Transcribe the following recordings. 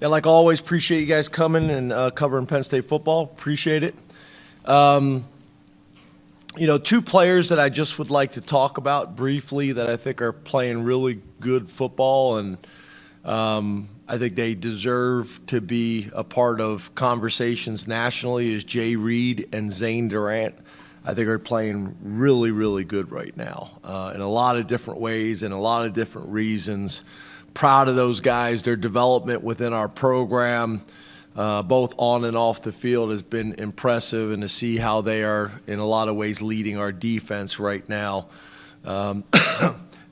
Yeah, like always, appreciate you guys coming and covering Penn State football. Appreciate it. Two players that I just would like to talk about briefly that I think are playing really good football, and I think they deserve to be a part of conversations nationally is Jay Reed and Zane Durant. I think are playing really, really good right now in a lot of different ways and a lot of different reasons. Proud of those guys. Their development within our program, both on and off the field, has been impressive, and to see how they are, in a lot of ways, leading our defense right now,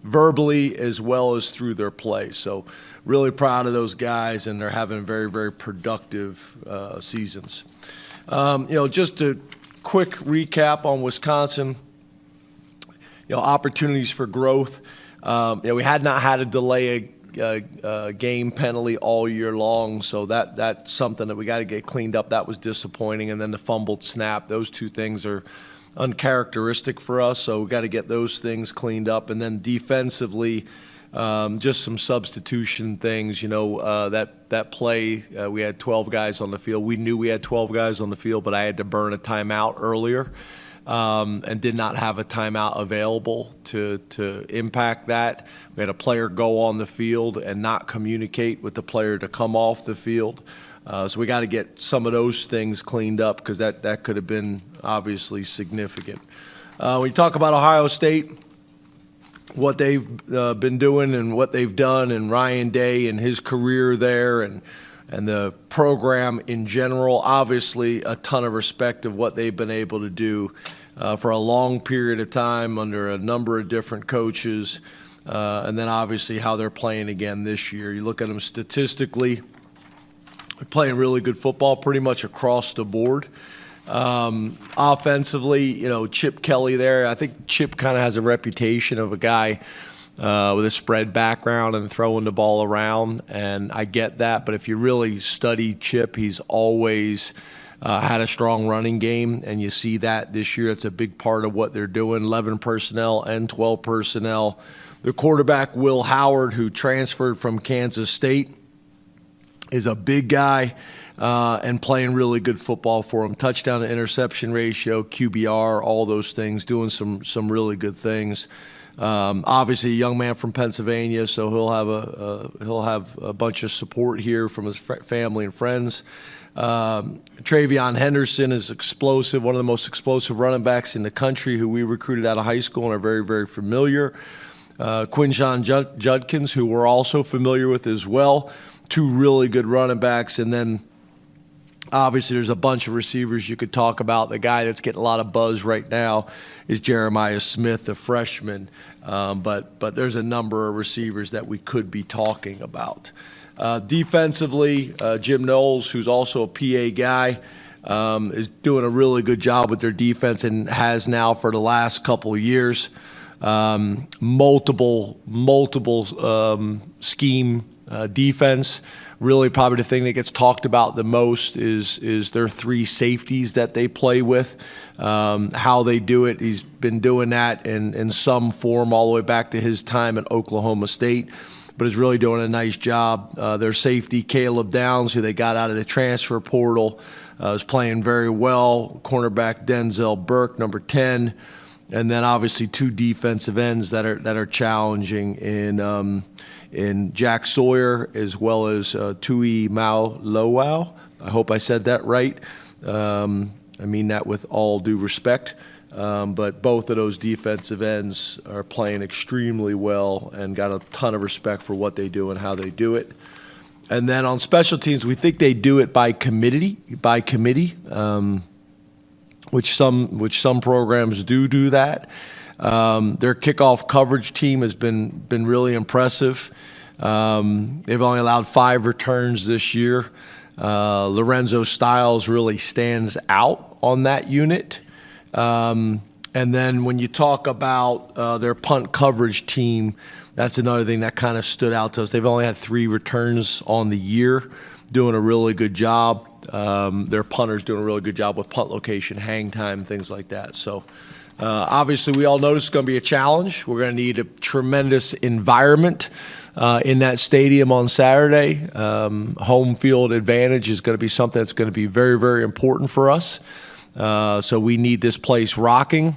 verbally as well as through their play. So really proud of those guys, and they're having very, very productive seasons. Just a quick recap on Wisconsin, opportunities for growth. We had not had to delay a game penalty all year long, so that's something that we got to get cleaned up. That was disappointing, and then the fumbled snap. Those two things are uncharacteristic for us, so we got to get those things cleaned up. And then defensively, just some substitution things. That play, we had 12 guys on the field. We knew we had 12 guys on the field, but I had to burn a timeout earlier. And did not have a timeout available to impact that. We had a player go on the field and not communicate with the player to come off the field. So we got to get some of those things cleaned up, because that could have been obviously significant. When you talk about Ohio State, what they've been doing and what they've done, and Ryan Day and his career there, and the program in general, obviously a ton of respect of what they've been able to do for a long period of time under a number of different coaches, and then obviously how they're playing again this year. You look at them statistically, they're playing really good football pretty much across the board. Offensively, Chip Kelly there, I think Chip kind of has a reputation of a guy with a spread background and throwing the ball around, and I get that. But if you really study Chip, he's always had a strong running game, and you see that this year. It's a big part of what they're doing, 11 personnel and 12 personnel. Their quarterback, Will Howard, who transferred from Kansas State, is a big guy and playing really good football for him. Touchdown to interception ratio, QBR, all those things, doing some really good things. Obviously, a young man from Pennsylvania, so he'll have a bunch of support here from his family and friends. Travion Henderson is explosive, one of the most explosive running backs in the country, who we recruited out of high school and are very, very familiar. Quinshon Judkins, who we're also familiar with as well. Two really good running backs, and then obviously there's a bunch of receivers you could talk about. The guy that's getting a lot of buzz right now is Jeremiah Smith, the freshman. But there's a number of receivers that we could be talking about. Defensively, Jim Knowles, who's also a PA guy, is doing a really good job with their defense, and has now for the last couple of years. Multiple scheme defense. Really, probably the thing that gets talked about the most is their three safeties that they play with, how they do it. He's been doing that in some form all the way back to his time at Oklahoma State, but is really doing a nice job. Their safety, Caleb Downs, who they got out of the transfer portal, is playing very well. Cornerback Denzel Burke, number 10, and then obviously two defensive ends that are challenging in Jack Sawyer, as well as Tui Mau Lowau. I hope I said that right. I mean that with all due respect. But both of those defensive ends are playing extremely well, and got a ton of respect for what they do and how they do it. And then on special teams, we think they do it by committee, which some programs do that. Their kickoff coverage team has been really impressive. They've only allowed 5 returns this year. Lorenzo Styles really stands out on that unit. And then when you talk about their punt coverage team, that's another thing that kind of stood out to us. They've only had 3 returns on the year, doing a really good job. Their punter's doing a really good job with punt location, hang time, things like that. So obviously we all know this is going to be a challenge. We're going to need a tremendous environment. in that stadium on Saturday. Home field advantage is going to be something that's going to be very, very important for us. So we need this place rocking.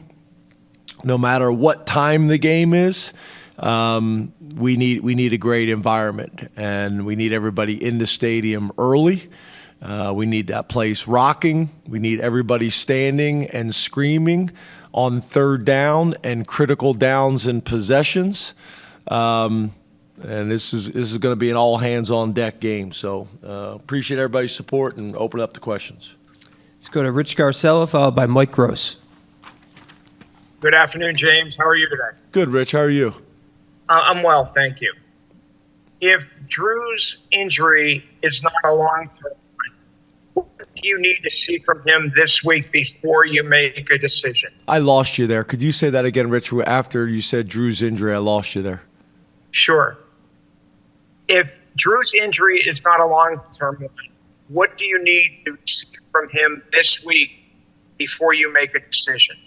No matter what time the game is, we need a great environment, and we need everybody in the stadium early. We need that place rocking. We need everybody standing and screaming on third down and critical downs and possessions. And this is going to be an all hands on deck game. So appreciate everybody's support and open up the questions. Let's go to Rich Garcella, followed by Mike Gross. Good afternoon, James. How are you today? Good, Rich. How are you? I'm well, thank you. If Drew's injury is not a long-term, what do you need to see from him this week before you make a decision? I lost you there. Could you say that again, Rich? After you said Drew's injury, I lost you there. Sure. If Drew's injury is not a long-term one, what do you need to see from him this week before you make a decision?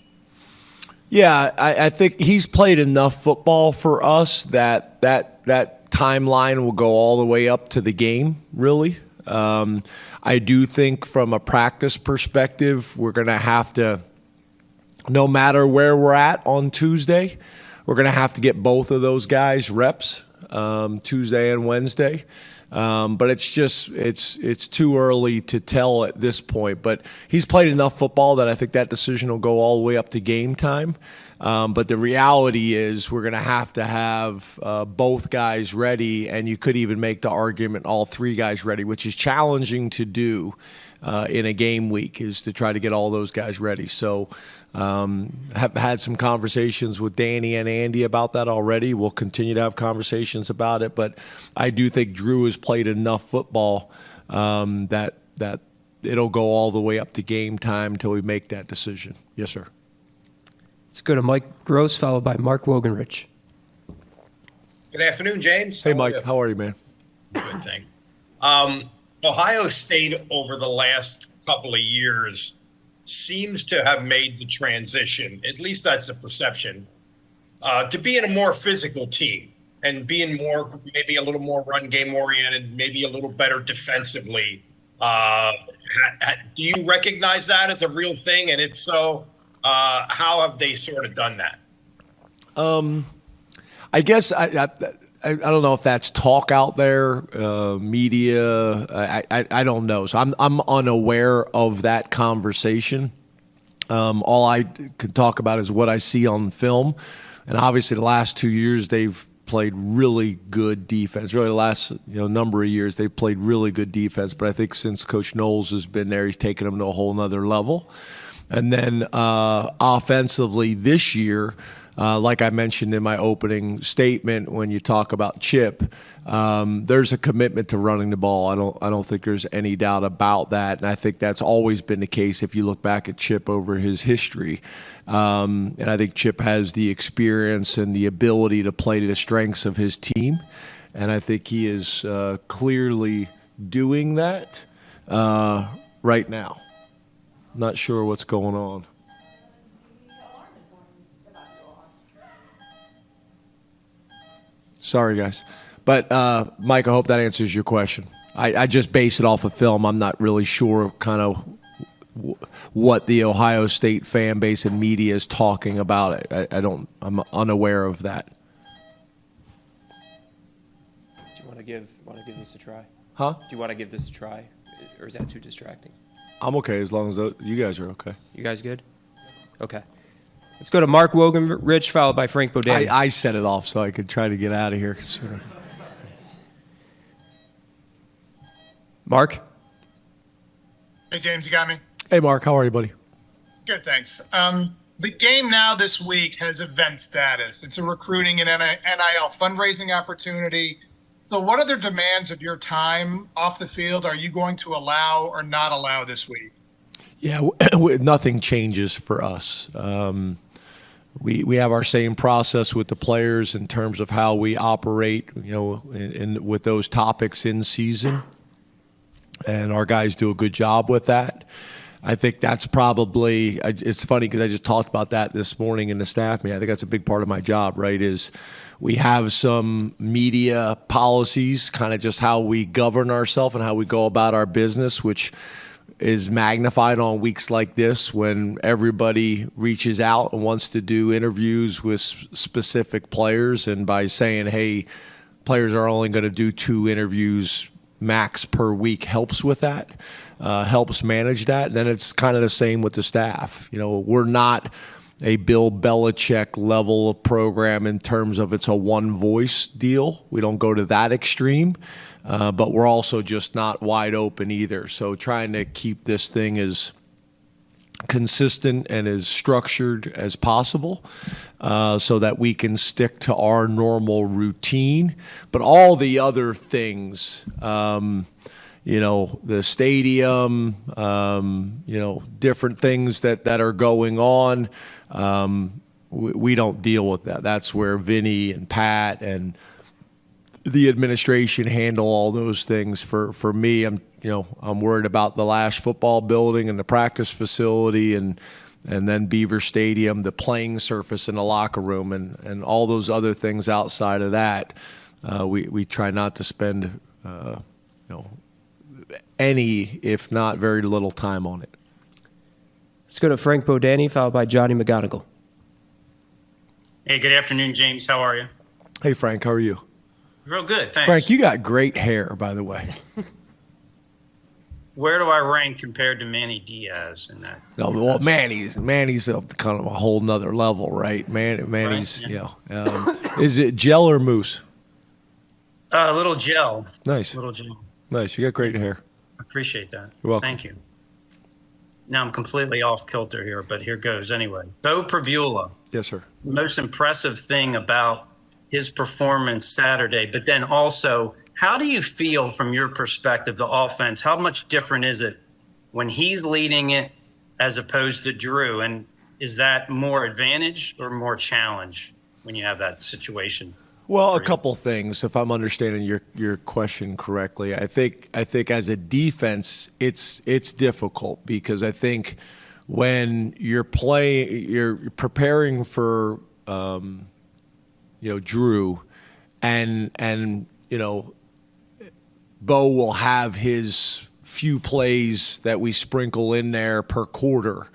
Yeah, I think he's played enough football for us that timeline will go all the way up to the game, really. I do think from a practice perspective, we're going to have to, no matter where we're at on Tuesday, we're going to have to get both of those guys reps, Tuesday and Wednesday. But it's too early to tell at this point. But he's played enough football that I think that decision will go all the way up to game time. But the reality is we're going to have both guys ready, and you could even make the argument all three guys ready, which is challenging to do in a game week, is to try to get all those guys ready. So have had some conversations with Danny and Andy about that already. We'll continue to have conversations about it, but I do think Drew has played enough football that it'll go all the way up to game time until we make that decision. Yes, sir. Let's go to Mike Gross, followed by Mark Wogenrich. Good afternoon, James. Hey, Mike. How are you, man? Good thing. Ohio State over the last couple of years seems to have made the transition, at least that's the perception, to being a more physical team and being more, maybe a little more run game oriented, maybe a little better defensively. Do you recognize that as a real thing? And if so, how have they sort of done that? I guess I don't know if that's talk out there, media. I don't know. So I'm unaware of that conversation. All I can talk about is what I see on film, and obviously the last 2 years they've played really good defense. Really, the last number of years they've played really good defense. But I think since Coach Knowles has been there, he's taken them to a whole nother level. And then offensively this year, like I mentioned in my opening statement, when you talk about Chip, there's a commitment to running the ball. I don't think there's any doubt about that, and I think that's always been the case if you look back at Chip over his history. And I think Chip has the experience and the ability to play to the strengths of his team, and I think he is clearly doing that right now. Not sure what's going on. Sorry, guys. But, Mike, I hope that answers your question. I just base it off of film. I'm not really sure kind of what the Ohio State fan base and media is talking about. I'm unaware of that. Do you want to give this a try? Huh? Do you want to give this a try, or is that too distracting? I'm okay as long as you guys are okay. You guys good? Okay. Let's go to Mark Wogenrich, followed by Frank Bodani. I set it off so I could try to get out of here sooner. Mark? Hey, James, you got me? Hey, Mark. How are you, buddy? Good, thanks. The game now this week has event status. It's a recruiting and NIL fundraising opportunity. So what other demands of your time off the field are you going to allow or not allow this week? Yeah, nothing changes for us. We have our same process with the players in terms of how we operate, with those topics in season, and our guys do a good job with that. I think that's probably, it's funny because I just talked about that this morning in the staff meeting. I think that's a big part of my job, right, is we have some media policies, kind of just how we govern ourselves and how we go about our business, which is magnified on weeks like this when everybody reaches out and wants to do interviews with specific players. And by saying, hey, players are only going to do 2 interviews max per week helps with that, helps manage that. And then it's kind of the same with the staff. You know, we're not a Bill Belichick level of program in terms of it's a one voice deal. We don't go to that extreme, but we're also just not wide open either. So trying to keep this thing as consistent and as structured as possible, so that we can stick to our normal routine. But all the other things, you know, the stadium, you know, different things that are going on, we don't deal with that. That's where Vinny and Pat and the administration handle all those things. For me, I'm worried about the Lash football building and the practice facility and then Beaver Stadium, the playing surface in the locker room, and all those other things outside of that. We try not to spend any, if not very little, time on it. Let's go to Frank Bodani, followed by Johnny McGonigal. Hey, good afternoon, James. How are you? Hey, Frank, how are you? Real good, thanks. Frank, you got great hair, by the way. Where do I rank compared to Manny Diaz in that? No, well, Manny's kind of a whole nother level, right? Manny's, Right, yeah. Is it gel or mousse? A little gel. Nice. Little gel. Nice. You got great hair. Appreciate that. You're welcome. Thank you. Now I'm completely off kilter here, but here goes anyway. Bo Pribula, Yes, sir. the most impressive thing about his performance Saturday, but then also, how do you feel from your perspective, the offense? How much different is it when he's leading it as opposed to Drew? And is that more advantage or more challenge when you have that situation? Well, a couple things, if I'm understanding your question correctly. I think as a defense, it's difficult because I think when you're preparing for Drew, and Bo will have his few plays that we sprinkle in there per quarter.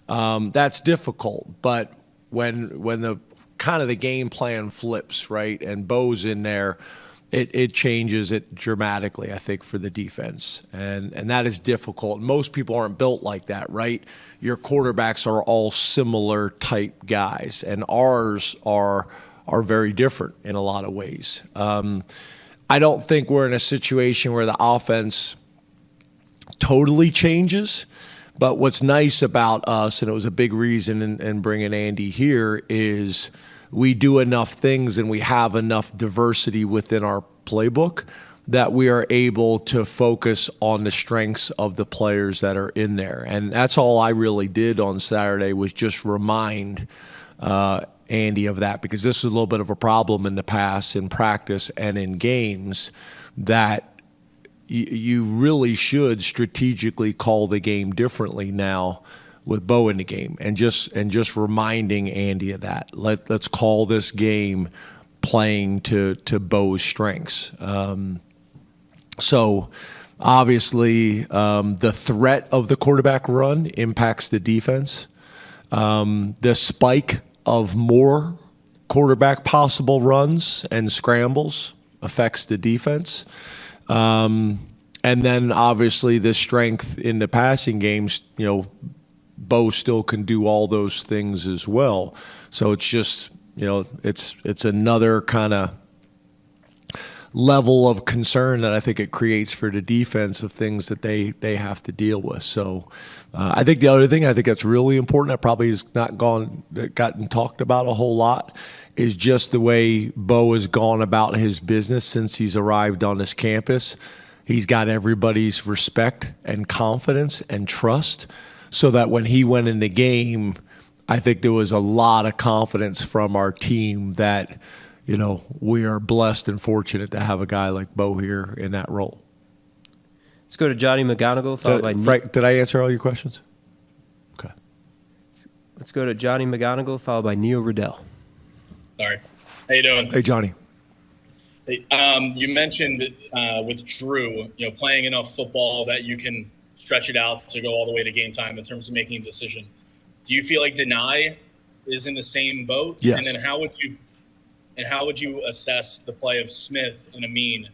That's difficult, but when the kind of the game plan flips, right, and Bo's in there, it changes it dramatically, I think, for the defense. And that is difficult. Most people aren't built like that, right? Your quarterbacks are all similar type guys, and ours are very different in a lot of ways. I don't think we're in a situation where the offense totally changes. But what's nice about us, and it was a big reason in bringing Andy here, is we do enough things and we have enough diversity within our playbook that we are able to focus on the strengths of the players that are in there. And that's all I really did on Saturday, was just remind Andy of that, because this was a little bit of a problem in the past in practice and in games, that you really should strategically call the game differently now with Bo in the game, and just reminding Andy of that. Let's call this game playing to Bo's strengths. So obviously the threat of the quarterback run impacts the defense. The spike of more quarterback possible runs and scrambles affects the defense. And then obviously the strength in the passing games, Bo still can do all those things as well. So it's just, it's another kind of level of concern that I think it creates for the defense of things that they have to deal with. So I think the other thing I think that's really important that probably has not gotten talked about a whole lot is just the way Bo has gone about his business since he's arrived on this campus. He's got everybody's respect and confidence and trust, so that when he went in the game, I think there was a lot of confidence from our team that, we are blessed and fortunate to have a guy like Bo here in that role. Let's go to Johnny McGonigal, followed by Frank, did I answer all your questions? Let's go to Johnny McGonigal, followed by Neil Riddell. Sorry. How you doing? Hey, Johnny. Hey, you mentioned with Rhule, playing enough football that you can stretch it out to go all the way to game time in terms of making a decision. Do you feel like Denai is in the same boat? Yes. And then how would you assess the play of Smith and Amin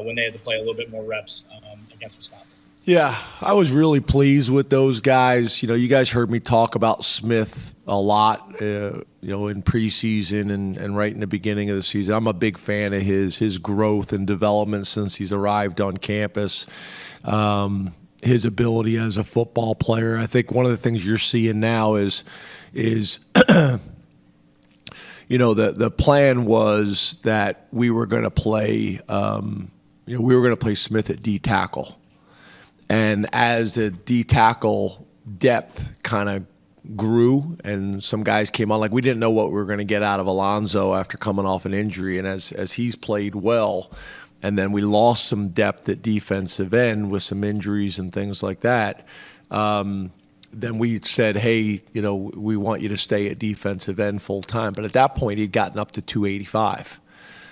when they had to play a little bit more reps against Wisconsin? Yeah, I was really pleased with those guys. You guys heard me talk about Smith a lot, in preseason and right in the beginning of the season. I'm a big fan of his growth and development since he's arrived on campus. His ability as a football player. I think one of the things you're seeing now is the plan was that we were going to play Smith at D tackle. And as the D tackle depth kind of grew and some guys came on, like we didn't know what we were going to get out of Alonzo after coming off an injury. And as he's played well, and then we lost some depth at defensive end with some injuries and things like that, then we said, hey, we want you to stay at defensive end full time. But at that point, he'd gotten up to 285.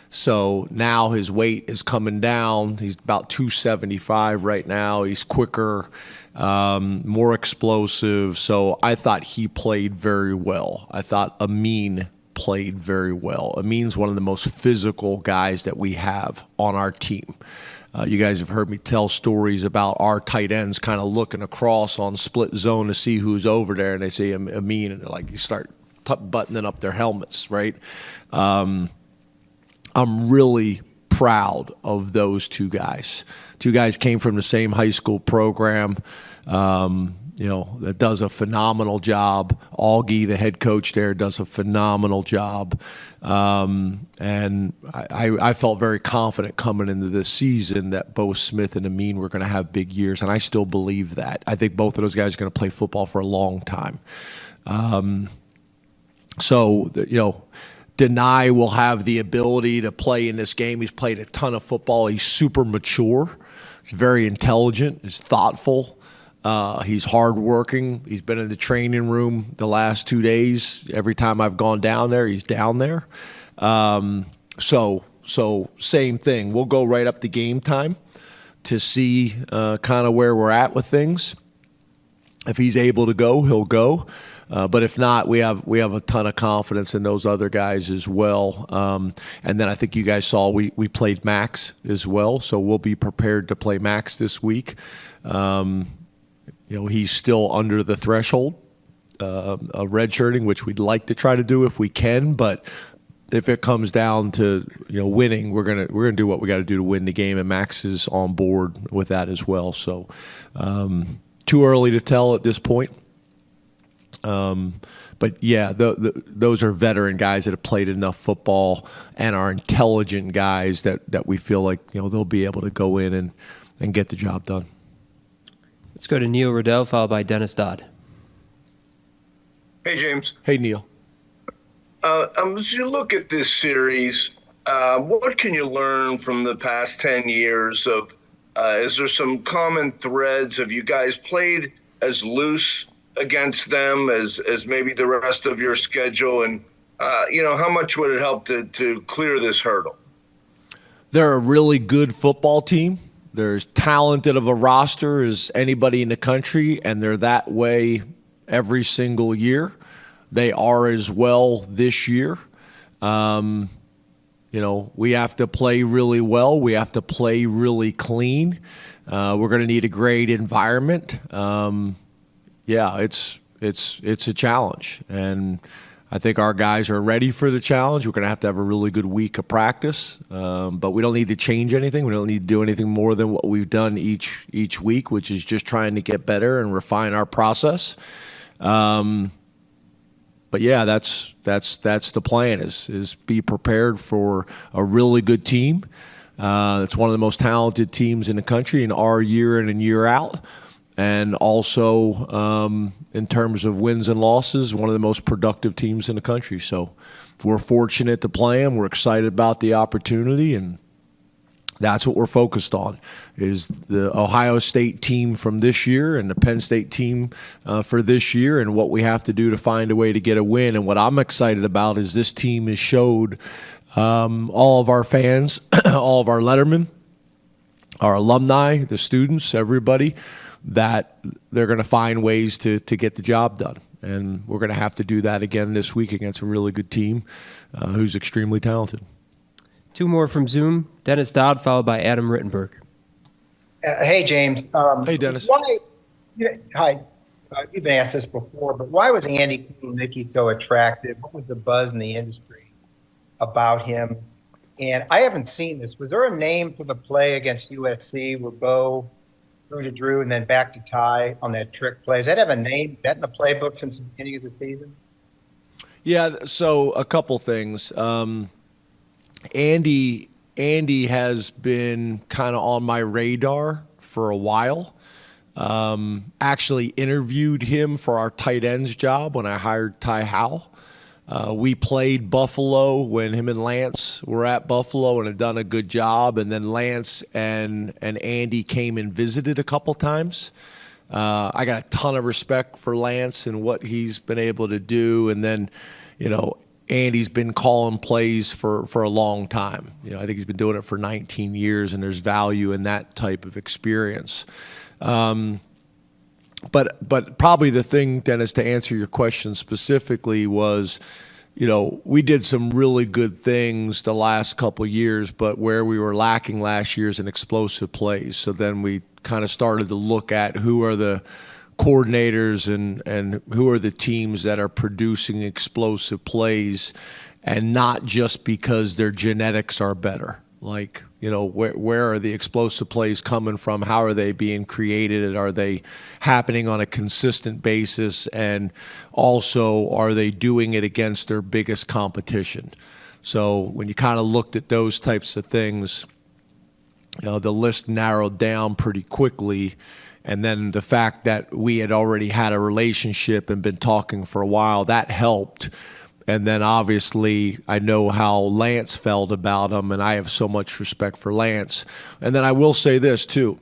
So now his weight is coming down. He's about 275 right now. He's quicker, more explosive. So I thought he played very well. I thought Amin played very well. Amin's one of the most physical guys that we have on our team. You guys have heard me tell stories about our tight ends kind of looking across on split zone to see who's over there, and they say Amin, and they're like, you start buttoning up their helmets, right? I'm really proud of those two guys. Two guys came from the same high school program, that does a phenomenal job. Augie, the head coach there, does a phenomenal job. And I felt very confident coming into this season that both Smith and Amin were going to have big years, and I still believe that. I think both of those guys are going to play football for a long time. Denai will have the ability to play in this game. He's played a ton of football. He's super mature. He's very intelligent. He's thoughtful. He's hardworking. He's been in the training room the last 2 days. Every time I've gone down there, he's down there. So same thing. We'll go right up to game time to see kind of where we're at with things. If he's able to go, he'll go. But if not, we have a ton of confidence in those other guys as well. And then I think you guys saw we played Max as well, so we'll be prepared to play Max this week. He's still under the threshold of redshirting, which we'd like to try to do if we can. But if it comes down to winning, we're gonna do what we got to do to win the game, and Max is on board with that as well. So too early to tell at this point. But yeah, those are veteran guys that have played enough football and are intelligent guys that we feel like they'll be able to go in and get the job done. Let's go to Neil Riddell, followed by Dennis Dodd. Hey, James. Hey, Neil. As you look at this series, what can you learn from the past 10 years of, is there some common threads? Have you guys played as loose against them as maybe the rest of your schedule? And, how much would it help to clear this hurdle? They're a really good football team. They're as talented of a roster as anybody in the country, and they're that way every single year. They are as well this year. We have to play really well. We have to play really clean. We're going to need a great environment. It's a challenge, and I think our guys are ready for the challenge. We're going to have a really good week of practice, but we don't need to change anything. We don't need to do anything more than what we've done each week, which is just trying to get better and refine our process. But yeah, that's the plan is be prepared for a really good team. It's one of the most talented teams in the country in our year in and year out. And also, in terms of wins and losses, one of the most productive teams in the country. So we're fortunate to play them. We're excited about the opportunity, and That's what we're focused on, is the Ohio State team from this year and the Penn State team for this year, and what we have to do to find a way to get a win. And what I'm excited about is this team has showed all of our fans, all of our lettermen, our alumni, the students, everybody, that they're going to find ways to get the job done. And we're going to have to do that again this week against a really good team who's extremely talented. Two more from Zoom. Dennis Dodd, followed by Adam Rittenberg. Hey, James. Hey, Dennis. Hi. You've been asked this before, but why was Andy Nicky so attractive? What was the buzz in the industry about him? And I haven't seen this. Was there a name for the play against USC where Bo threw to Drew and then back to Ty on that trick play? Does that have a name? Is that in the playbook since the beginning of the season? Yeah, so a couple things. Andy has been kind of on my radar for a while. Actually interviewed him for our tight ends job when I hired Ty Howell. We played Buffalo when him and Lance were at Buffalo and had done a good job. And then Lance and Andy came and visited a couple times. I got a ton of respect for Lance and what he's been able to do. And then, Andy's been calling plays for a long time. I think he's been doing it for 19 years, and there's value in that type of experience. But probably the thing, Dennis, to answer your question specifically was, we did some really good things the last couple of years, but where we were lacking last year is in explosive plays. So then we kind of started to look at who are the coordinators and who are the teams that are producing explosive plays, and not just because their genetics are better. Like, where are the explosive plays coming from? How are they being created? And are they happening on a consistent basis? And also, are they doing it against their biggest competition? So when you kind of looked at those types of things, the list narrowed down pretty quickly. And then the fact that we had already had a relationship and been talking for a while, that helped. And then obviously I know how Lance felt about him, and I have so much respect for Lance. And then I will say this too.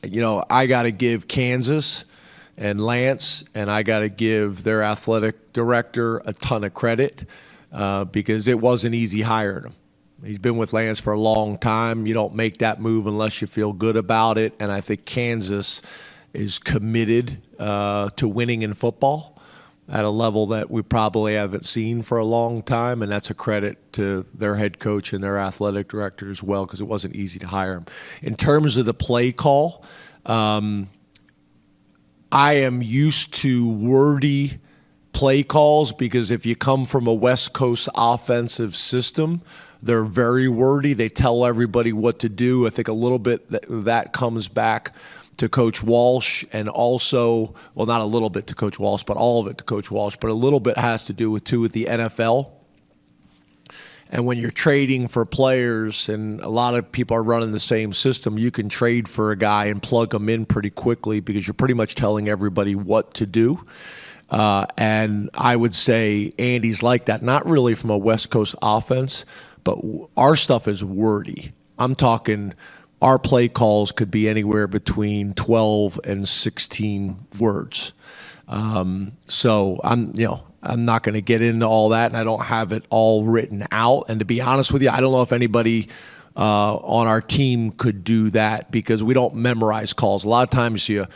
I got to give Kansas and Lance, and I got to give their athletic director a ton of credit because it wasn't easy hiring him. He's been with Lance for a long time. You don't make that move unless you feel good about it. And I think Kansas is committed to winning in football at a level that we probably haven't seen for a long time. And that's a credit to their head coach and their athletic director as well, because it wasn't easy to hire him. In terms of the play call, I am used to wordy play calls because if you come from a West Coast offensive system, they're very wordy. They tell everybody what to do. I think a little bit that comes back to Coach Walsh, and also, well, not a little bit to Coach Walsh, but all of it to Coach Walsh. But a little bit has to do with the NFL. And when you're trading for players, and a lot of people are running the same system, you can trade for a guy and plug him in pretty quickly because you're pretty much telling everybody what to do. And I would say Andy's like that, not really from a West Coast offense, but our stuff is wordy. I'm talking our play calls could be anywhere between 12 and 16 words. So I'm not going to get into all that, and I don't have it all written out. And to be honest with you, I don't know if anybody on our team could do that because we don't memorize calls. A lot of times you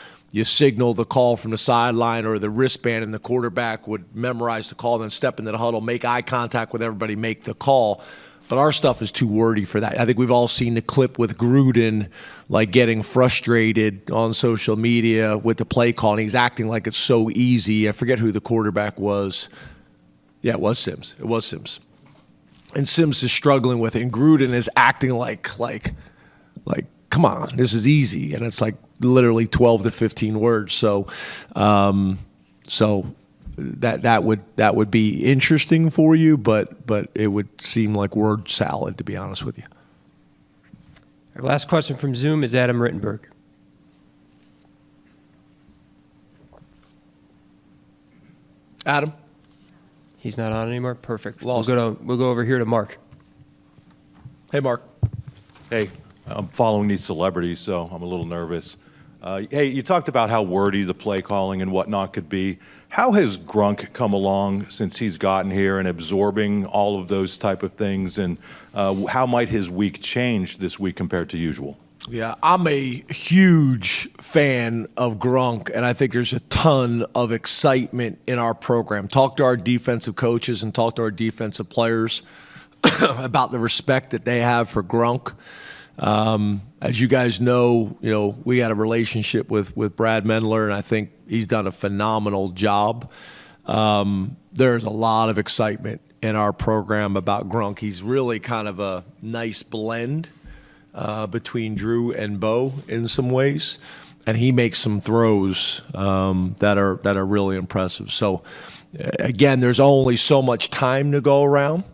signal the call from the sideline or the wristband, and the quarterback would memorize the call, then step into the huddle, make eye contact with everybody, make the call. But our stuff is too wordy for that. I think we've all seen the clip with Gruden, like getting frustrated on social media with the play call, and he's acting like it's so easy. I forget who the quarterback was. Yeah, it was Sims. And Sims is struggling with it, and Gruden is acting like, come on, this is easy, and it's like literally 12 to 15 words. So, that would be interesting for you, but it would seem like word salad, to be honest with you. Our last question from Zoom is Adam Rittenberg. Adam? He's not on anymore? Perfect. Lost. We'll go over here to Mark. Hey, Mark. Hey, I'm following these celebrities, so I'm a little nervous. Hey, you talked about how wordy the play calling and whatnot could be. How has Grunk come along since he's gotten here and absorbing all of those type of things? And how might his week change this week compared to usual? Yeah, I'm a huge fan of Grunk, and I think there's a ton of excitement in our program. Talk to our defensive coaches and talk to our defensive players about the respect that they have for Grunk. As you guys know, we got a relationship with Brad Mendler, and I think he's done a phenomenal job. There's a lot of excitement in our program about Grunk. He's really kind of a nice blend between Drew and Bo in some ways, and he makes some throws that are really impressive. So, again, there's only so much time to go around,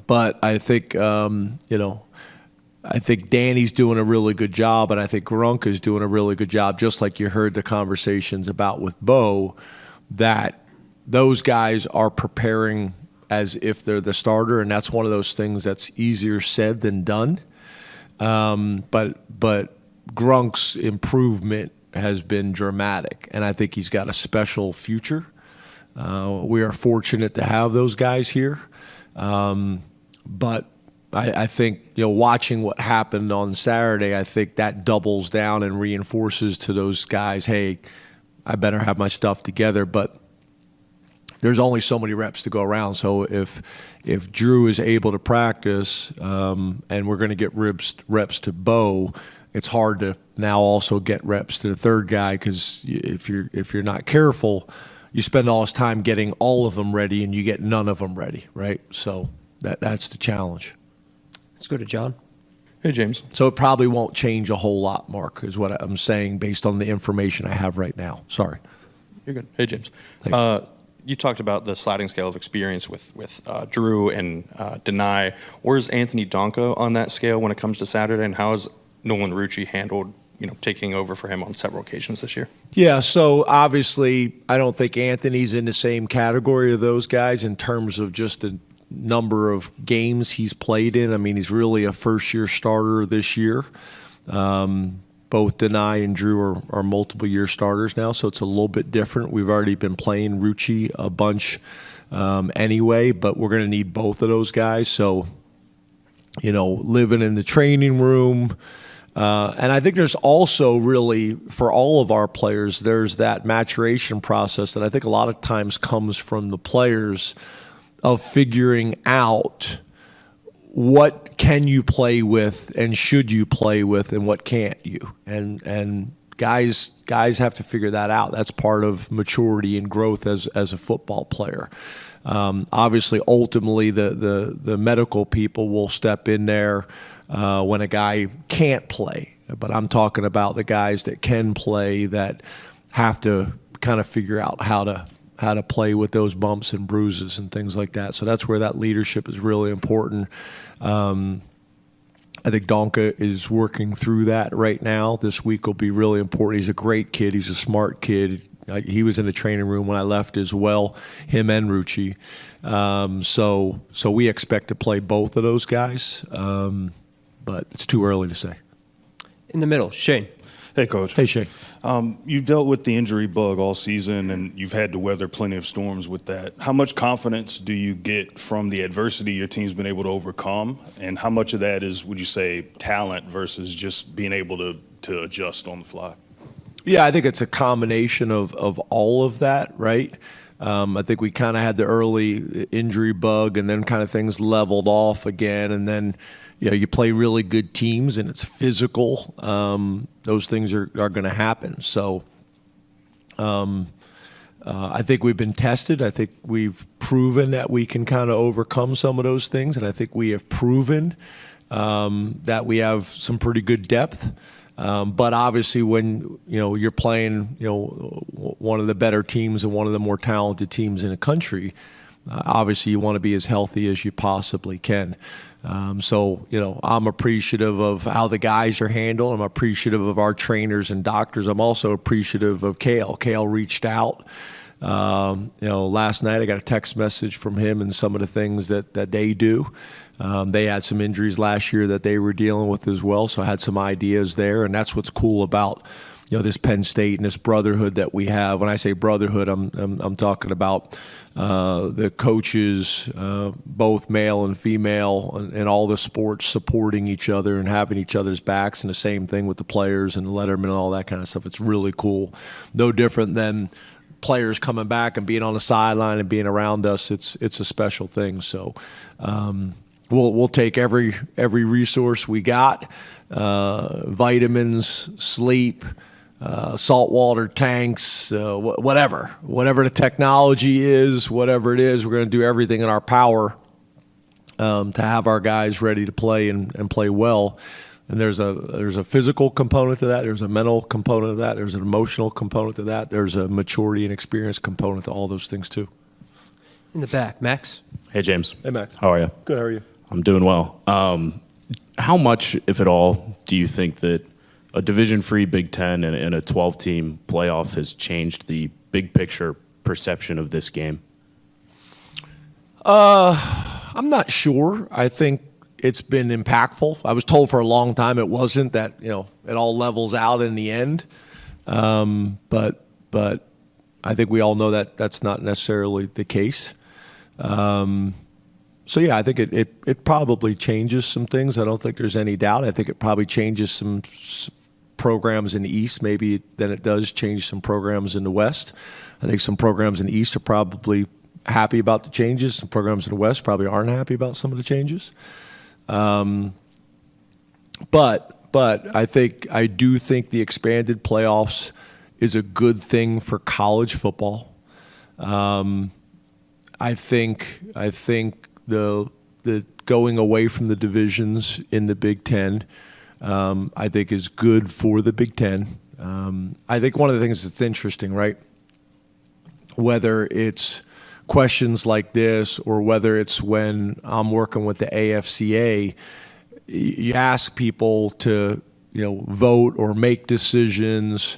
but I think I think Danny's doing a really good job, and I think Grunk is doing a really good job, just like you heard the conversations about with Bo, that those guys are preparing as if they're the starter, and that's one of those things that's easier said than done. But Grunk's improvement has been dramatic, and I think he's got a special future. We are fortunate to have those guys here, but I think, watching what happened on Saturday, I think that doubles down and reinforces to those guys, hey, I better have my stuff together. But there's only so many reps to go around. So if Drew is able to practice and we're going to get reps to Bo, it's hard to now also get reps to the third guy, because if you're not careful, you spend all this time getting all of them ready and you get none of them ready, right? So that's the challenge. Let's go to John. Hey, James. So it probably won't change a whole lot, Mark, is what I'm saying based on the information I have right now. Sorry. You're good. Hey, James. You talked about the sliding scale of experience with Drew and Deny. Where's Anthony Donko on that scale when it comes to Saturday, and how has Nolan Rucci handled taking over for him on several occasions this year? Yeah, so obviously I don't think Anthony's in the same category of those guys in terms of just the number of games he's played in. I mean, he's really a first-year starter this year. Both Deny and Drew are multiple-year starters now, so it's a little bit different. We've already been playing Rucci a bunch anyway, but we're going to need both of those guys. So, living in the training room. And I think there's also really, for all of our players, there's that maturation process that I think a lot of times comes from the players of figuring out what can you play with and should you play with and what can't you. And guys have to figure that out. That's part of maturity and growth as a football player. Obviously, ultimately, the medical people will step in there when a guy can't play. But I'm talking about the guys that can play that have to kind of figure out how to play with those bumps and bruises and things like that. So that's where that leadership is really important. I think Donka is working through that right now. This week will be really important. He's a great kid. He's a smart kid. He was in the training room when I left as well, him and Rucci. So we expect to play both of those guys, but it's too early to say. In the middle, Shane. Hey, Coach. Hey, Shane. You dealt with the injury bug all season, and you've had to weather plenty of storms with that. How much confidence do you get from the adversity your team's been able to overcome, and how much of that is, would you say, talent versus just being able to adjust on the fly? Yeah, I think it's a combination of all of that, right? I think we kind of had the early injury bug, and then kind of things leveled off again, and then you play really good teams and it's physical. Those things are going to happen. So I think we've been tested. I think we've proven that we can kind of overcome some of those things, and I think we have proven that we have some pretty good depth. But obviously, when you're playing one of the better teams and one of the more talented teams in the country, obviously you want to be as healthy as you possibly can. So I'm appreciative of how the guys are handled. I'm appreciative of our trainers and doctors. I'm also appreciative of Kale. Kale reached out Last night I got a text message from him and some of the things that they do. They had some injuries last year that they were dealing with as well, so I had some ideas there, and that's what's cool about this Penn State and this brotherhood that we have. When I say brotherhood, I'm talking about the coaches, both male and female, and all the sports supporting each other and having each other's backs, and the same thing with the players and the lettermen and all that kind of stuff. It's really cool. No different than players coming back and being on the sideline and being around us. It's a special thing. So we'll take every resource we got, vitamins, sleep, saltwater tanks, whatever the technology is, whatever it is, we're going to do everything in our power to have our guys ready to play and play well. And there's a physical component to that. There's a mental component to that. There's an emotional component to that. There's a maturity and experience component to all those things too. In the back, Max. Hey, James. Hey, Max. How are you? Good. How are you? I'm doing well. How much, if at all, do you think that a division-free Big Ten and a 12-team playoff has changed the big picture perception of this game? I'm not sure. I think it's been impactful. I was told for a long time it wasn't, that it all levels out in the end. But I think we all know that that's not necessarily the case. So yeah, I think it probably changes some things. I don't think there's any doubt. I think it probably changes some programs in the East maybe than it does change some programs in the West. I think some programs in the East are probably happy about the changes. Some programs in the West probably aren't happy about some of the changes. But I do think the expanded playoffs is a good thing for college football. I think the going away from the divisions in the Big Ten, I think is good for the Big Ten. I think one of the things that's interesting, right? Whether it's questions like this or whether it's when I'm working with the AFCA, you ask people to vote or make decisions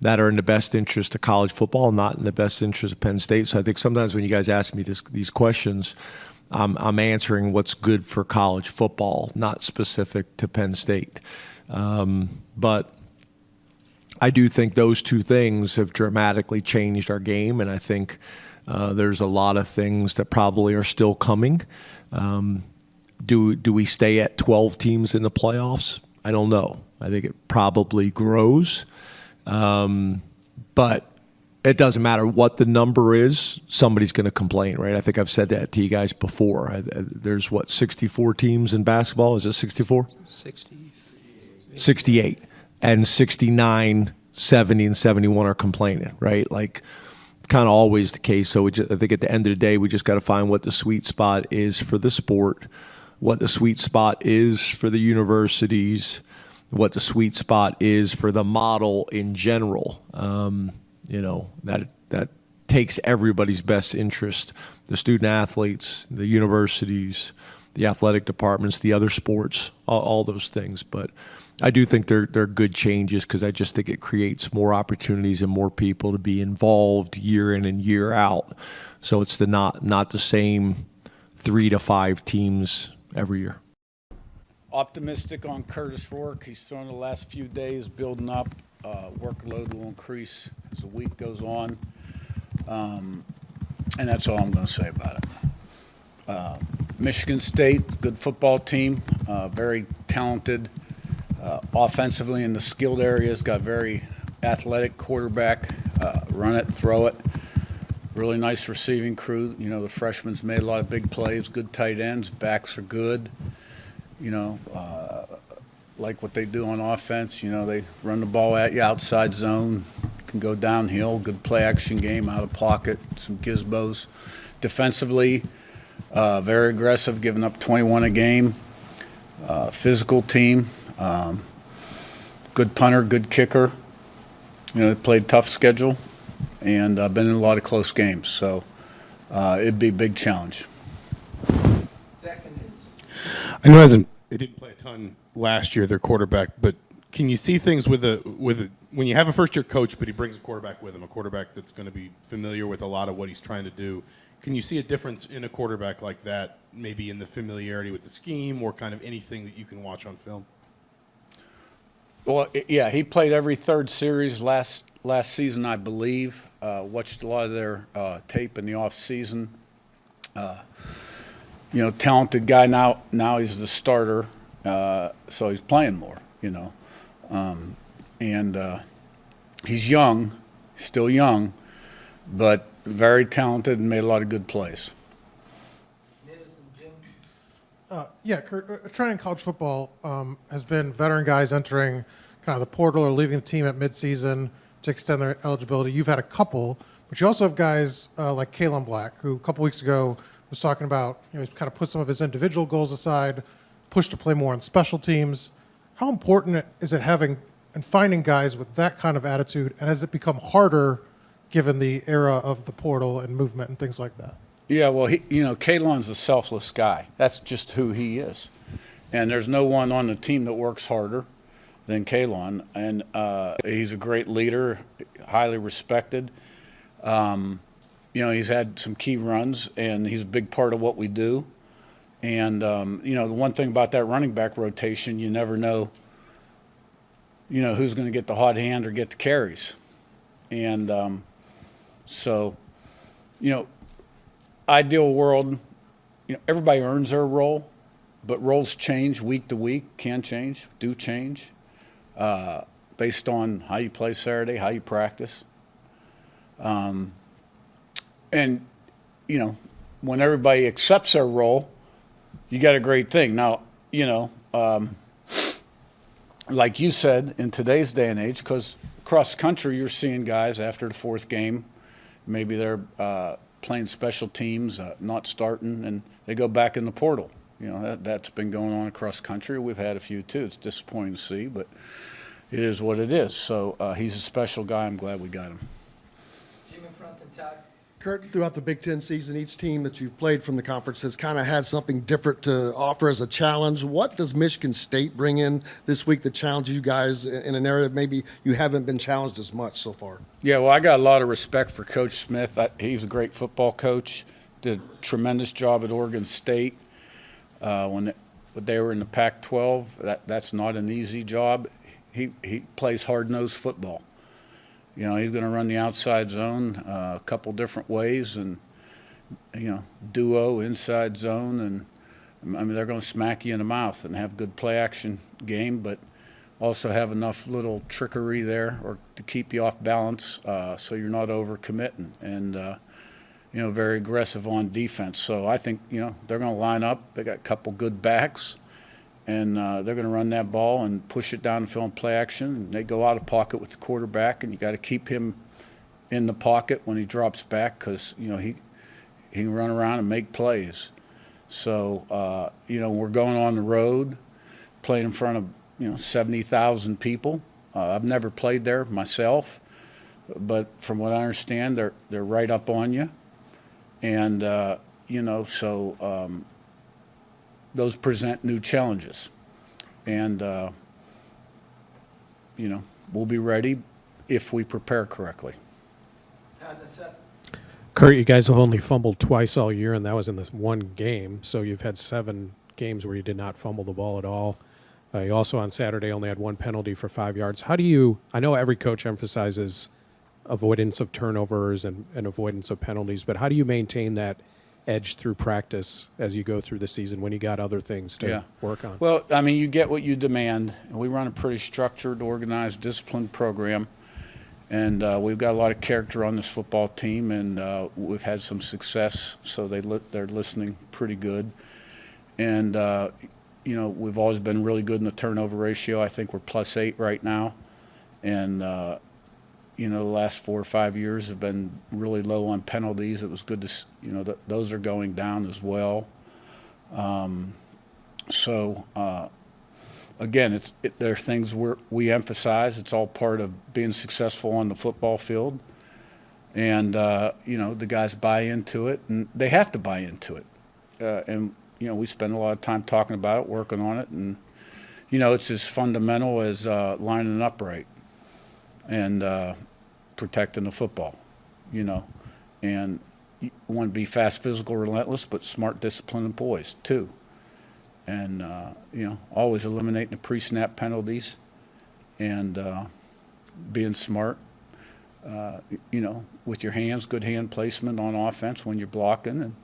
that are in the best interest of college football, not in the best interest of Penn State. So I think sometimes when you guys ask me these questions, I'm answering what's good for college football, not specific to Penn State. But I do think those two things have dramatically changed our game, and I think there's a lot of things that probably are still coming. Do we stay at 12 teams in the playoffs? I don't know. I think it probably grows. But it doesn't matter what the number is, somebody's going to complain, right? I think I've said that to you guys before. There's 64 teams in basketball? Is it 64? 68. And 69, 70, and 71 are complaining, right? Like, kind of always the case. So I think at the end of the day, we just got to find what the sweet spot is for the sport, what the sweet spot is for the universities, what the sweet spot is for the model in general. That takes everybody's best interest, the student athletes, the universities, the athletic departments, the other sports, all those things. But I do think they're good changes because I just think it creates more opportunities and more people to be involved year in and year out. So it's not the same 3 to 5 teams every year. Optimistic on Curtis Rourke. He's thrown the last few days building up. Workload will increase as the week goes on. And that's all I'm going to say about it. Michigan State, good football team, very talented offensively in the skilled areas, got very athletic quarterback, run it, throw it. Really nice receiving crew. The freshmen's made a lot of big plays, good tight ends, backs are good. Like what they do on offense, they run the ball at you outside zone, can go downhill, good play action game, out of pocket, some gizmos. Defensively, very aggressive, giving up 21 a game. Physical team, good punter, good kicker. They played tough schedule and been in a lot of close games. So it'd be a big challenge. I know it didn't play a ton last year, their quarterback, but Can you see things when you have a first-year coach, but he brings a quarterback with him, a quarterback that's going to be familiar with a lot of what he's trying to do? Can you see a difference in a quarterback like that, maybe in the familiarity with the scheme or kind of anything that you can watch on film? Well, yeah, he played every third series last season, I believe. Watched a lot of their tape in the off season. Talented guy now. Now he's the starter, so he's playing more. He's young, still young, but very talented and made a lot of good plays. Yeah, Curt, a trend in college football has been veteran guys entering kind of the portal or leaving the team at midseason to extend their eligibility. You've had a couple, but you also have guys like Kalen Black, who a couple weeks ago was talking about, he's kind of put some of his individual goals aside, pushed to play more on special teams. How important is it having and finding guys with that kind of attitude, and has it become harder given the era of the portal and movement and things like that? Yeah, well, Kalen's a selfless guy. That's just who he is. And there's no one on the team that works harder than Kalen. And he's a great leader, highly respected. He's had some key runs, and he's a big part of what we do. And, the one thing about that running back rotation, you never know, who's going to get the hot hand or get the carries. And ideal world, everybody earns their role, but roles change week to week, do change, based on how you play Saturday, how you practice. When everybody accepts their role, you got a great thing. Now, like you said, in today's day and age, because across the country you're seeing guys after the fourth game, maybe they're playing special teams, not starting, and they go back in the portal. That's been going on across the country. We've had a few too. It's disappointing to see, but it is what it is. So he's a special guy. I'm glad we got him. Jim in front and Todd. Curt, throughout the Big Ten season, each team that you've played from the conference has kind of had something different to offer as a challenge. What does Michigan State bring in this week that challenges you guys in an area that maybe you haven't been challenged as much so far? Yeah, well, I got a lot of respect for Coach Smith. He's a great football coach. Did a tremendous job at Oregon State when they were in the Pac-12. That's not an easy job. He plays hard-nosed football. He's going to run the outside zone a couple different ways, and duo, inside zone, and they're going to smack you in the mouth and have good play action game, but also have enough little trickery there or to keep you off balance so you're not overcommitting, and very aggressive on defense. So I think they're going to line up. They got a couple good backs. And they're going to run that ball and push it down the field and play action. And they go out of pocket with the quarterback, and you got to keep him in the pocket when he drops back because he can run around and make plays. So we're going on the road, playing in front of 70,000 people. I've never played there myself, but from what I understand, they're right up on you, and those present new challenges. And, we'll be ready if we prepare correctly. Curt, you guys have only fumbled twice all year, and that was in this one game. So you've had 7 games where you did not fumble the ball at all. You also on Saturday only had 1 penalty for 5 yards. How do you – I know every coach emphasizes avoidance of turnovers and avoidance of penalties, but how do you maintain that edge through practice as you go through the season when you got other things to work on? Well, you get what you demand. We run a pretty structured, organized, disciplined program, and we've got a lot of character on this football team, and we've had some success, so they're listening pretty good. And, we've always been really good in the turnover ratio. I think we're +8 right now, and the last 4 or 5 years have been really low on penalties. It was good to, those are going down as well. Again, there are things we emphasize. It's all part of being successful on the football field. And, the guys buy into it, and they have to buy into it. We spend a lot of time talking about it, working on it, and, it's as fundamental as lining up right and protecting the football, and you want to be fast, physical, relentless, but smart, disciplined, and poised too. And, always eliminating the pre-snap penalties and being smart, with your hands, good hand placement on offense when you're blocking, and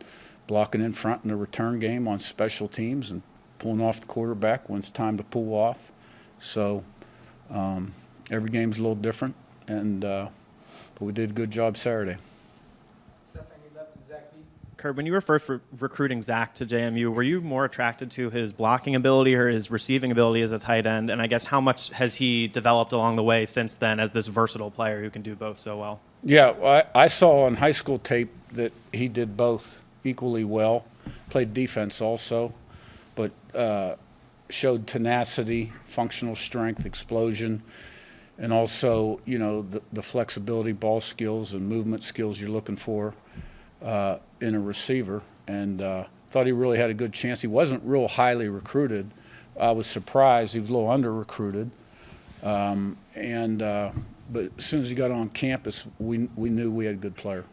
blocking in front in the return game on special teams, and pulling off the quarterback when it's time to pull off. So every game's a little different, and but we did a good job Saturday. Curt, when you were first recruiting Zach to JMU, were you more attracted to his blocking ability or his receiving ability as a tight end? And I guess how much has he developed along the way since then as this versatile player who can do both so well? Yeah, I saw on high school tape that he did both equally well. Played defense also, but showed tenacity, functional strength, explosion, and also, the flexibility, ball skills, and movement skills you're looking for in a receiver, and thought he really had a good chance. He wasn't real highly recruited. I was surprised. He was a little under-recruited. But as soon as he got on campus, we knew we had a good player.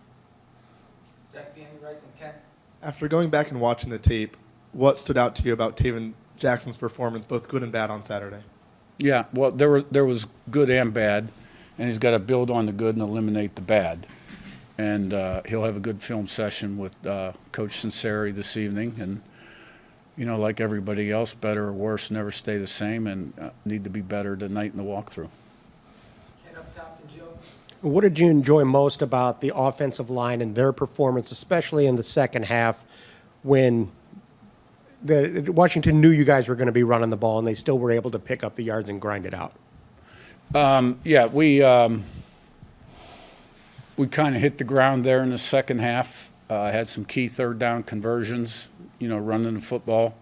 After going back and watching the tape, what stood out to you about Taven Jackson's performance, both good and bad, on Saturday? Yeah, well, there was good and bad, and he's got to build on the good and eliminate the bad. And he'll have a good film session with Coach Sinceri this evening. And, like everybody else, better or worse, never stay the same, and need to be better tonight in the walkthrough. What did you enjoy most about the offensive line and their performance, especially in the second half when Washington knew you guys were going to be running the ball and they still were able to pick up the yards and grind it out? We kind of hit the ground there in the second half. Had some key third down conversions, running the football.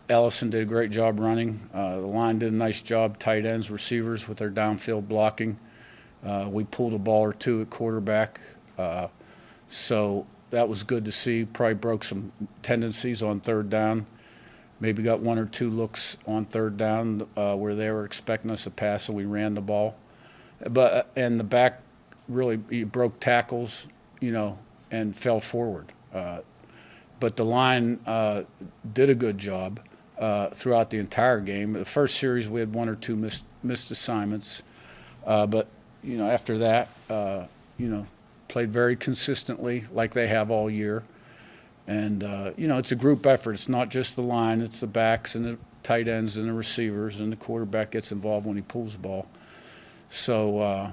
Ellison did a great job running. The line did a nice job, tight ends, receivers with their downfield blocking. We pulled a ball or two at quarterback. So that was good to see. Probably broke some tendencies on third down. Maybe got one or two looks on third down where they were expecting us to pass, so we ran the ball. And the back really broke tackles, and fell forward. But the line did a good job throughout the entire game. The first series we had one or two missed assignments, but after that, played very consistently like they have all year. And it's a group effort. It's not just the line; it's the backs and the tight ends and the receivers, and the quarterback gets involved when he pulls the ball. So.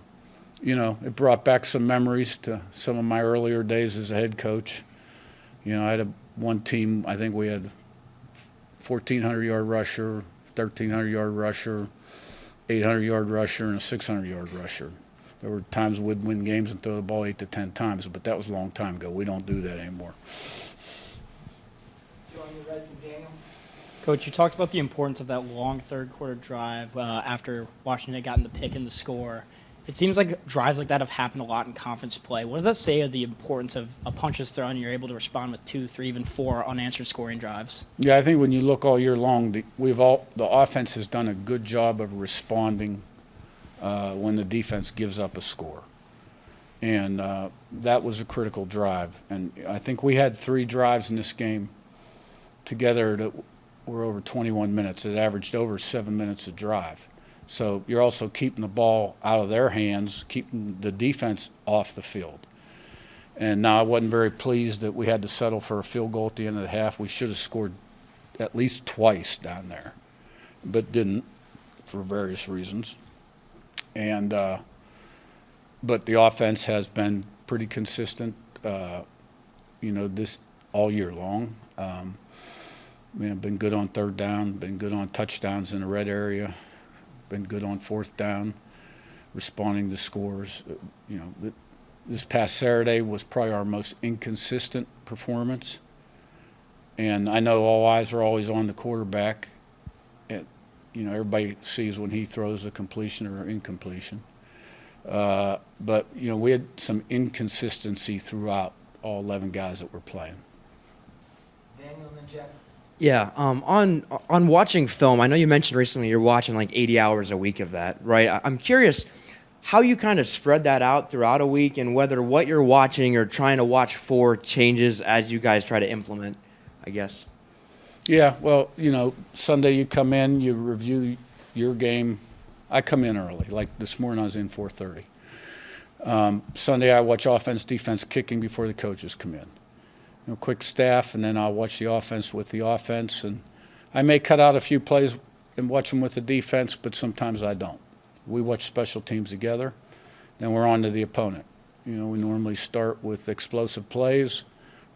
It brought back some memories to some of my earlier days as a head coach. I had one team, I think we had 1,400-yard rusher, 1,300-yard rusher, 800-yard rusher, and a 600-yard rusher. There were times we'd win games and throw the ball 8 to 10 times, but that was a long time ago. We don't do that anymore. Coach, you talked about the importance of that long third quarter drive after Washington had gotten the pick and the score. It seems like drives like that have happened a lot in conference play. What does that say of the importance of a punch is thrown and you're able to respond with 2, 3, even 4 unanswered scoring drives? Yeah, I think when you look all year long, the offense has done a good job of responding when the defense gives up a score. And that was a critical drive. And I think we had 3 drives in this game together that were over 21 minutes. It averaged over 7 minutes a drive. So you're also keeping the ball out of their hands, keeping the defense off the field. And now I wasn't very pleased that we had to settle for a field goal at the end of the half. We should have scored at least twice down there, but didn't for various reasons. And but the offense has been pretty consistent, this all year long. Been good on third down, been good on touchdowns in the red area. Been good on fourth down, responding to scores. This past Saturday was probably our most inconsistent performance. And I know all eyes are always on the quarterback. Everybody sees when he throws a completion or incompletion. But we had some inconsistency throughout all 11 guys that were playing. Daniel and Jeff. Yeah, on watching film, I know you mentioned recently you're watching like 80 hours a week of that, right? I'm curious how you kind of spread that out throughout a week and whether what you're watching or trying to watch for changes as you guys try to implement, I guess. Yeah, well, Sunday you come in, you review your game. I come in early. Like this morning I was in 4:30. Sunday I watch offense, defense, kicking before the coaches come in. Quick staff, and then I'll watch the offense with the offense. And I may cut out a few plays and watch them with the defense, but sometimes I don't. We watch special teams together, then we're on to the opponent. We normally start with explosive plays,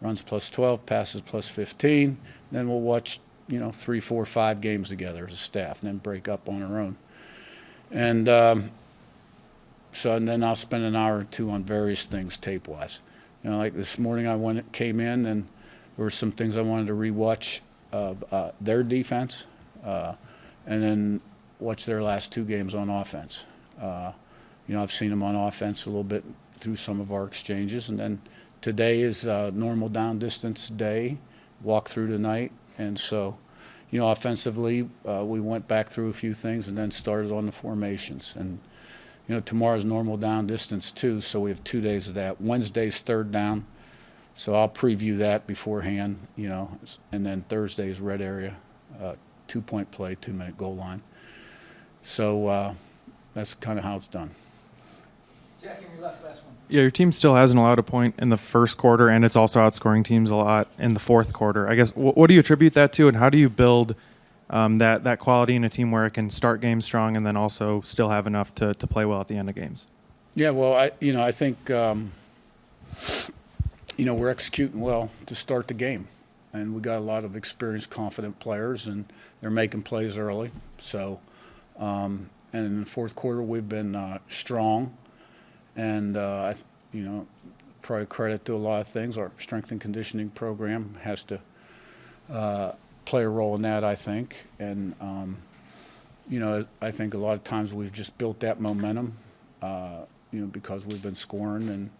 runs plus 12, passes plus 15. Then we'll watch, 3, 4, 5 games together as a staff, and then break up on our own. And and then I'll spend an hour or two on various things tape-wise. Like this morning I came in and there were some things I wanted to rewatch of their defense and then watch their last 2 games on offense. I've seen them on offense a little bit through some of our exchanges, and then today is normal down distance day, walk through tonight, and so offensively we went back through a few things and then started on the formations. And tomorrow's normal down distance too, so we have 2 days of that. Wednesday's third down, so I'll preview that beforehand, and then Thursday's red area, 2-point play, 2-minute goal line. So that's kind of how it's done. Jack, in your last one. Yeah, your team still hasn't allowed a point in the first quarter, and it's also outscoring teams a lot in the fourth quarter. I guess, what do you attribute that to, and how do you build that quality in a team where it can start games strong and then also still have enough to play well at the end of games? Yeah, well, I think we're executing well to start the game, and we got a lot of experienced, confident players, and they're making plays early. So, and in the fourth quarter we've been strong, and probably credit to a lot of things. Our strength and conditioning program has to play a role in that, I think. And, I think a lot of times we've just built that momentum, because we've been scoring and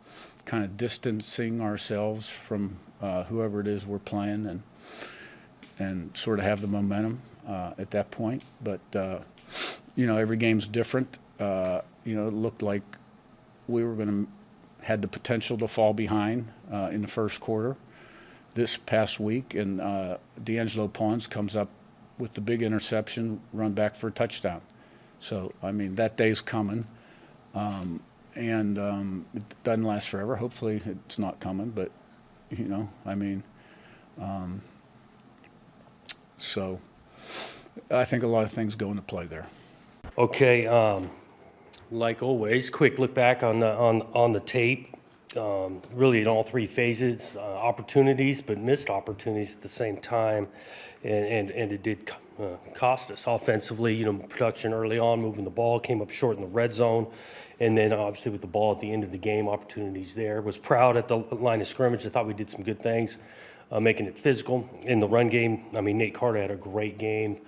kind of distancing ourselves from whoever it is we're playing and sort of have the momentum at that point. But, every game's different. It looked like we were had the potential to fall behind in the first quarter this past week, and D'Angelo Pons comes up with the big interception, run back for a touchdown. So, that day's coming, and it doesn't last forever. Hopefully it's not coming, but, so I think a lot of things go into play there. Okay, like always, quick look back on the tape. Really in all 3 phases, opportunities, but missed opportunities at the same time, and it did cost us offensively. Production early on, moving the ball, came up short in the red zone, and then obviously with the ball at the end of the game, opportunities there. Was proud at the line of scrimmage. I thought we did some good things, making it physical in the run game. Nate Carter had a great game,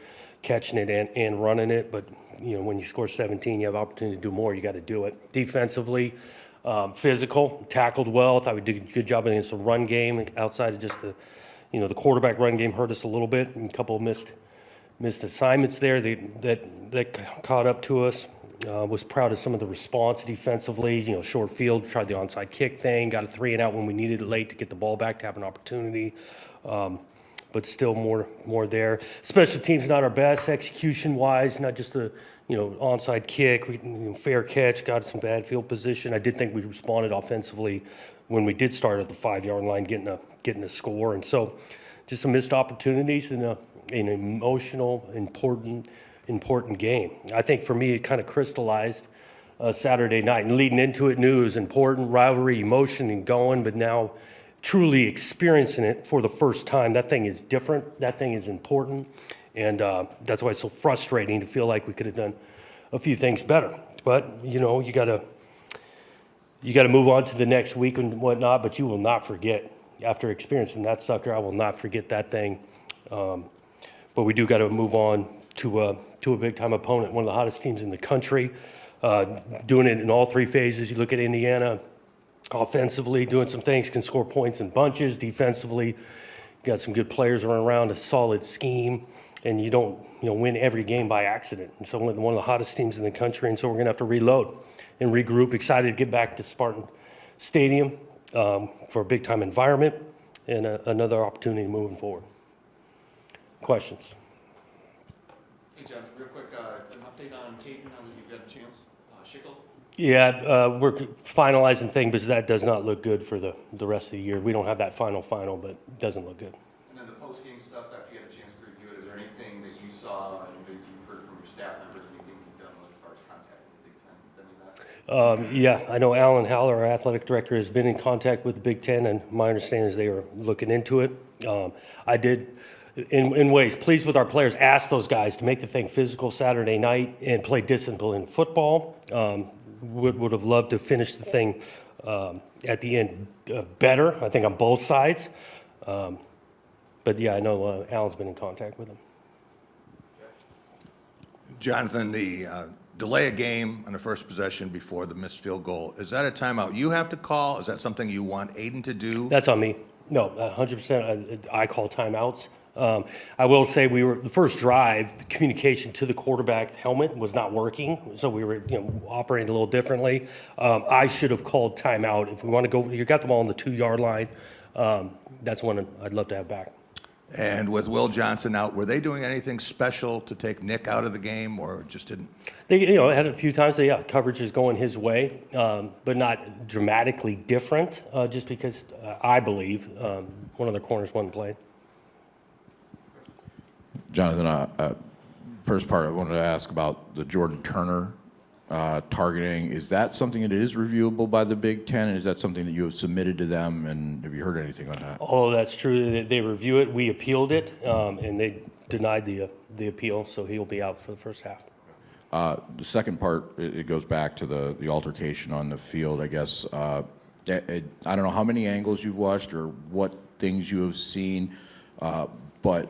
catching it and running it, but when you score 17, you have opportunity to do more. You got to do it. Defensively, physical, tackled well. I thought we did a good job against the run game outside of just the quarterback run game hurt us a little bit, and a couple of missed assignments there that caught up to us. Was proud of some of the response defensively. Short field, tried the onside kick thing, got a 3-and-out when we needed it late to get the ball back to have an opportunity. But still more there. Special teams not our best execution-wise, not just the onside kick. We fair catch, got some bad field position. I did think we responded offensively when we did start at the 5-yard line, getting a score. And so, just some missed opportunities in an emotional, important game. I think for me, it kind of crystallized Saturday night, and leading into it, knew it was important, rivalry, emotion, and going. But now, truly experiencing it for the first time, that thing is different. That thing is important. And that's why it's so frustrating to feel like we could have done a few things better. But, you got to move on to the next week and whatnot, but you will not forget. After experiencing that sucker, I will not forget that thing. But we do got to move on to a big-time opponent, one of the hottest teams in the country, doing it in all 3 phases. You look at Indiana, offensively, doing some things, can score points in bunches. Defensively, got some good players running around, a solid scheme, and you don't win every game by accident. And so one of the hottest teams in the country, and so we're going to have to reload and regroup. Excited to get back to Spartan Stadium for a big-time environment and another opportunity moving forward. Questions? Hey, Jeff, real quick, an update on Caden now that you've got a chance. Fickell? Yeah, we're finalizing things, but that does not look good for the rest of the year. We don't have that final, but it doesn't look good. And then the post-game stuff, after you had a chance to review it, is there anything that you saw and that you've heard from your staff members, anything you've done as far as contact with the Big Ten? Yeah, I know Alan Haller, our athletic director, has been in contact with the Big Ten, and my understanding is they are looking into it. I did, in ways, pleased with our players, ask those guys to make the thing physical Saturday night and play disciplined football. Would have loved to finish the thing at the end better, I think, on both sides. But yeah, I know Alan's been in contact with him. Jonathan, the delay a game on the first possession before the missed field goal, is that a timeout you have to call? Is that something you want Aiden to do? That's on me. No, 100%. I call timeouts. I will say the first drive, the communication to the quarterback helmet was not working, so we were operating a little differently. I should have called timeout. If we want to go, you got them all on the 2-yard line. That's one I'd love to have back. And with Will Johnson out, were they doing anything special to take Nick out of the game, or just didn't? They had a few times. Coverage is going his way, but not dramatically different. Just because I believe one of their corners wasn't played. Jonathan, first part I wanted to ask about the Jordan Turner targeting. Is that something that is reviewable by the Big Ten? And is that something that you have submitted to them? And have you heard anything on that? Oh, that's true. They review it. We appealed it, and they denied the appeal, so he'll be out for the first half. The second part, it goes back to the altercation on the field, I guess. I don't know how many angles you've watched or what things you have seen, but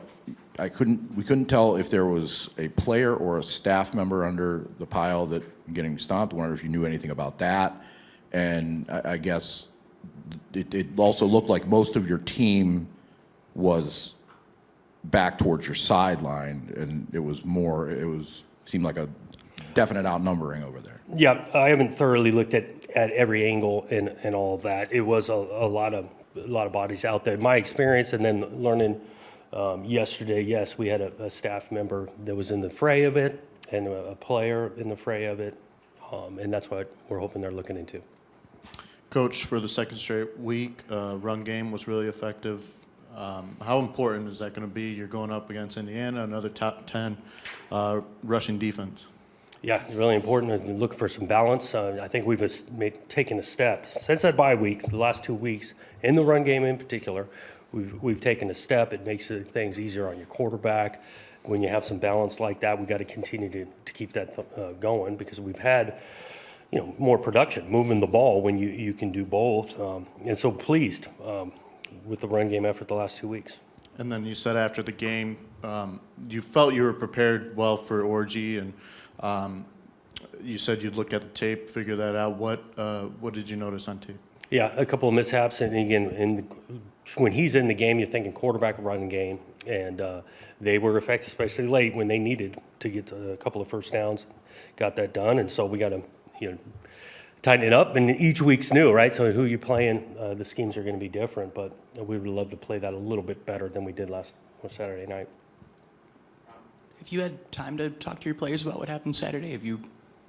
we couldn't tell if there was a player or a staff member under the pile that getting stomped. I wonder if you knew anything about that. And I guess it also looked like most of your team was back towards your sideline, and seemed like a definite outnumbering over there. Yeah, I haven't thoroughly looked at every angle and all of that. It was a lot of bodies out there. My experience, and then learning yesterday, yes, we had a staff member that was in the fray of it and a player in the fray of it, and that's what we're hoping they're looking into. Coach, for the second straight week, run game was really effective. How important is that going to be? You're going up against Indiana, another top 10 rushing defense. Yeah, really important and look for some balance. I think we've taken a step since that bye week, the last 2 weeks, in the run game in particular. We've taken a step. It makes things easier on your quarterback. When you have some balance like that, we've got to continue to keep that going, because we've had more production, moving the ball when you can do both. And so pleased with the run game effort the last 2 weeks. And then you said after the game, you felt you were prepared well for Orgy, and you said you'd look at the tape, figure that out. What did you notice on tape? Yeah, a couple of mishaps, and again, when he's in the game, you're thinking quarterback run game, and they were effective, especially late when they needed to get a couple of first downs. Got that done, and so we got to tighten it up. And each week's new, right? So who you're playing, the schemes are going to be different, but we would love to play that a little bit better than we did last Saturday night. Have you had time to talk to your players about what happened Saturday? Have you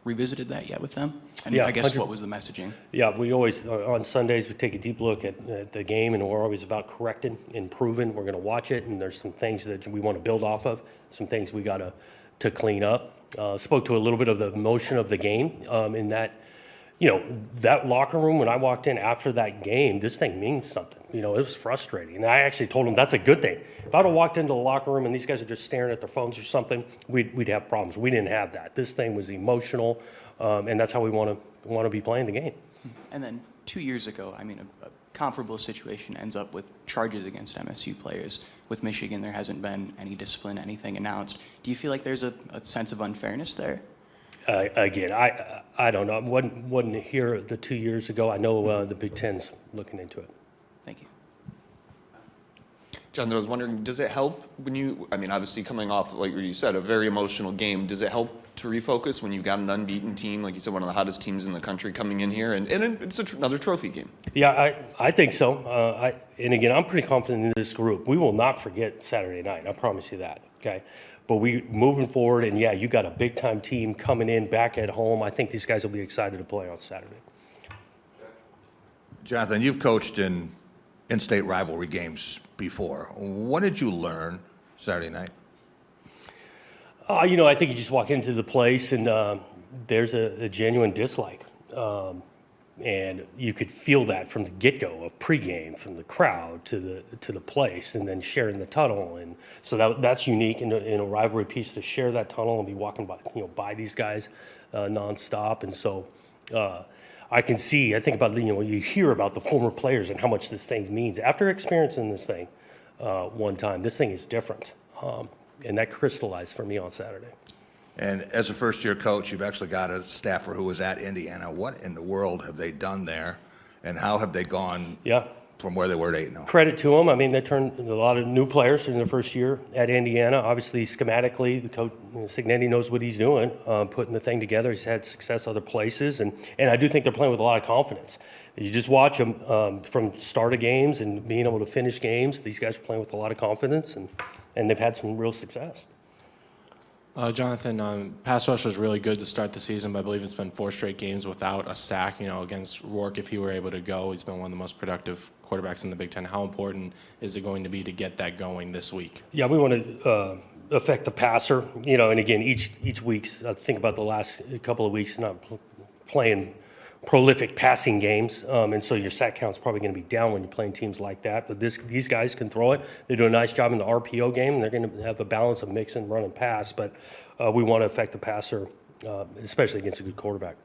revisited that yet with them? And yeah, I guess what was the messaging? Yeah, we always, on Sundays, we take a deep look at the game, and we're always about correcting, improving. We're going to watch it, and there's some things that we want to build off of, some things we got to clean up. Spoke to a little bit of the emotion of the game in that, that locker room, when I walked in after that game, this thing means something. It was frustrating. And I actually told them that's a good thing. If I would have walked into the locker room and these guys are just staring at their phones or something, we'd have problems. We didn't have that. This thing was emotional, and that's how we want to be playing the game. And then 2 years ago, a comparable situation ends up with charges against MSU players. With Michigan, there hasn't been any discipline, anything announced. Do you feel like there's a sense of unfairness there? Again, I don't know. I wasn't here the 2 years ago. I know the Big Ten's looking into it. Thank you. John, I was wondering, does it help when you, I mean, obviously coming off, like you said, a very emotional game, does it help to refocus when you got an unbeaten team, like you said, one of the hottest teams in the country coming in here, and it's another trophy game? Yeah, I think so. And again, I'm pretty confident in this group. We will not forget Saturday night. I promise you that. Okay, but we moving forward, and yeah, you got a big time team coming in back at home. I think these guys will be excited to play on Saturday. Jonathan, you've coached in in-state rivalry games before. What did you learn Saturday night? I think you just walk into the place and there's a genuine dislike. And you could feel that from the get-go of pregame, from the crowd to the place, and then sharing the tunnel. And so that's unique in a rivalry piece, to share that tunnel and be walking by these guys nonstop. And so I think about, you hear about the former players and how much this thing means. After experiencing this thing one time, this thing is different. And that crystallized for me on Saturday. And as a first-year coach, you've actually got a staffer who was at Indiana. What in the world have they done there, and how have they gone from where they were to 8-0? Credit to them. I mean, they turned a lot of new players in their first year at Indiana. Obviously, schematically, the coach, Cignetti, knows what he's doing, putting the thing together. He's had success other places, and I do think they're playing with a lot of confidence. You just watch them from start of games and being able to finish games. These guys are playing with a lot of confidence, and they've had some real success. Jonathan, pass rush was really good to start the season, but I believe it's been 4 straight games without a sack. Against Rourke, if he were able to go, he's been one of the most productive quarterbacks in the Big Ten. How important is it going to be to get that going this week? Yeah, we want to affect the passer, and again, each week's, I think about the last couple of weeks, not playing prolific passing games, and so your sack count's probably going to be down when you're playing teams like that. But these guys can throw it. They do a nice job in the RPO game, and they're going to have a balance of mix and run and pass. But we want to affect the passer, especially against a good quarterback.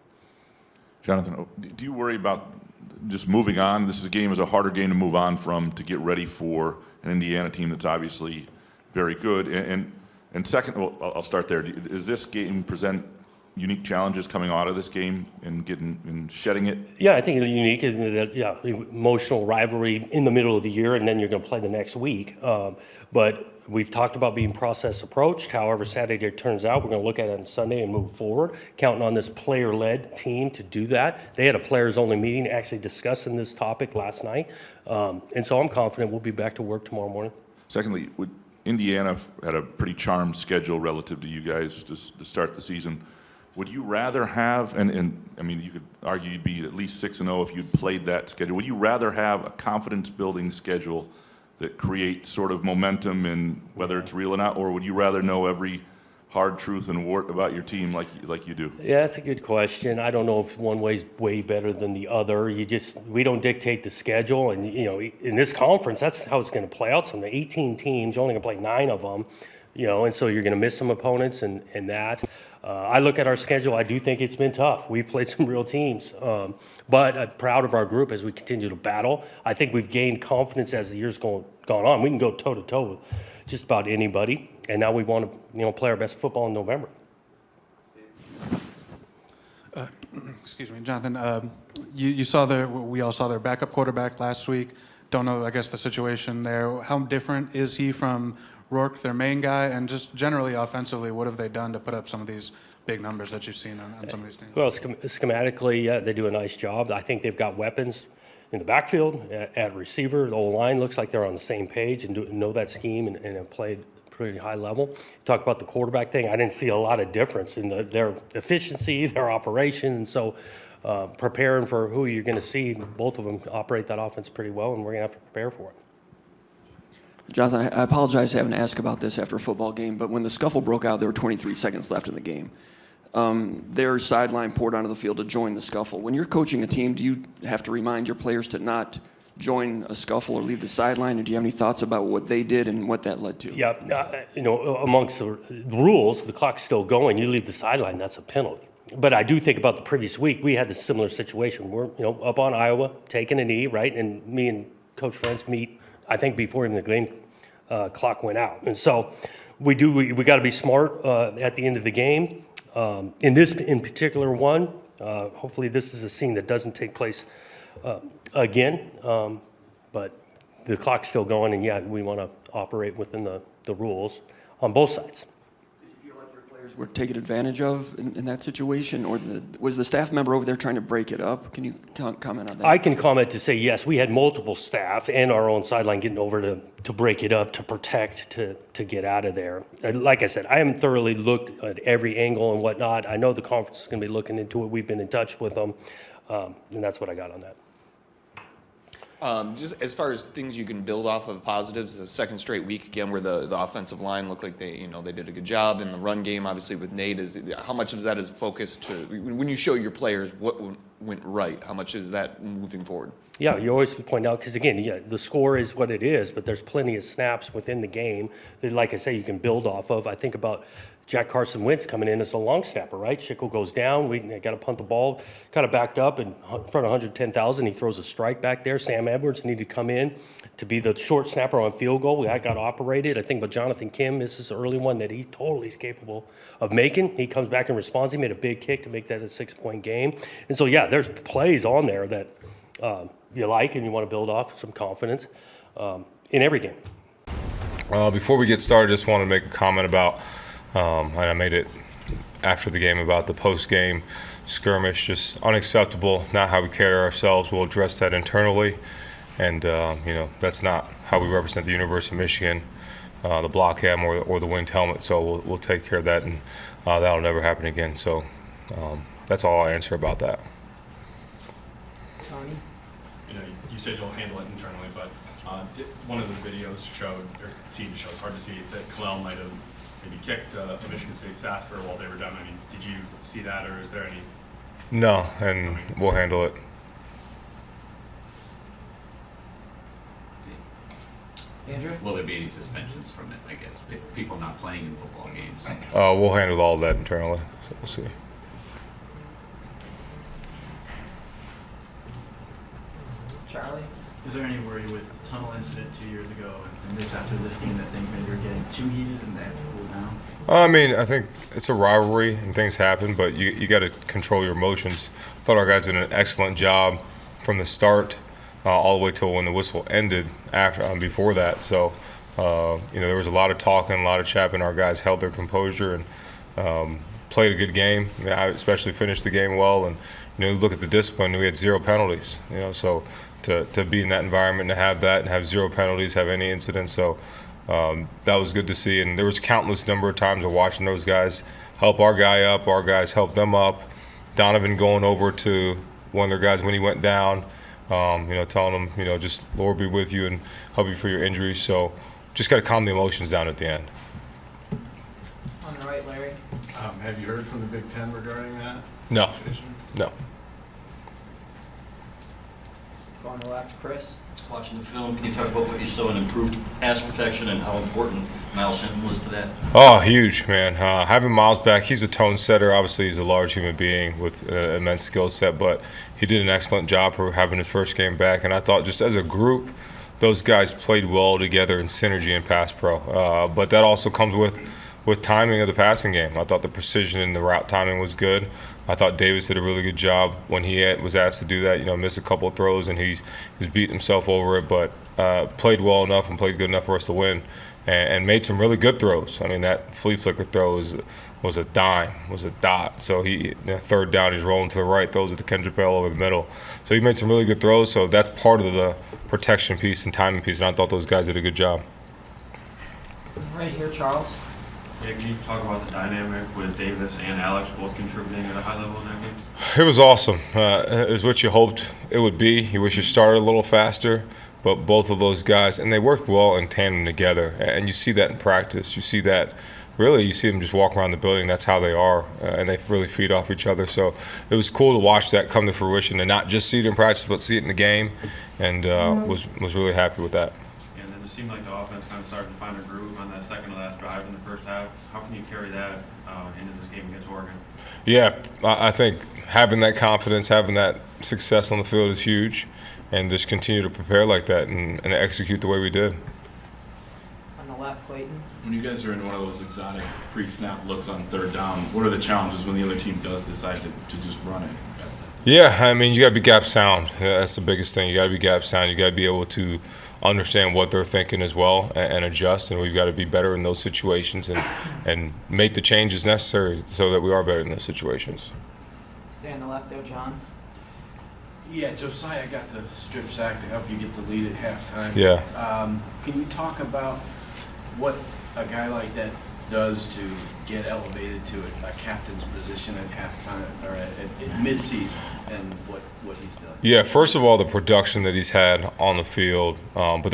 Jonathan, do you worry about just moving on? This game is a harder game to move on from, to get ready for an Indiana team that's obviously very good. And second, well, I'll start there. Does this game present unique challenges coming out of this game and shedding it? Yeah, I think it's unique in that, emotional rivalry in the middle of the year, and then you're going to play the next week. But we've talked about being process approached. However Saturday it turns out, we're going to look at it on Sunday and move forward, counting on this player-led team to do that. They had a players-only meeting actually discussing this topic last night. And so I'm confident we'll be back to work tomorrow morning. Secondly, Indiana had a pretty charmed schedule relative to you guys to start the season. Would you rather have, and I mean, you could argue you'd be at least 6-0 if you'd played that schedule. Would you rather have a confidence-building schedule that creates sort of momentum in whether it's real or not, or would you rather know every hard truth and wart about your team like you do? Yeah, that's a good question. I don't know if one way's way better than the other. We don't dictate the schedule, and in this conference, that's how it's going to play out. So the 18 teams, you're only going to play 9 of them. And so you're going to miss some opponents and that. I look at our schedule, I do think it's been tough. We've played some real teams, but I'm proud of our group as we continue to battle. I think we've gained confidence as the year's gone on. We can go toe-to-toe with just about anybody, and now we want to play our best football in November. Excuse me, Jonathan, we all saw their backup quarterback last week. Don't know, I guess, the situation there. How different is he from Rourke, their main guy, and just generally offensively, what have they done to put up some of these big numbers that you've seen on some of these teams? Well, schematically, they do a nice job. I think they've got weapons in the backfield, at receiver. The O-line looks like they're on the same page and know that scheme and have played pretty high level. Talk about the quarterback thing, I didn't see a lot of difference in their efficiency, their operation, and so preparing for who you're going to see, both of them operate that offense pretty well, and we're going to have to prepare for it. Jonathan, I apologize having to ask about this after a football game, but when the scuffle broke out, there were 23 seconds left in the game. Their sideline poured onto the field to join the scuffle. When you're coaching a team, do you have to remind your players to not join a scuffle or leave the sideline, or do you have any thoughts about what they did and what that led to? Yeah, amongst the rules, the clock's still going. You leave the sideline, that's a penalty. But I do think about the previous week, we had this similar situation. We're up on Iowa, taking a knee, right? And me and Coach Friends meet, I think, before even the game clock went out. And so we got to be smart at the end of the game. In this in particular one, hopefully this is a scene that doesn't take place again. But the clock's still going, and yeah, we want to operate within the rules on both sides. Were taken advantage of in that situation, or was the staff member over there trying to break it up? Can you comment on that? I can comment to say yes, we had multiple staff and our own sideline getting over to break it up, to protect, to get out of there. Like I said, I haven't thoroughly looked at every angle and whatnot. I know the conference is going to be looking into it. We've been in touch with them, and that's what I got on that. Just as far as things you can build off of positives, the second straight week again where the offensive line looked like they did a good job in the run game. Obviously with Nate, how much of that is focused to when you show your players what went right? How much is that moving forward? Yeah, you always point out because again, yeah, the score is what it is, but there's plenty of snaps within the game that, like I say, you can build off of. I think about Jack Carson Wentz coming in as a long snapper, right? Fickell goes down. We got to punt the ball, kind of backed up in front of 110,000. He throws a strike back there. Sam Edwards needed to come in to be the short snapper on field goal. I got operated. I think but Jonathan Kim misses the early one that he totally is capable of making. He comes back and responds. He made a big kick to make that a 6-point game. And so, yeah, there's plays on there that you like and you want to build off some confidence in every game. Before we get started, just want to make a comment about and I made it after the game about the post-game skirmish, just unacceptable, not how we carry ourselves. We'll address that internally, and that's not how we represent the University of Michigan, the block ham or the winged helmet. So we'll take care of that, and that'll never happen again. So that's all I'll answer about that. Tony? You said you'll handle it internally, but one of the videos showed, or TV shows, hard to see, that Kalel might have maybe kicked a Michigan State staffer while they were down. I mean, did you see that, or is there any? No, and we'll handle it. Andrew? Will there be any suspensions from it, I guess? People not playing in football games? We'll handle all that internally, so we'll see. Charlie? Is there any worry with tunnel incident 2 years ago and this after this game that things maybe are getting too heated and they have to cool down? I mean, I think it's a rivalry and things happen, but you got to control your emotions. I thought our guys did an excellent job from the start all the way till when the whistle ended. Before that, so there was a lot of talking, a lot of chapping. Our guys held their composure and played a good game. I especially finished the game well, and look at the discipline. We had 0 penalties. So to be in that environment, to have that, and have 0 penalties, have any incidents. So that was good to see. And there was countless number of times of watching those guys help our guy up, our guys help them up. Donovan going over to one of their guys when he went down, telling him, just Lord be with you and help you for your injuries. So just got to calm the emotions down at the end. On the right, Larry. Have you heard from the Big Ten regarding that? No. No. Going to left, Chris. Watching the film, can you talk about what you saw in improved pass protection and how important Miles Hinton was to that? Oh, huge, man. Having Miles back, he's a tone setter. Obviously, he's a large human being with an immense skill set, but he did an excellent job for having his first game back. And I thought just as a group, those guys played well together in synergy and pass pro. But that also comes with timing of the passing game. I thought the precision in the route timing was good. I thought Davis did a really good job when he was asked to do that. Missed a couple of throws and he's beating himself over it, but played well enough and played good enough for us to win, and made some really good throws. I mean, that flea flicker throw was a dime, was a dot. So third down, he's rolling to the right, throws it to Kendrick Bell over the middle. So he made some really good throws. So that's part of the protection piece and timing piece, and I thought those guys did a good job. Right here, Charles. Yeah, can you talk about the dynamic with Davis and Alex both contributing at a high level in that game? It was awesome. It was what you hoped it would be. You wish you started a little faster, but both of those guys, and they worked well in tandem together. And you see that in practice. You see that, really, you see them just walk around the building. That's how they are, and they really feed off each other. So it was cool to watch that come to fruition and not just see it in practice, but see it in the game, and was really happy with that. And then it seemed like the offense kind of started to find a groove on that second to last drive in the first half. How can you carry that into this game against Oregon? Yeah, I think having that confidence, having that success on the field is huge, and just continue to prepare like that and execute the way we did. On the left, Clayton. When you guys are in one of those exotic pre-snap looks on third down, what are the challenges when the other team does decide to just run it? Yeah, I mean, you got to be gap sound. That's the biggest thing. You got to be gap sound. You got to be able to understand what they're thinking as well and adjust. And we've got to be better in those situations and make the changes necessary so that we are better in those situations. Stay on the left there, John. Yeah, Josiah got the strip sack to help you get the lead at halftime. Yeah. Can you talk about what a guy like that does to get elevated to a captain's position at halftime or at mid-season, and what he's done? Yeah, first of all, the production that he's had on the field, but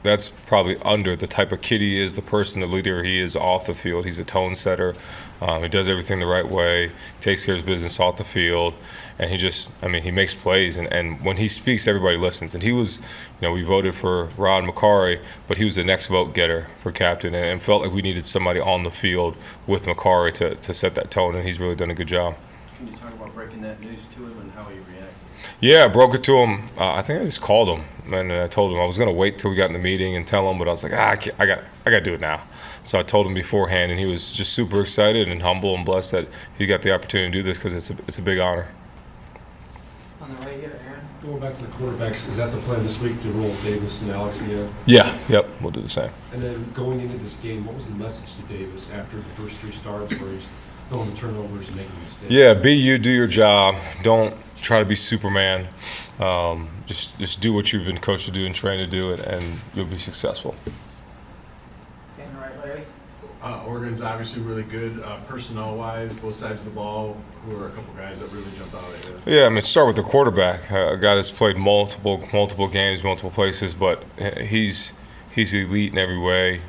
that's probably under the type of kid he is, the person, the leader he is off the field. He's a tone setter. He does everything the right way, takes care of his business off the field, and he makes plays. And when he speaks, everybody listens. And he was, we voted for Rod McCarry, but he was the next vote getter for captain, and felt like we needed somebody on the field with McCarry to set that tone, and he's really done a good job. Can you talk about breaking that news to him and how he reacted? Yeah, I broke it to him. I think I just called him, and I told him I was going to wait till we got in the meeting and tell him, but I was like, I got to do it now. So I told him beforehand, and he was just super excited and humble and blessed that he got the opportunity to do this because it's a big honor. On the right here, Aaron. Going back to the quarterbacks, is that the plan this week to roll Davis and Alex again? Yeah, yep, we'll do the same. And then going into this game, what was the message to Davis after the first 3 starts where he's throwing the turnovers and making mistakes? Yeah, be you, do your job. Don't try to be Superman. Just do what you've been coached to do and trained to do, and you'll be successful. Stay on the right, Larry. Oregon's obviously really good personnel-wise, both sides of the ball. Who are a couple guys that really jump out at you? Yeah, I mean, start with the quarterback, a guy that's played multiple games, multiple places, but he's elite in every way.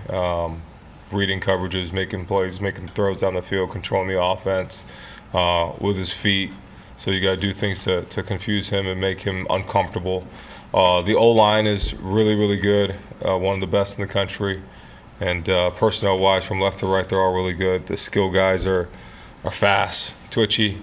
Reading coverages, making plays, making throws down the field, controlling the offense with his feet. So you got to do things to confuse him and make him uncomfortable. The O-line is really, really good, one of the best in the country. And personnel-wise, from left to right, they're all really good. The skill guys are fast, twitchy.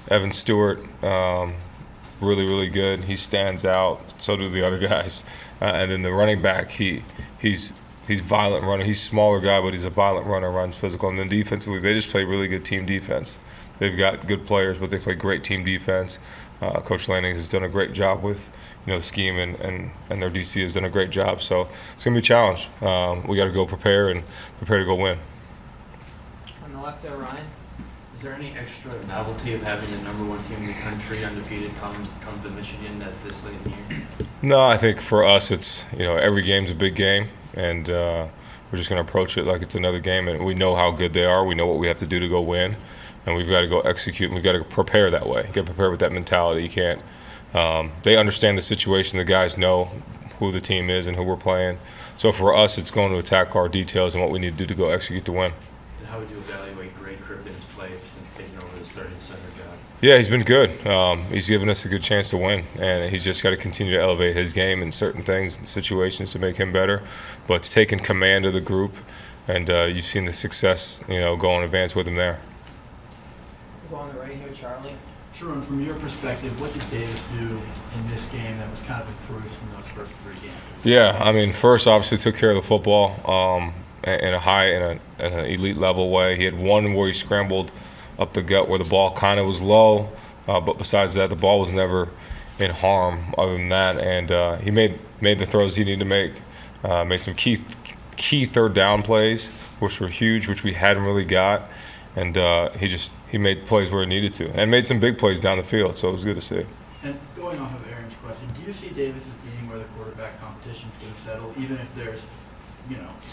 Evan Stewart, really, really good. He stands out. So do the other guys. And then the running back, he's violent runner. He's a smaller guy, but he's a violent runner, runs physical. And then defensively, they just play really good team defense. They've got good players, but they play great team defense. Coach Lanning has done a great job with the scheme, and their DC has done a great job. So it's going to be a challenge. We got to go prepare to go win. On the left there, Ryan. Is there any extra novelty of having the #1 team in the country undefeated come to Michigan at this late in the year? No, I think for us it's every game's a big game, and we're just going to approach it like it's another game. And we know how good they are. We know what we have to do to go win. And we've got to go execute, and we've got to prepare that way. You got to prepare with that mentality. You can't. They understand the situation. The guys know who the team is and who we're playing. So for us, it's going to attack our details and what we need to do to go execute to win. And how would you evaluate Greg Crippen's play since taking over the starting center job? Yeah, he's been good. He's given us a good chance to win, and he's just got to continue to elevate his game in certain things and situations to make him better. But it's taken command of the group, and you've seen the success, go in advance with him there. Go on the right here, Charlie. Sherrone, from your perspective, what did Davis do in this game that was kind of improved from those first 3 games? Yeah, I mean, first obviously took care of the football in an elite level way. He had one where he scrambled up the gut where the ball kind of was low, but besides that, the ball was never in harm other than that. And he made the throws he needed to make, made some key third down plays, which were huge, which we hadn't really got. And he made plays where he needed to, and made some big plays down the field. So it was good to see. And going off of Aaron's question, do you see Davis as being where the quarterback competition is going to settle, even if there's,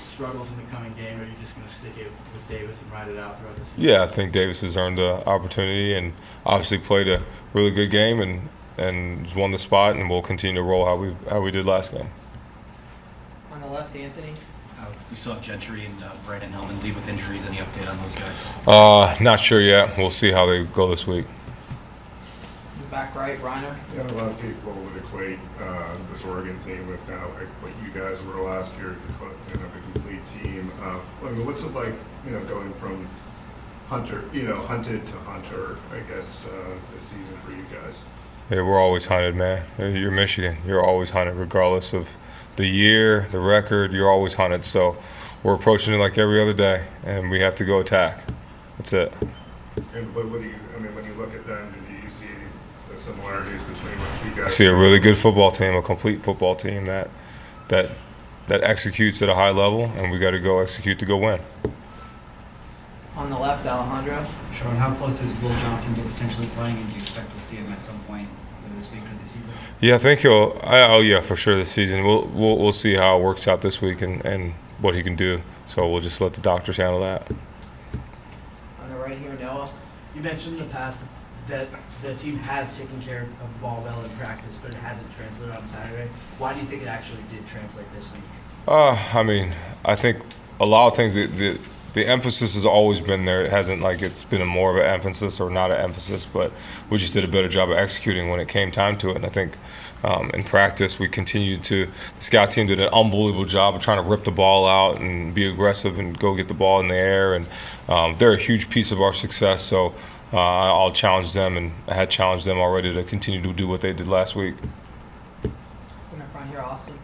struggles in the coming game, or are you just going to stick it with Davis and ride it out throughout the season? Yeah, I think Davis has earned the opportunity, and obviously played a really good game, and won the spot, and we'll continue to roll how we did last game. On the left, Anthony. We saw Gentry and Bret and Hellman leave with injuries. Any update on those guys? Not sure yet. We'll see how they go this week. Back right, Reiner. Yeah, a lot of people would equate this Oregon team with kind of like what you guys were last year, the complete team. What's it like, going from hunted to hunter, I guess, this season for you guys? Yeah, we're always hunted, man. You're Michigan. You're always hunted, regardless of the year, the record. You're always hunted. So we're approaching it like every other day, and we have to go attack. That's it. But when you look at them, do you see the similarities between what you guys? I see a really good football team, a complete football team that that executes at a high level, and we got to go execute to go win. On the left, Alejandro. Sherrone, how close is Will Johnson to potentially playing, and do you expect to see him at some point this week of the season? Yeah, I think he'll. Oh yeah, for sure this season. We'll see how it works out this week and what he can do. So we'll just let the doctors handle that. On the right here, Noah. You mentioned in the past that the team has taken care of the ball well in practice, but it hasn't translated on Saturday. Why do you think it actually did translate this week? I mean, I think a lot of things. The emphasis has always been there. It hasn't like it's been a more of an emphasis or not an emphasis, but we just did a better job of executing when it came time to it. And I think in practice we continued to. The scout team did an unbelievable job of trying to rip the ball out and be aggressive and go get the ball in the air. And they're a huge piece of our success. So I'll challenge them, and I had challenged them already to continue to do what they did last week. In the front here, Austin.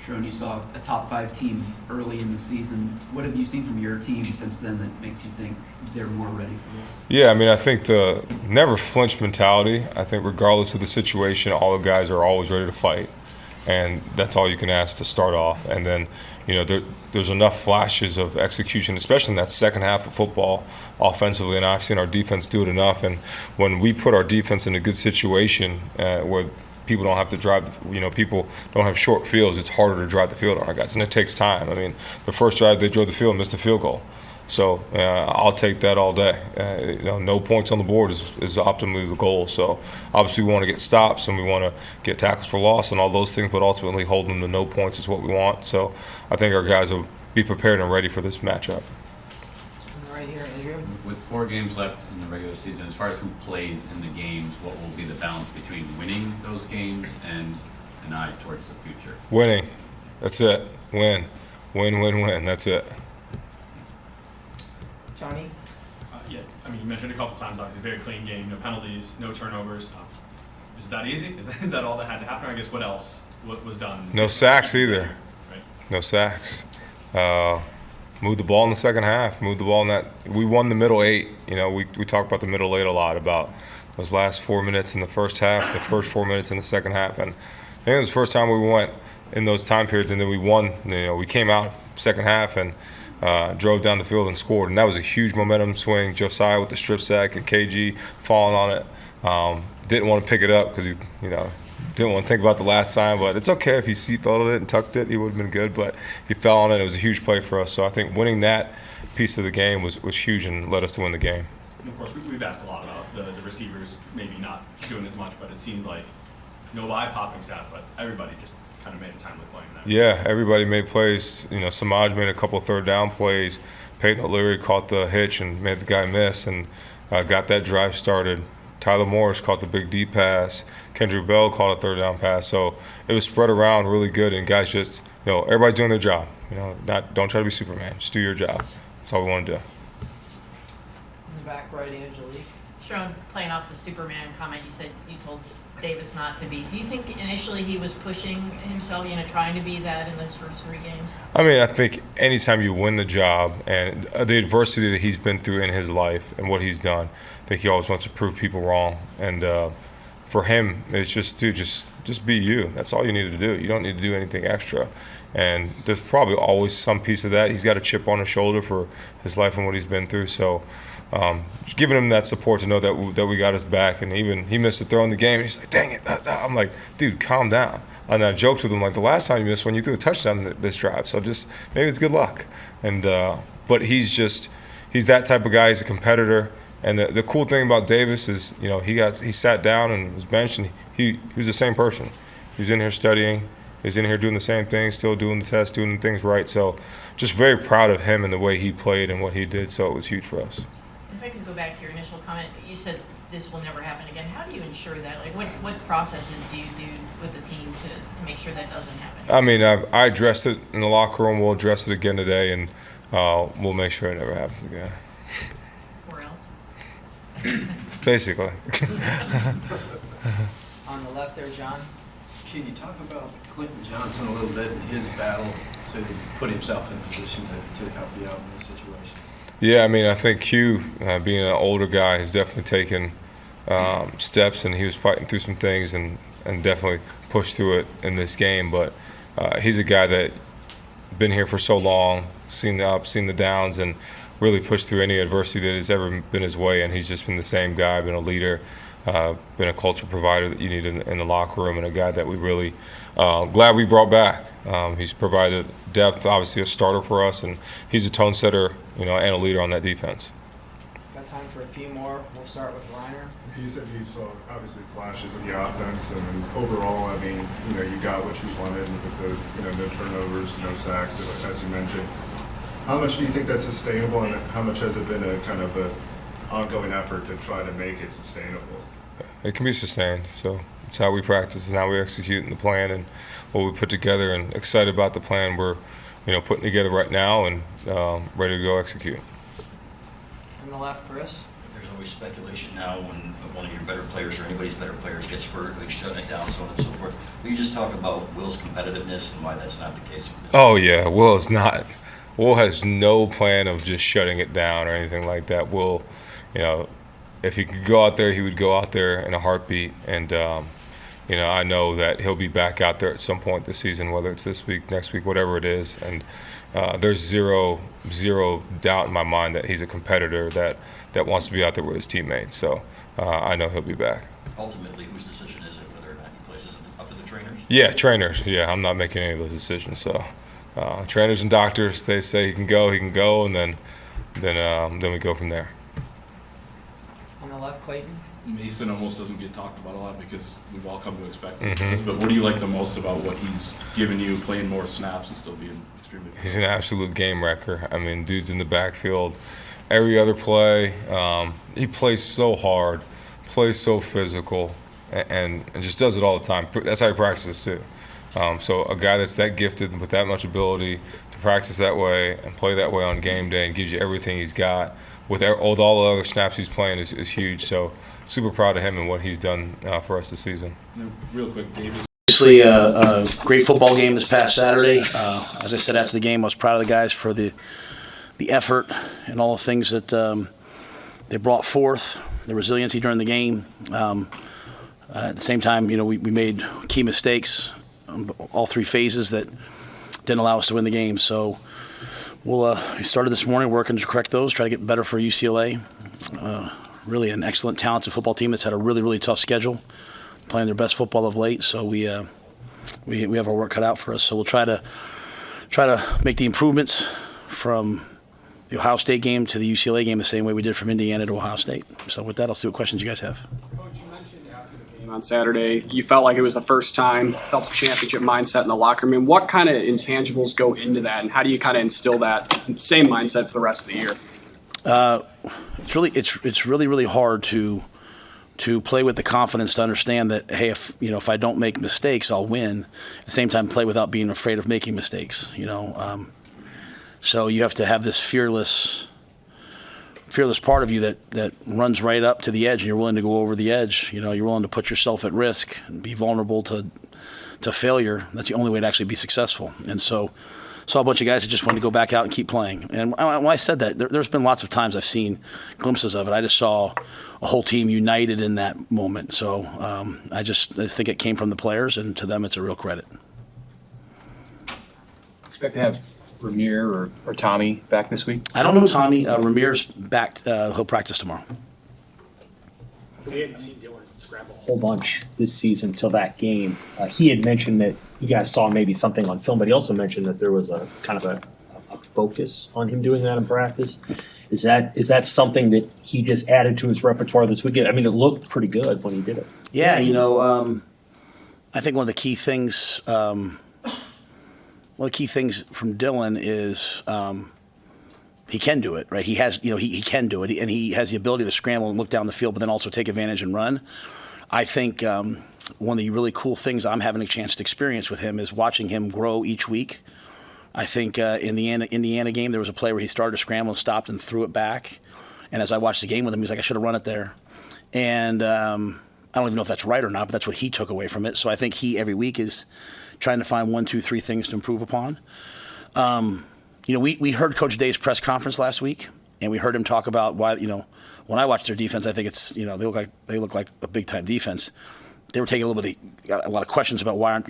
Sherrone, you saw a top 5 team early in the season. What have you seen from your team since then that makes you think they're more ready for this? Yeah, I mean, I think the never flinch mentality. I think regardless of the situation, all the guys are always ready to fight, and that's all you can ask to start off. And then, there's enough flashes of execution, especially in that second half of football offensively, and I've seen our defense do it enough. And when we put our defense in a good situation where people don't have to drive, people don't have short fields, it's harder to drive the field on our guys, and it takes time. I mean, the first drive they drove the field, missed a field goal. So I'll take that all day. No points on the board is optimally the goal. So obviously we want to get stops and we want to get tackles for loss and all those things, but ultimately holding them to no points is what we want. So I think our guys will be prepared and ready for this matchup. Right here, Adrian. With 4 games left in the regular season, as far as who plays in the games, what will be the balance between winning those games and an eye towards the future? Winning. That's it. Win. That's it. Johnny? Yeah, I mean, you mentioned a couple times, obviously, very clean game, no penalties, no turnovers. Is that easy? Is that all that had to happen? Or I guess what else was done? No sacks either. Right. No sacks. Moved the ball in the second half. Moved the ball in that. We won the middle 8. We talk about the middle 8 a lot, about those last 4 minutes in the first half, the first 4 minutes in the second half. And I think it was the first time we went in those time periods, and then we won. We came out second half and drove down the field and scored, and that was a huge momentum swing. Josiah with the strip sack and KG falling on it. Didn't want to pick it up because he, didn't want to think about the last time, but it's okay if he seatbelted it and tucked it. He would have been good, but he fell on it. It was a huge play for us. So I think winning that piece of the game was huge and led us to win the game. And of course, we've asked a lot about the receivers maybe not doing as much, but it seemed like no eye-popping stats, but everybody just kind of made a timely play in that. Yeah, everybody made plays. Samaj made a couple of third down plays. Peyton O'Leary caught the hitch and made the guy miss and got that drive started. Tyler Morris caught the big deep pass. Kendrick Bell caught a third down pass. So it was spread around really good, and guys just, everybody's doing their job. Don't try to be Superman. Just do your job. That's all we want to do. In the back right, Angelique. Sherrone, playing off the Superman comment, you said you told Davis not to be. Do you think initially he was pushing himself, trying to be that in those first 3 games? I mean, I think anytime you win the job and the adversity that he's been through in his life and what he's done, I think he always wants to prove people wrong. And for him, it's just, dude, just be you. That's all you need to do. You don't need to do anything extra. And there's probably always some piece of that. He's got a chip on his shoulder for his life and what he's been through. So just giving him that support to know that we got his back. And even he missed a throw in the game. And he's like, dang it. I'm like, dude, calm down. And I joked with him, like, the last time you missed one, you threw a touchdown this drive. So just maybe it's good luck. And but he's that type of guy. He's a competitor. And the cool thing about Davis is, he sat down and was benched, and he was the same person. He was in here studying. He was in here doing the same thing, still doing the test, doing things right. So just very proud of him and the way he played and what he did. So it was huge for us. If I could go back to your initial comment, you said this will never happen again. How do you ensure that? Like, what processes do you do with the team to make sure that doesn't happen? I mean, I addressed it in the locker room. We'll address it again today, and we'll make sure it never happens again. Or else? Basically. On the left there, John. Can you talk about Quentin Johnson a little bit and his battle to put himself in a position to help you out in this situation? Yeah, I mean, I think Q, being an older guy, has definitely taken steps, and he was fighting through some things and definitely pushed through it in this game. But he's a guy that been here for so long, seen the ups, seen the downs, and really pushed through any adversity that has ever been his way. And he's just been the same guy, been a leader, been a culture provider that you need in the locker room, and a guy that we really glad we brought back. He's provided depth, obviously a starter for us, and he's a tone setter, and a leader on that defense. Got time for a few more. We'll start with Reiner. You said you saw obviously flashes of the offense, and overall, I mean, you got what you wanted with the, no turnovers, no sacks, as you mentioned. How much do you think that's sustainable, and how much has it been a kind of an ongoing effort to try to make it sustainable? It can be sustained. So it's how we practice and how we execute in the plan and what we put together. And excited about the plan we're, putting together right now and ready to go execute. On the left, Chris. There's always speculation now when one of your better players or anybody's better players gets hurt, like shutting it down, so on and so forth. Will you just talk about Will's competitiveness and why that's not the case? Oh yeah, Will is not. Will has no plan of just shutting it down or anything like that. Will, if he could go out there, he would go out there in a heartbeat. And I know that he'll be back out there at some point this season, whether it's this week, next week, whatever it is. And there's zero doubt in my mind that he's a competitor that wants to be out there with his teammates. So I know he'll be back. Ultimately, whose decision is it whether or not he plays? Is it up to the trainers? Yeah, trainers. Yeah, I'm not making any of those decisions. So trainers and doctors, they say he can go, and then we go from there. On the left, Clayton. Mason almost doesn't get talked about a lot because we've all come to expect Mm-hmm. this. But what do you like the most about what he's given you, playing more snaps and still being extremely good? He's an absolute game wrecker. I mean, dude's in the backfield. Every other play, he plays so hard, plays so physical, and just does it all the time. That's how he practices too. So a guy that's that gifted with that much ability to practice that way and play that way on game day and gives you everything he's got with all the other snaps he's playing is huge. So super proud of him and what he's done for us this season. Real quick, David. Obviously, a great football game this past Saturday. As I said after the game, I was proud of the guys for the effort and all the things that they brought forth, the resiliency during the game. At the same time, we made key mistakes on all three phases that didn't allow us to win the game. So we started this morning working to correct those, try to get better for UCLA. Really an excellent, talented football team that's had a really, really tough schedule, playing their best football of late. So we have our work cut out for us. So we'll try to make the improvements from the Ohio State game to the UCLA game the same way we did from Indiana to Ohio State. So with that, I'll see what questions you guys have. On Saturday, you felt like it was the first time, felt the championship mindset in the locker room. What kind of intangibles go into that, and how do you kind of instill that same mindset for the rest of the year? It's really hard to play with the confidence to understand that, hey, if I don't make mistakes, I'll win. At the same time, play without being afraid of making mistakes. So you have to have this fearless part of you that runs right up to the edge, and you're willing to go over the edge. You're willing to put yourself at risk and be vulnerable to failure. That's the only way to actually be successful. And so saw a bunch of guys that just wanted to go back out and keep playing. And when I said that, there's been lots of times I've seen glimpses of it. I just saw a whole team united in that moment. So I think it came from the players, and to them it's a real credit. Expect to have Ramir or Tommy back this week? I don't know Tommy. Ramir's back. He'll practice tomorrow. We hadn't seen Dylan scramble a whole bunch this season until that game. He had mentioned that you guys saw maybe something on film, but he also mentioned that there was a kind of a focus on him doing that in practice. Is that something that he just added to his repertoire this weekend? I mean, it looked pretty good when he did it. Yeah, I think one of the key things. One of the key things from Dylan is he can do it, right? He has, he can do it, and he has the ability to scramble and look down the field, but then also take advantage and run. I think one of the really cool things I'm having a chance to experience with him is watching him grow each week. I think in the Indiana game, there was a play where he started to scramble and stopped and threw it back. And as I watched the game with him, he's like, I should have run it there. And I don't even know if that's right or not, but that's what he took away from it. So I think he, every week, is trying to find 1, 2, 3 things to improve upon. We heard Coach Day's press conference last week, and we heard him talk about why, when I watch their defense, I think it's, they look like a big-time defense. they were taking a lot of questions about why aren't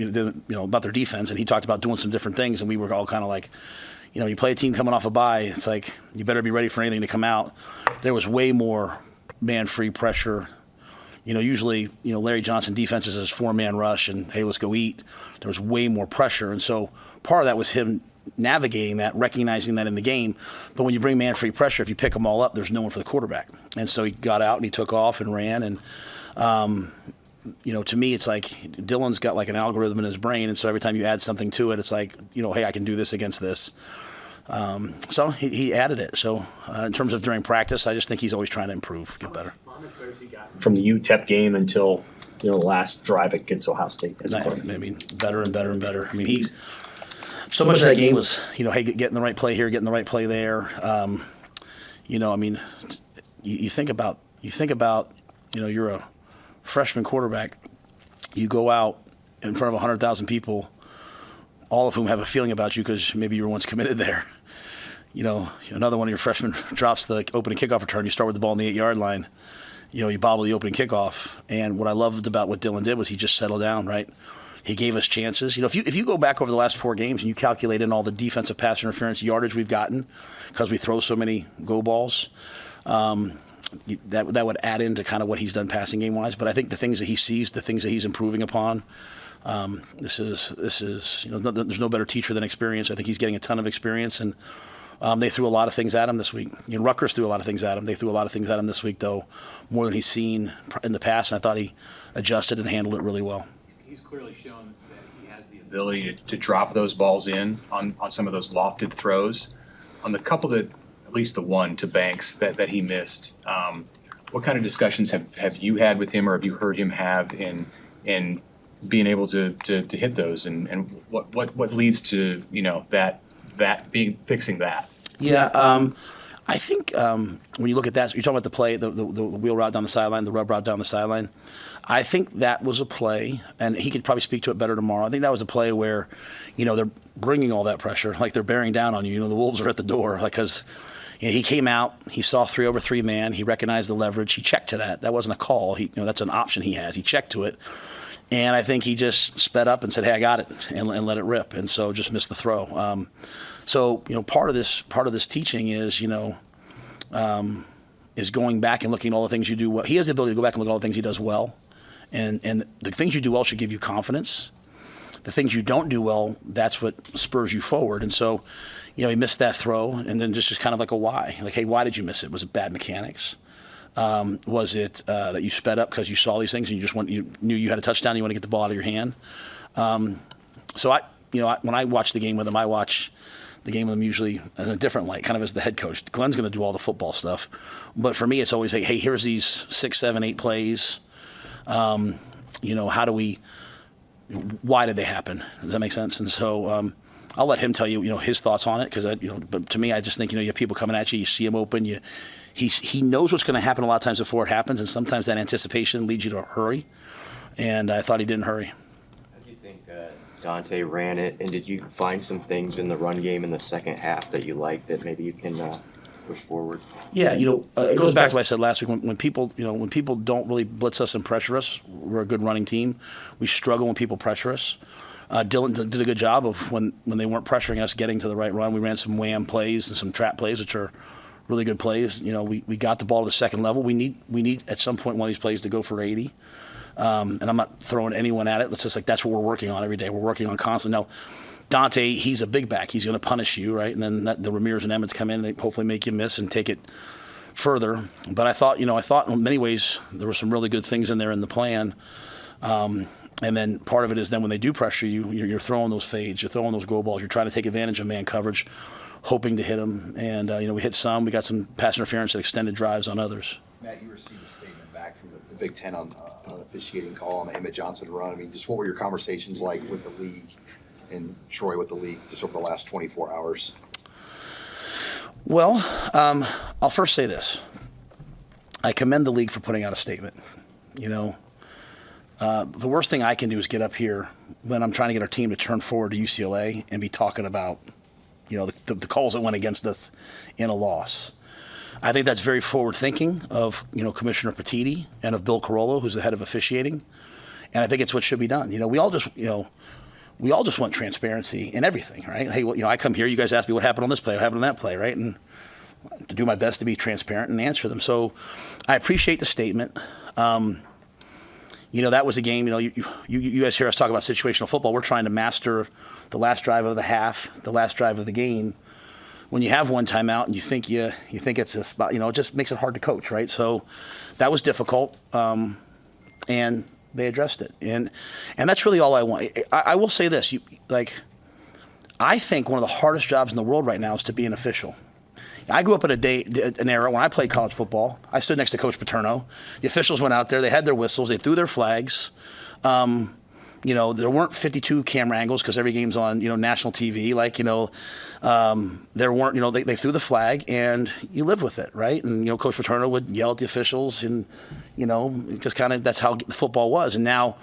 about their defense, and he talked about doing some different things, and we were all kind of like, you play a team coming off a bye, it's like you better be ready for anything to come out. There was way more man-free pressure. Usually, Larry Johnson defenses is 4-man rush and hey, let's go eat. There was way more pressure, and so part of that was him navigating that, recognizing that in the game. But when you bring man-free pressure, if you pick them all up, there's no one for the quarterback. And so he got out and he took off and ran. And, to me, it's like Dylan's got like an algorithm in his brain. And so every time you add something to it, it's like, hey, I can do this against this. So he added it. So in terms of during practice, I just think he's always trying to improve, get better. From the UTEP game until, the last drive against Ohio State. I mean, better and better and better. I mean, so much of that game was, hey, getting the right play here, getting the right play there. You think about, you're a freshman quarterback. You go out in front of 100,000 people, all of whom have a feeling about you because maybe you were once committed there. Another one of your freshmen drops the opening kickoff return. You start with the ball on the 8-yard line. You bobble the opening kickoff. And what I loved about what Dylan did was he just settled down, right? He gave us chances. If you go back over the last 4 games and you calculate in all the defensive pass interference yardage we've gotten because we throw so many go balls, that would add into kind of what he's done passing game wise. But I think the things that he sees, the things that he's improving upon, this is there's no better teacher than experience. I think he's getting a ton of experience, and they threw a lot of things at him this week. Rutgers threw a lot of things at him. They threw a lot of things at him this week, though, more than he's seen in the past. And I thought he adjusted and handled it really well. He's clearly shown that he has the ability to drop those balls in on some of those lofted throws. On the couple that, at least the one to Banks that he missed, what kind of discussions have you had with him, or have you heard him have in being able to hit those, and what leads to that being fixing that? Yeah, I think when you look at that, you're talking about the play, the wheel route down the sideline, the rub route down the sideline. I think that was a play, and he could probably speak to it better tomorrow. I think that was a play where, they're bringing all that pressure, like they're bearing down on you. The Wolves are at the door, because he came out, he saw 3 over 3 man, he recognized the leverage, he checked to that. That wasn't a call. That's an option he has. He checked to it, and I think he just sped up and said, "Hey, I got it," and let it rip, and so just missed the throw. So part of this teaching is is going back and looking at all the things you do well. He has the ability to go back and look at all the things he does well. And the things you do well should give you confidence. The things you don't do well, that's what spurs you forward. And so, he missed that throw, and then just kind of like a why. Like, hey, why did you miss it? Was it bad mechanics? Was it that you sped up because you saw these things and you knew you had a touchdown, you want to get the ball out of your hand? So when I watch the game with him, I watch the game with him usually in a different light, kind of as the head coach. Glenn's going to do all the football stuff. But for me, it's always, hey, here's these 6, 7, 8 plays. How do we, why did they happen? Does that make sense? And so I'll let him tell you, his thoughts on it, because but to me, I just think, you have people coming at you, you see him open, he knows what's going to happen a lot of times before it happens, and sometimes that anticipation leads you to hurry, and I thought he didn't hurry. How do you think Dante ran it, and did you find some things in the run game in the second half that you like that maybe you can push forward? Yeah, it goes back to what I said last week. When people don't really blitz us and pressure us, we're a good running team. We struggle when people pressure us. Dylan did a good job of when they weren't pressuring us, getting to the right run. We ran some wham plays and some trap plays, which are really good plays. We got the ball to the second level. We need at some point one of these plays to go for 80. And I'm not throwing anyone at it. It's just like that's what we're working on every day. We're working on constantly. Now, Dante, he's a big back. He's going to punish you, right? And then the Ramirez and Emmets come in and they hopefully make you miss and take it further. But I thought in many ways there were some really good things in there in the plan. And then part of it is then when they do pressure you, you're throwing those fades, you're throwing those go balls, you're trying to take advantage of man coverage, hoping to hit them. And we hit some. We got some pass interference that extended drives on others. Matt, you received a statement back from the Big Ten on an officiating call on the Emmett Johnson run. I mean, just what were your conversations like with the league and Troy with the league just over the last 24 hours? Well, I'll first say this. I commend the league for putting out a statement. The worst thing I can do is get up here when I'm trying to get our team to turn forward to UCLA and be talking about, the calls that went against us in a loss. I think that's very forward thinking of, Commissioner Petiti and of Bill Carollo, who's the head of officiating. And I think it's what should be done. We all just want transparency in everything, right? Hey, I come here, you guys ask me what happened on this play, what happened on that play, right? And to do my best to be transparent and answer them. So I appreciate the statement. That was a game, you guys hear us talk about situational football. We're trying to master the last drive of the half, the last drive of the game. When you have one timeout and you think it's a spot, it just makes it hard to coach, right? So that was difficult, and they addressed it. And that's really all I want. I will say this, I think one of the hardest jobs in the world right now is to be an official. I grew up in an era when I played college football. I stood next to Coach Paterno. The officials went out there. They had their whistles. They threw their flags. There weren't 52 camera angles because every game's on, national TV. There weren't, they threw the flag and you live with it, right? And, Coach Paterno would yell at the officials and, just kind of that's how the football was. And now,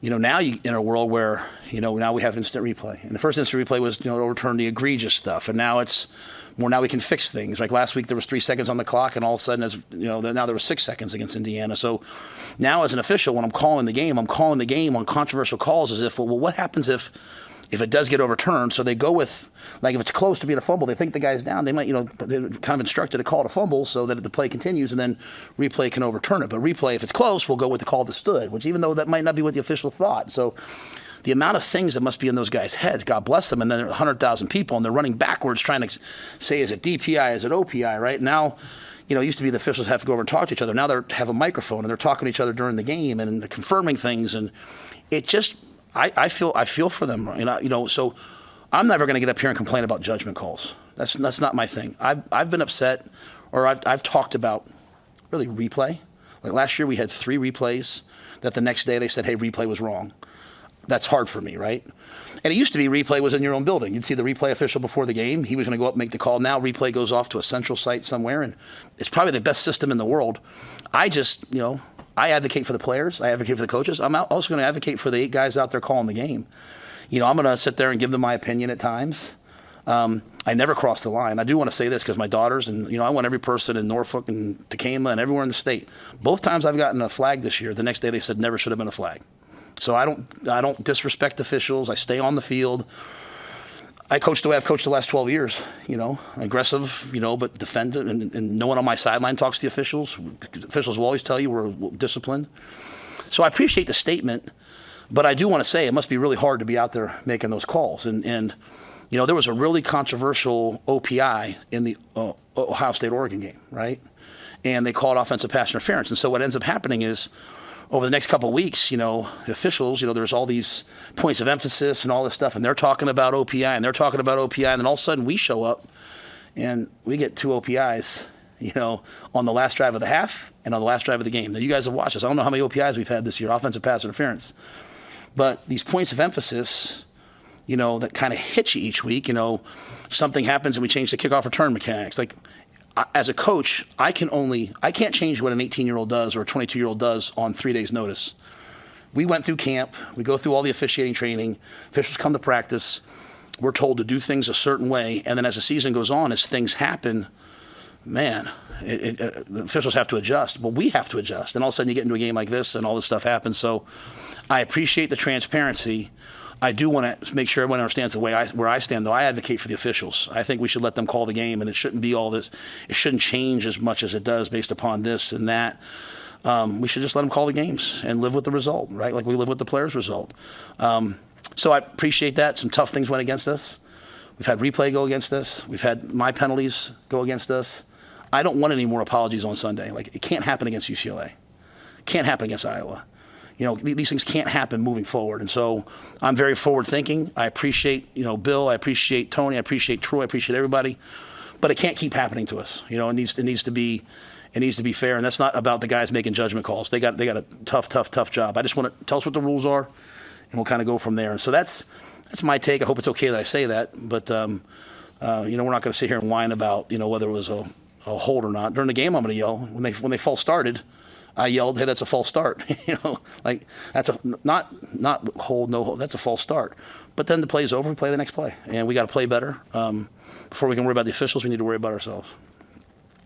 now you in a world where, now we have instant replay. And the first instant replay was, overturn the egregious stuff. And now it's more, now we can fix things. Like last week there was 3 seconds on the clock and all of a sudden, now there was 6 seconds against Indiana. So now as an official, when I'm calling the game on controversial calls as if, well, what happens if it does get overturned? So they go with, like if it's close to being a fumble, they think the guy's down. They might, they're kind of instructed to call it a fumble so that the play continues and then replay can overturn it. But replay, if it's close, will go with the call that stood, which even though that might not be what the official thought. So the amount of things that must be in those guys' heads, God bless them, and then there are 100,000 people and they're running backwards trying to say, is it DPI, is it OPI, right? Now, it used to be the officials have to go over and talk to each other. Now they have a microphone and they're talking to each other during the game and they're confirming things. And it just, I feel for them, so I'm never going to get up here and complain about judgment calls. That's not my thing. I've been upset, or I've talked about really replay. Like last year we had 3 replays that the next day they said, hey, replay was wrong. That's hard for me, right? And it used to be replay was in your own building. You'd see the replay official before the game. He was going to go up and make the call. Now replay goes off to a central site somewhere, and it's probably the best system in the world. I just, I advocate for the players. I advocate for the coaches. I'm also going to advocate for the 8 guys out there calling the game. I'm going to sit there and give them my opinion at times. I never cross the line. I do want to say this because my daughters and, I want every person in Norfolk and Tacoma and everywhere in the state. Both times I've gotten a flag this year, the next day they said never should have been a flag. So I don't disrespect officials. I stay on the field. I coach the way I've coached the last 12 years, aggressive, but defended, and no one on my sideline talks to the officials. Officials will always tell you we're disciplined. So I appreciate the statement, but I do want to say it must be really hard to be out there making those calls. And there was a really controversial OPI in the Ohio State-Oregon game, right? And they called offensive pass interference. And so what ends up happening is, over the next couple of weeks, the officials, there's all these points of emphasis and all this stuff, and they're talking about OPI, and they're talking about OPI, and then all of a sudden we show up, and we get 2 OPIs, on the last drive of the half and on the last drive of the game. Now, you guys have watched this. I don't know how many OPIs we've had this year, offensive pass interference. But these points of emphasis, that kind of hit you each week, something happens and we change the kickoff return mechanics. Like, as a coach, I can't change what an 18-year-old does or a 22-year-old does on 3 days' notice. We went through camp. We go through all the officiating training. Officials come to practice. We're told to do things a certain way. And then as the season goes on, as things happen, man, the officials have to adjust. Well, we have to adjust. And all of a sudden you get into a game like this and all this stuff happens. So I appreciate the transparency. I do want to make sure everyone understands where I stand, though. I advocate for the officials. I think we should let them call the game, and it shouldn't be all this. It shouldn't change as much as it does based upon this and that. We should just let them call the games and live with the result, right? Like we live with the players' result. So I appreciate that. Some tough things went against us. We've had replay go against us. We've had my penalties go against us. I don't want any more apologies on Sunday. Like, it can't happen against UCLA. It can't happen against Iowa. These things can't happen moving forward. And so I'm very forward thinking. I appreciate, Bill. I appreciate Tony. I appreciate Troy. I appreciate everybody. But it can't keep happening to us. It needs to be fair. And that's not about the guys making judgment calls. They got a tough job. I just want to tell us what the rules are, and we'll kind of go from there. And so that's my take. I hope it's okay that I say that. But, we're not going to sit here and whine about, whether it was a hold or not. During the game, I'm going to yell. When they false started, I yelled, hey, that's a false start. Like that's a not hold, no hold. That's a false start. But then the play's over, we play the next play. And we got to play better. Before we can worry about the officials, we need to worry about ourselves.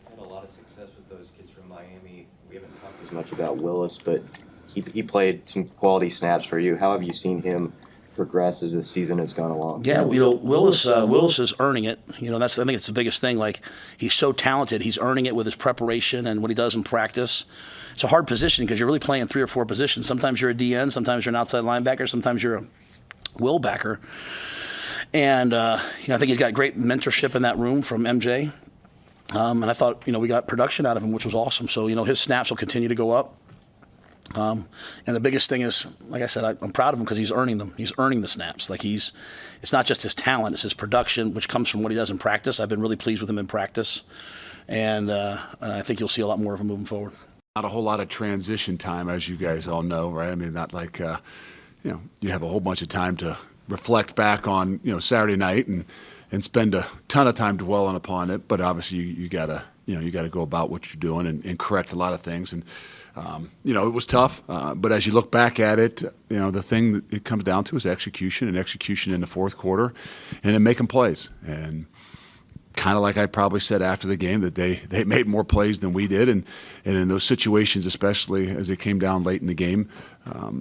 Had a lot of success with those kids from Miami. We haven't talked as much about Willis, but he played some quality snaps for you. How have you seen him progress as this season has gone along? Yeah, Willis is earning it. I think it's the biggest thing. Like, he's so talented, he's earning it with his preparation and what he does in practice. It's a hard position because you're really playing 3 or 4 positions. Sometimes you're a DN, sometimes you're an outside linebacker, sometimes you're a will backer. And I think he's got great mentorship in that room from MJ. And I thought we got production out of him, which was awesome. So his snaps will continue to go up. And the biggest thing is, like I said, I'm proud of him because he's earning them. He's earning the snaps. It's not just his talent, it's his production, which comes from what he does in practice. I've been really pleased with him in practice. And I think you'll see a lot more of him moving forward. Not a whole lot of transition time, as you guys all know, right? I mean, not like, you have a whole bunch of time to reflect back on, Saturday night and spend a ton of time dwelling upon it. But obviously you gotta go about what you're doing and correct a lot of things. And, it was tough. But as you look back at it, the thing that it comes down to is execution in the fourth quarter and then making plays. And kind of like I probably said after the game, that they made more plays than we did. And in those situations, especially as it came down late in the game,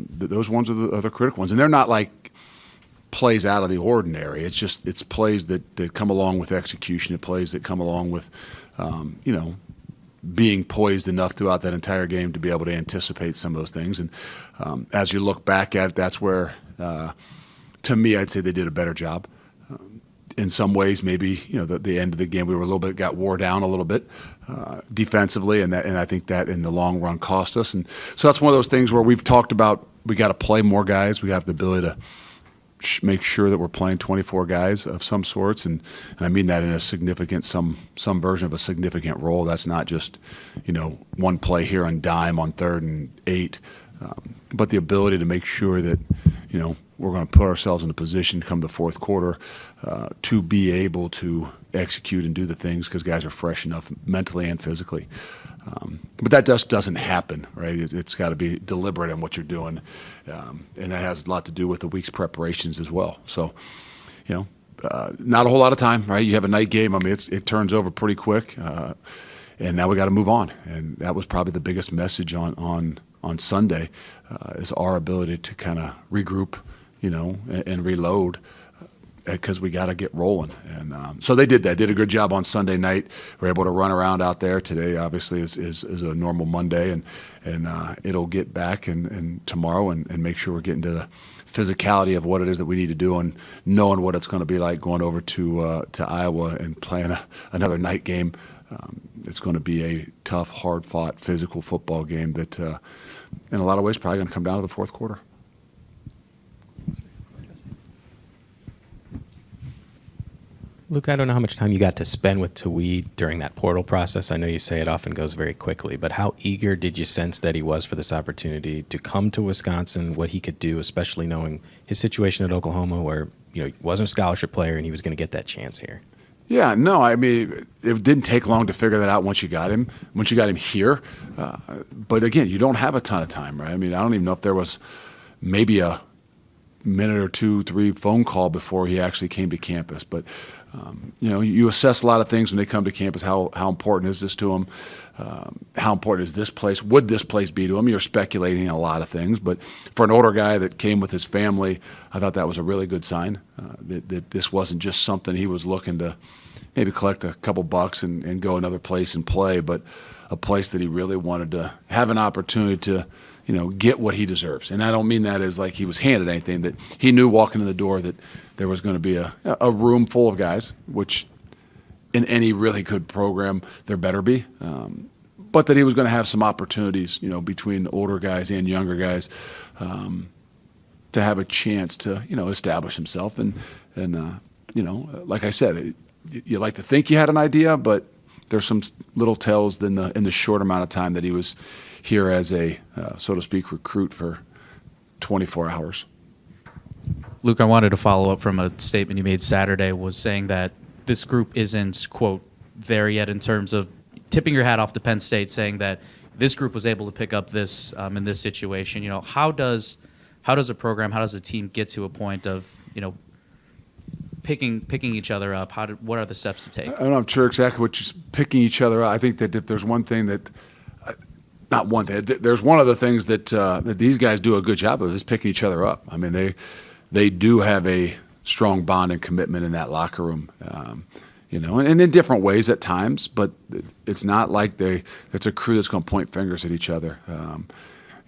those ones are the critical ones. And they're not like plays out of the ordinary. It's plays that come along with execution. It's plays that come along with, being poised enough throughout that entire game to be able to anticipate some of those things. And as you look back at it, that's where, to me, I'd say they did a better job. In some ways, maybe the end of the game, we were got wore down a little bit defensively, and I think that in the long run cost us. And so that's one of those things where we've talked about we got to play more guys. We have the ability to make sure that we're playing 24 guys of some sorts, and I mean that in a significant some version of a significant role. That's not just one play here on dime on 3rd and 8, but the ability to make sure that we're going to put ourselves in a position come the fourth quarter to be able to execute and do the things because guys are fresh enough mentally and physically. But that just doesn't happen, right? It's got to be deliberate in what you're doing, and that has a lot to do with the week's preparations as well. So, not a whole lot of time, right? You have a night game. I mean, it turns over pretty quick, and now we got to move on. And that was probably the biggest message on Sunday, is our ability to kind of regroup, and reload. Because we got to get rolling. And so they did that, did a good job on Sunday night. We're able to run around out there. Today, obviously, is a normal Monday, and it'll get back and tomorrow and make sure we're getting to the physicality of what it is that we need to do and knowing what it's going to be like going over to Iowa and playing another night game. It's going to be a tough, hard-fought, physical football game that, in a lot of ways, probably going to come down to the fourth quarter. Luke, I don't know how much time you got to spend with Tweed during that portal process. I know you say it often goes very quickly, but how eager did you sense that he was for this opportunity to come to Wisconsin, what he could do, especially knowing his situation at Oklahoma where he wasn't a scholarship player and he was going to get that chance here? Yeah, no, I mean, it didn't take long to figure that out once you got him here. But again, you don't have a ton of time, right? I mean, I don't even know if there was maybe a minute or 2, 3 phone call before he actually came to campus. But you assess a lot of things when they come to campus. How important is this to them? How important is this place? Would this place be to him? You're speculating a lot of things. But for an older guy that came with his family, I thought that was a really good sign, that this wasn't just something he was looking to maybe collect a couple bucks and go another place and play, but a place that he really wanted to have an opportunity to get what he deserves. And I don't mean that as like he was handed anything, that he knew walking in the door that there was going to be a room full of guys, which in any really good program there better be, but that he was going to have some opportunities, between older guys and younger guys, to have a chance to, establish himself. And like I said, you like to think you had an idea, but there's some little tells in the short amount of time that he was here as a, so to speak, recruit for 24 hours. Luke, I wanted to follow up from a statement you made Saturday, was saying that this group isn't, quote, there yet in terms of tipping your hat off to Penn State, saying that this group was able to pick up this in this situation. How does a program, how does a team get to a point of, picking each other up? What are the steps to take? I'm not sure exactly what you're picking each other up. I think that if there's one thing that not one thing. There's one of the things that that these guys do a good job of is picking each other up. I mean, they do have a strong bond and commitment in that locker room, you know, and in different ways at times. But it's not like it's a crew that's going to point fingers at each other.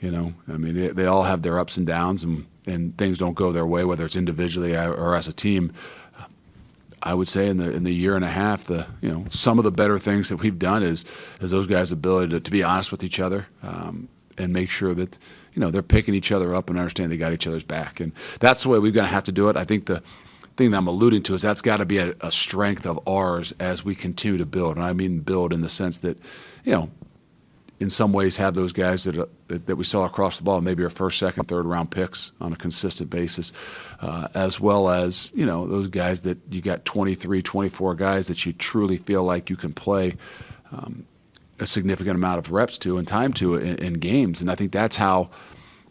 You know, I mean, they all have their ups and downs, and things don't go their way, whether it's individually or as a team. I would say in the year and a half, you know, some of the better things that we've done is those guys' ability to be honest with each other and make sure that, you know, they're picking each other up and understand they got each other's back. And that's the way we're going to have to do it. I think the thing that I'm alluding to is that's got to be a strength of ours as we continue to build. And I mean build in the sense that, you know, in some ways have those guys that we saw across the ball, maybe our first, second, third round picks on a consistent basis, as well as, you know, those guys that you got 23, 24 guys that you truly feel like you can play a significant amount of reps to and time to in games. And I think that's how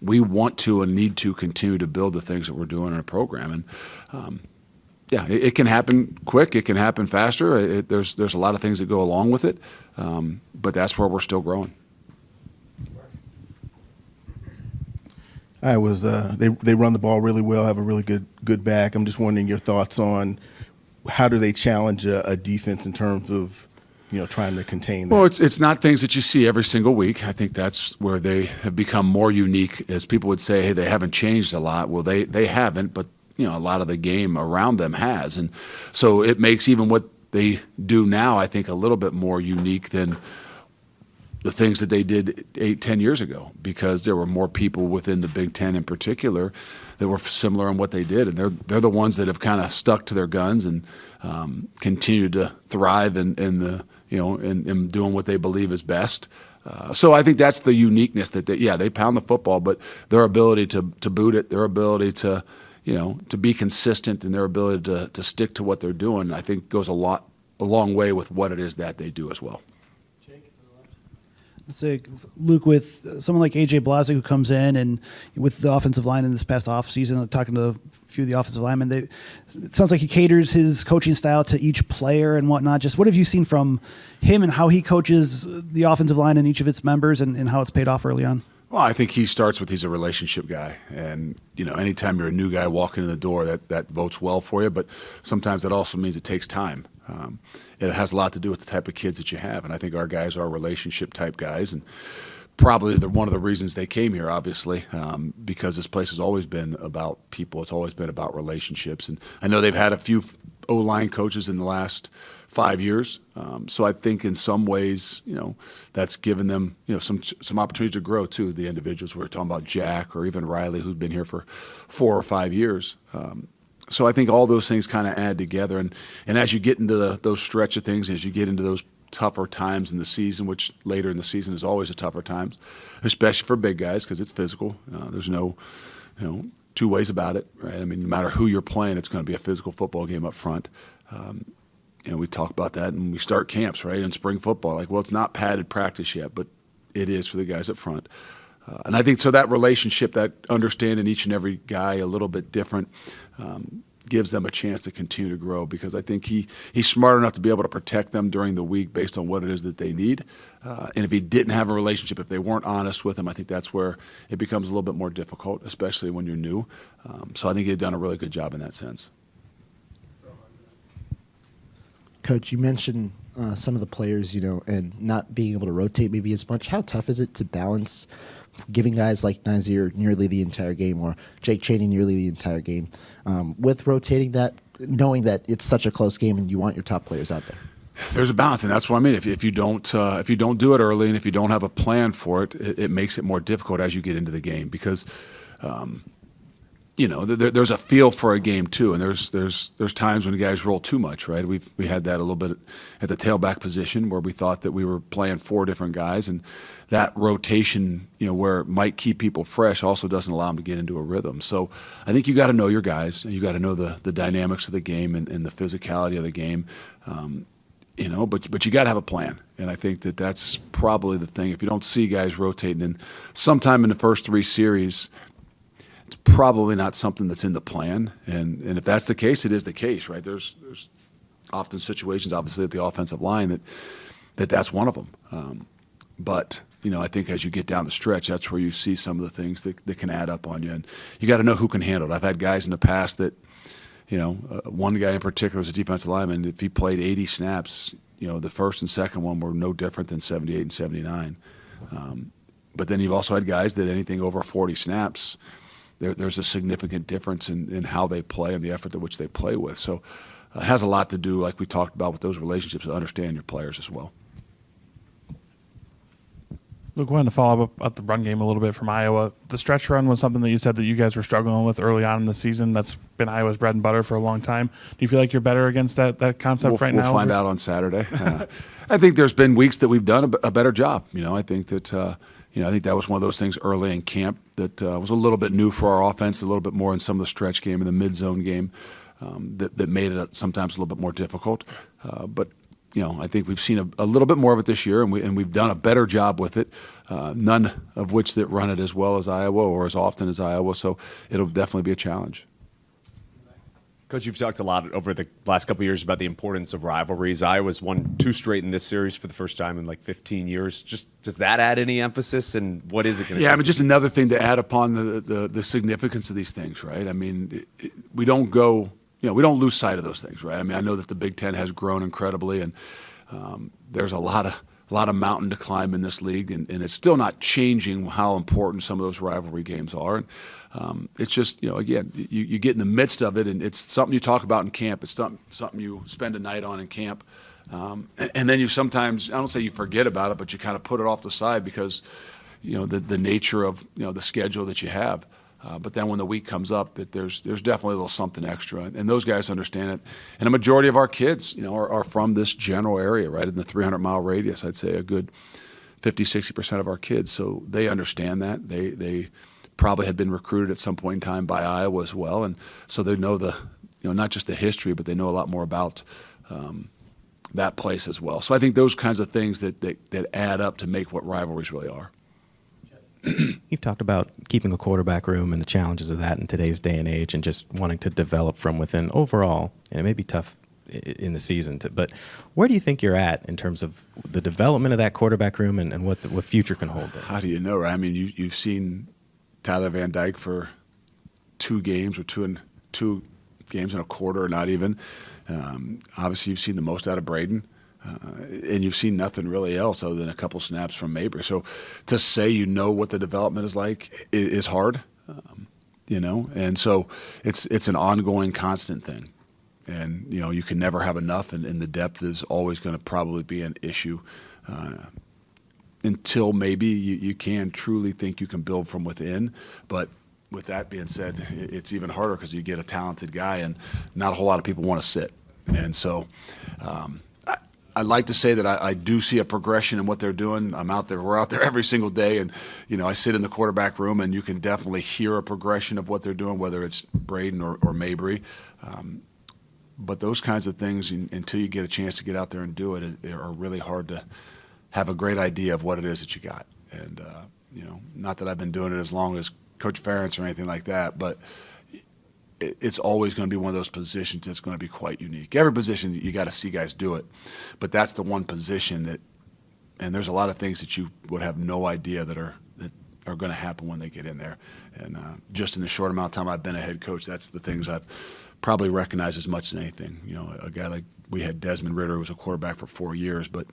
we want to and need to continue to build the things that we're doing in a program. And yeah, it can happen quick. It can happen faster. There's a lot of things that go along with it, but that's where we're still growing. I was they run the ball really well, have a really good back. I'm just wondering your thoughts on how do they challenge a defense in terms of, you know, trying to contain that? Well, it's not things that you see every single week. I think that's where they have become more unique. As people would say, hey, they haven't changed a lot. Well, they haven't, but you know, a lot of the game around them has. And so it makes even what they do now, I think, a little bit more unique than the things that they did 8-10 years ago, because there were more people within the Big Ten in particular that were similar in what they did. And they're the ones that have kind of stuck to their guns and continued to thrive in doing what they believe is best. So I think that's the uniqueness that they pound the football, but their ability to boot it, their ability to, you know, to be consistent, and their ability to stick to what they're doing, I think goes a long way with what it is that they do as well. Let's say, Luke, with someone like A.J. Blazek who comes in and with the offensive line in this past offseason, talking to a few of the offensive linemen, it sounds like he caters his coaching style to each player and whatnot. Just what have you seen from him and how he coaches the offensive line and each of its members and how it's paid off early on? Well, I think he starts with he's a relationship guy. And, you know, anytime you're a new guy walking in the door, that votes well for you. But sometimes that also means it takes time. It has a lot to do with the type of kids that you have. And I think our guys are relationship type guys. And probably one of the reasons they came here, obviously, because this place has always been about people. It's always been about relationships. And I know they've had a few O-line coaches in the last 5 years. So I think in some ways, you know, that's given them, you know, some opportunities to grow too. The individuals we're talking about, Jack or even Riley, who's been here for 4 or 5 years. So I think all those things kind of add together. And as you get into those stretch of things, as you get into those tougher times in the season, which later in the season is always a tougher times, especially for big guys because it's physical. There's no, you know, two ways about it, right? I mean, no matter who you're playing, it's going to be a physical football game up front. You know, we talk about that and we start camps, right, in spring football. Like, well, it's not padded practice yet, but it is for the guys up front. And I think so that relationship, that understanding each and every guy a little bit different, gives them a chance to continue to grow, because I think he's smart enough to be able to protect them during the week based on what it is that they need. And if he didn't have a relationship, if they weren't honest with him, I think that's where it becomes a little bit more difficult, especially when you're new. So I think he's done a really good job in that sense. Coach, you mentioned some of the players, you know, and not being able to rotate maybe as much. How tough is it to balance giving guys like Nazir nearly the entire game or Jake Chaney nearly the entire game with rotating that, knowing that it's such a close game and you want your top players out there? There's a balance, and that's what I mean. If you don't do it early, and if you don't have a plan for it, it makes it more difficult as you get into the game, because you know, there's a feel for a game too, and there's times when the guys roll too much, right? We had that a little bit at the tailback position where we thought that we were playing 4 different guys, and that rotation, you know, where it might keep people fresh also doesn't allow them to get into a rhythm. So I think you got to know your guys, and you got to know the dynamics of the game and the physicality of the game, you know. But you got to have a plan, and I think that's probably the thing. If you don't see guys rotating, and sometime in the first 3 series, it's probably not something that's in the plan. And if that's the case, it is the case, right? There's often situations, obviously, at the offensive line that's one of them. But I think as you get down the stretch, that's where you see some of the things that can add up on you. And you got to know who can handle it. I've had guys in the past that, one guy in particular is a defensive lineman. If he played 80 snaps, the first and second one were no different than 78 and 79. But then you've also had guys that anything over 40 snaps, there's a significant difference in how they play and the effort at which they play with. So it has a lot to do, like we talked about, with those relationships, to understand your players as well. Luke, I wanted to follow up about the run game a little bit from Iowa. The stretch run was something that you said that you guys were struggling with early on in the season. That's been Iowa's bread and butter for a long time. Do you feel like you're better against that concept right now? We'll find out on Saturday. I think there's been weeks that we've done a better job. I think that I think that was one of those things early in camp that was a little bit new for our offense, a little bit more in some of the stretch game and the mid-zone game that made it sometimes a little bit more difficult. But I think we've seen a little bit more of it this year, and we've done a better job with it. None of which that run it as well as Iowa or as often as Iowa, so it'll definitely be a challenge. Coach, you've talked a lot over the last couple of years about the importance of rivalries. Iowa's won 2 straight in this series for the first time in like 15 years. Just does that add any emphasis, and what is it going to? Yeah, I mean, just another thing to add upon the significance of these things, right? I mean, we don't go. We don't lose sight of those things, right? I mean, I know that the Big Ten has grown incredibly, and there's a lot of mountain to climb in this league, and it's still not changing how important some of those rivalry games are. And it's just, again, you get in the midst of it, and it's something you talk about in camp. It's something you spend a night on in camp, and then you sometimes, I don't say you forget about it, but you kind of put it off the side because, the nature of the schedule that you have. But then when the week comes up, that there's definitely a little something extra, and those guys understand it. And a majority of our kids, are from this general area, right in the 300-mile radius. I'd say a good 50-60% of our kids, so they understand that. They probably had been recruited at some point in time by Iowa as well, and so they know not just the history, but they know a lot more about that place as well. So I think those kinds of things that add up to make what rivalries really are. You've talked about keeping a quarterback room and the challenges of that in today's day and age, and just wanting to develop from within overall. And it may be tough in the season, but where do you think you're at in terms of the development of that quarterback room and what future can hold there? How do you know, right? I mean, you've seen Tyler Van Dyke for 2 games or two games and a quarter, or not even. Obviously, you've seen the most out of Braden. And you've seen nothing really else other than a couple snaps from Mabry. So to say what the development is like is hard, And so it's an ongoing, constant thing. And, you can never have enough, and the depth is always going to probably be an issue until maybe you can truly think you can build from within. But with that being said, it's even harder because you get a talented guy and not a whole lot of people want to sit. And so I'd like to say that I do see a progression in what they're doing. We're out there every single day, and I sit in the quarterback room, and you can definitely hear a progression of what they're doing, whether it's Braden or Mabry. But those kinds of things, until you get a chance to get out there and do it, are really hard to have a great idea of what it is that you got. And not that I've been doing it as long as Coach Ferentz or anything like that, but it's always going to be one of those positions that's going to be quite unique. Every position, you got to see guys do it. But that's the one position and there's a lot of things that you would have no idea that are going to happen when they get in there. And just in the short amount of time I've been a head coach, that's the things I've probably recognized as much as anything. A guy like we had Desmond Ritter, who was a quarterback for 4 years, but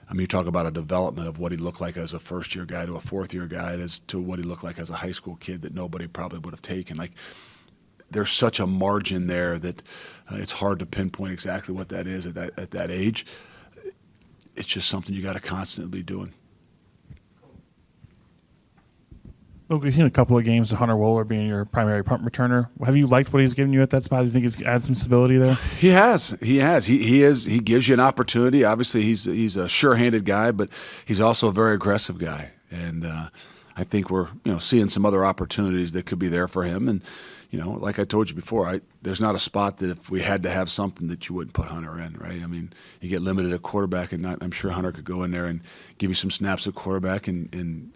I mean, you talk about a development of what he looked like as a first-year guy to a fourth-year guy as to what he looked like as a high school kid that nobody probably would have taken. Like, there's such a margin there that it's hard to pinpoint exactly what that is at that age. It's just something you got to constantly be doing. Look, we've seen a couple of games of Hunter Wohler being your primary punt returner. Have you liked what he's given you at that spot? Do you think he's added some stability there? He has. He gives you an opportunity. Obviously, he's a sure-handed guy, but he's also a very aggressive guy. And I think we're seeing some other opportunities that could be there for him. And like I told you before, there's not a spot that if we had to have something that you wouldn't put Hunter in, right? I mean, you get limited at quarterback, and I'm sure Hunter could go in there and give you some snaps at quarterback and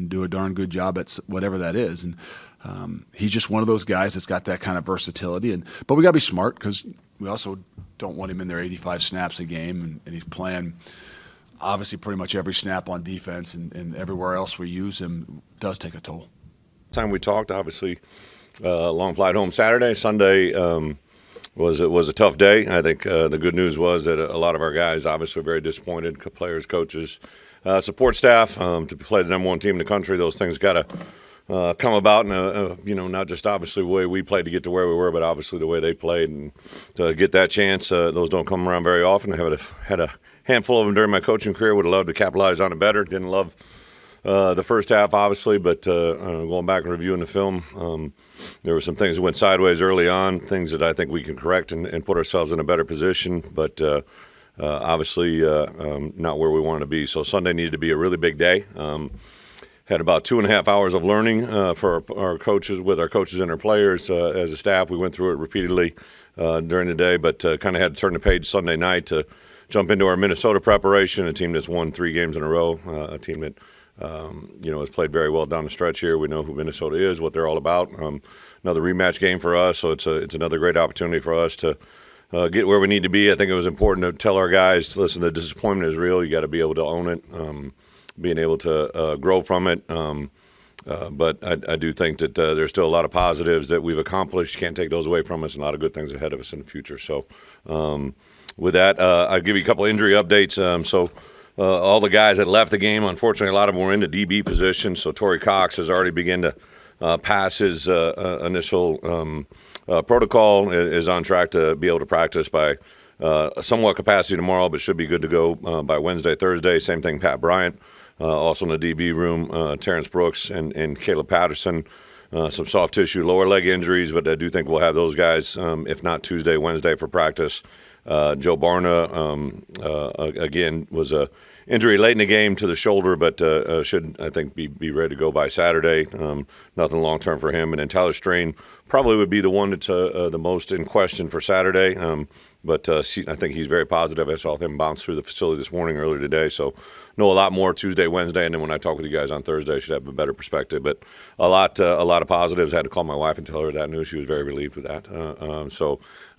do a darn good job at whatever that is. And he's just one of those guys that's got that kind of versatility. But we got to be smart because we also don't want him in there 85 snaps a game, and he's playing obviously pretty much every snap on defense and everywhere else we use him does take a toll. Time we talked, obviously, long flight home Saturday. Sunday was a tough day. I think the good news was that a lot of our guys obviously were very disappointed, players, coaches, support staff, to play the number one team in the country. Those things got to come about, and not just obviously the way we played to get to where we were, but obviously the way they played, and to get that chance, those don't come around very often. I had a handful of them during my coaching career. Would have loved to capitalize on it better. Didn't love the first half, obviously, but going back and reviewing the film, there were some things that went sideways early on, things that I think we can correct and put ourselves in a better position, but obviously not where we wanted to be. So Sunday needed to be a really big day. Had about 2.5 hours of learning for our coaches, with our coaches and our players. As a staff, we went through it repeatedly during the day, but kind of had to turn the page Sunday night to jump into our Minnesota preparation, a team that's won 3 games in a row, a team that has played very well down the stretch here. We know who Minnesota is, what they're all about. Another rematch game for us, so it's another great opportunity for us to get where we need to be. I think it was important to tell our guys, listen, the disappointment is real. You got to be able to own it, being able to grow from it. But I do think that there's still a lot of positives that we've accomplished. You can't take those away from us, and a lot of good things ahead of us in the future. So with that, I'll give you a couple injury updates. All the guys that left the game, unfortunately, a lot of them were in the DB position. So Torrey Cox has already begun to pass his initial protocol, is on track to be able to practice by somewhat capacity tomorrow, but should be good to go by Wednesday, Thursday. Same thing, Pat Bryant, also in the DB room, Terrence Brooks and Caleb Patterson. Some soft tissue lower leg injuries, but I do think we'll have those guys, if not Tuesday, Wednesday for practice. Joe Barna, again, was a injury late in the game to the shoulder, but should, I think, be ready to go by Saturday. Nothing long-term for him. And then Tyler Strain probably would be the one that's the most in question for Saturday. But I think he's very positive. I saw him bounce through the facility this morning, earlier today. So know a lot more Tuesday, Wednesday, and then when I talk with you guys on Thursday, I should have a better perspective. But a lot of positives. I had to call my wife and tell her that news. She was very relieved with that.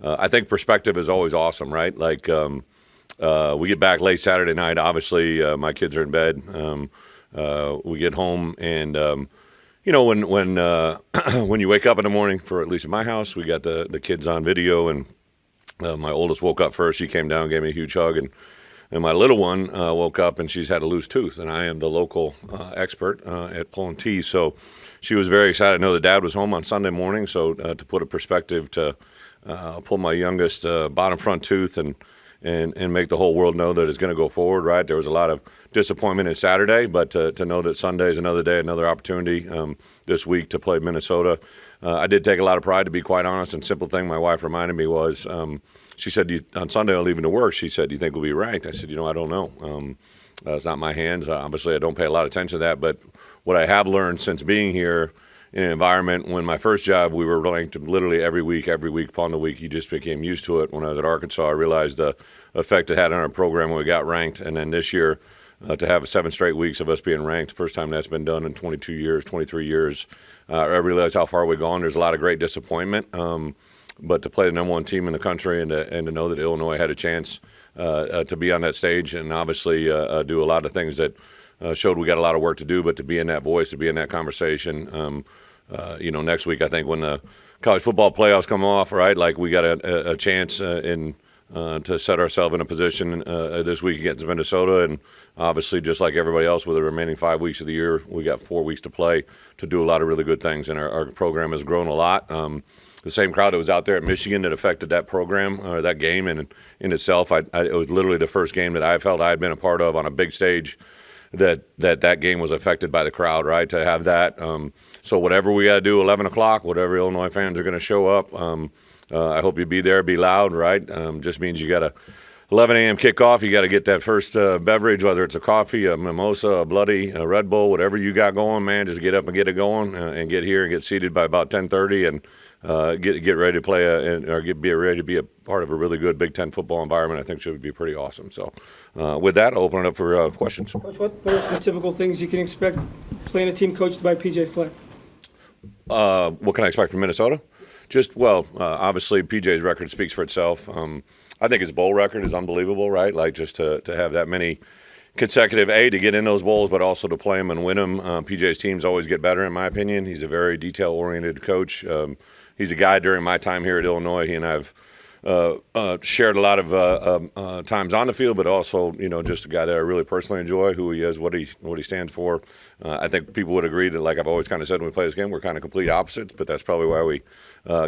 I think perspective is always awesome, right? Like we get back late Saturday night. Obviously, my kids are in bed. We get home, and when you wake up in the morning, for at least in my house, we got the kids on video, and my oldest woke up first. She came down, gave me a huge hug, and my little one woke up, and she's had a loose tooth, and I am the local expert at pulling teeth, so she was very excited to know that Dad was home on Sunday morning. So to put a perspective, to pull my youngest bottom front tooth and make the whole world know that it's going to go forward, right? There was a lot of disappointment in Saturday, but to know that Sunday is another day, another opportunity this week to play Minnesota. I did take a lot of pride, to be quite honest, and simple thing my wife reminded me was, she said, on Sunday I'm leaving to work, she said, do you think we'll be ranked? I said, I don't know. It's not my hands. Obviously, I don't pay a lot of attention to that, but what I have learned since being here in an environment, when my first job, we were ranked literally every week upon the week. You just became used to it. When I was at Arkansas, I realized the effect it had on our program when we got ranked. And then this year, to have 7 straight weeks of us being ranked, first time that's been done in 22 years, 23 years, I realized how far we've gone. There's a lot of great disappointment. But to play the number one team in the country and to know that Illinois had a chance to be on that stage and obviously do a lot of things that showed we got a lot of work to do, but to be in that voice, to be in that conversation. Next week, I think when the college football playoffs come off, right, like we got a chance to set ourselves in a position this week against Minnesota. And obviously, just like everybody else with the remaining 5 weeks of the year, we got 4 weeks to play to do a lot of really good things. And our program has grown a lot. The same crowd that was out there at Michigan that affected that program or that game in itself, it was literally the first game that I felt I had been a part of on a big stage that game was affected by the crowd, right, to have that. So whatever we got to do, 11 o'clock, whatever Illinois fans are going to show up, I hope you be there, be loud, right? Just means you got to 11 a.m. kickoff. You got to get that first beverage, whether it's a coffee, a mimosa, a bloody, a Red Bull, whatever you got going, man. Just get up and get it going, and get here and get seated by about 10:30, and get ready to play be ready to be a part of a really good Big Ten football environment. I think should be pretty awesome. So, with that, I'll open it up for questions. Coach, what are some typical things you can expect playing a team coached by PJ Fleck? What can I expect from Minnesota? Obviously, PJ's record speaks for itself. I think his bowl record is unbelievable, right? Like just to have that many consecutive, to get in those bowls, but also to play them and win them. PJ's teams always get better, in my opinion. He's a very detail-oriented coach. He's a guy during my time here at Illinois. He and I have shared a lot of times on the field, but also, just a guy that I really personally enjoy, who he is, what he stands for. I think people would agree that, like I've always kind of said when we play this game, we're kind of complete opposites, but that's probably why we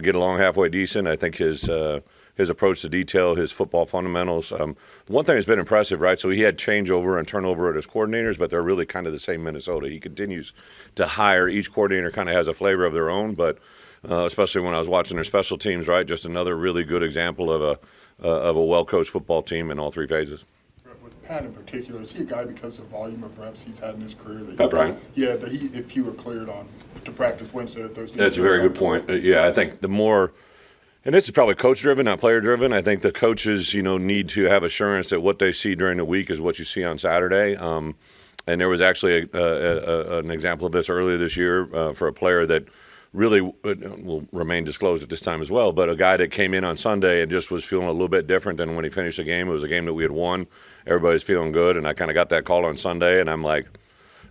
get along halfway decent. I think his approach to detail, his football fundamentals. One thing that's been impressive, right? So he had changeover and turnover at his coordinators, but they're really kind of the same Minnesota. He continues to hire. Each coordinator kind of has a flavor of their own, but especially when I was watching their special teams, right? Just another really good example of a well-coached football team in all three phases. With Pat in particular, is he a guy because of the volume of reps he's had in his career? Pat Bryant? Yeah, if you were cleared on to practice Wednesday or Thursday. That's a very good point. I think the more, and this is probably coach-driven, not player-driven. I think the coaches, need to have assurance that what they see during the week is what you see on Saturday. And there was actually an example of this earlier this year for a player that really will remain disclosed at this time as well, but a guy that came in on Sunday and just was feeling a little bit different than when he finished the game. It was a game that we had won. Everybody's feeling good, and I kind of got that call on Sunday, and I'm like,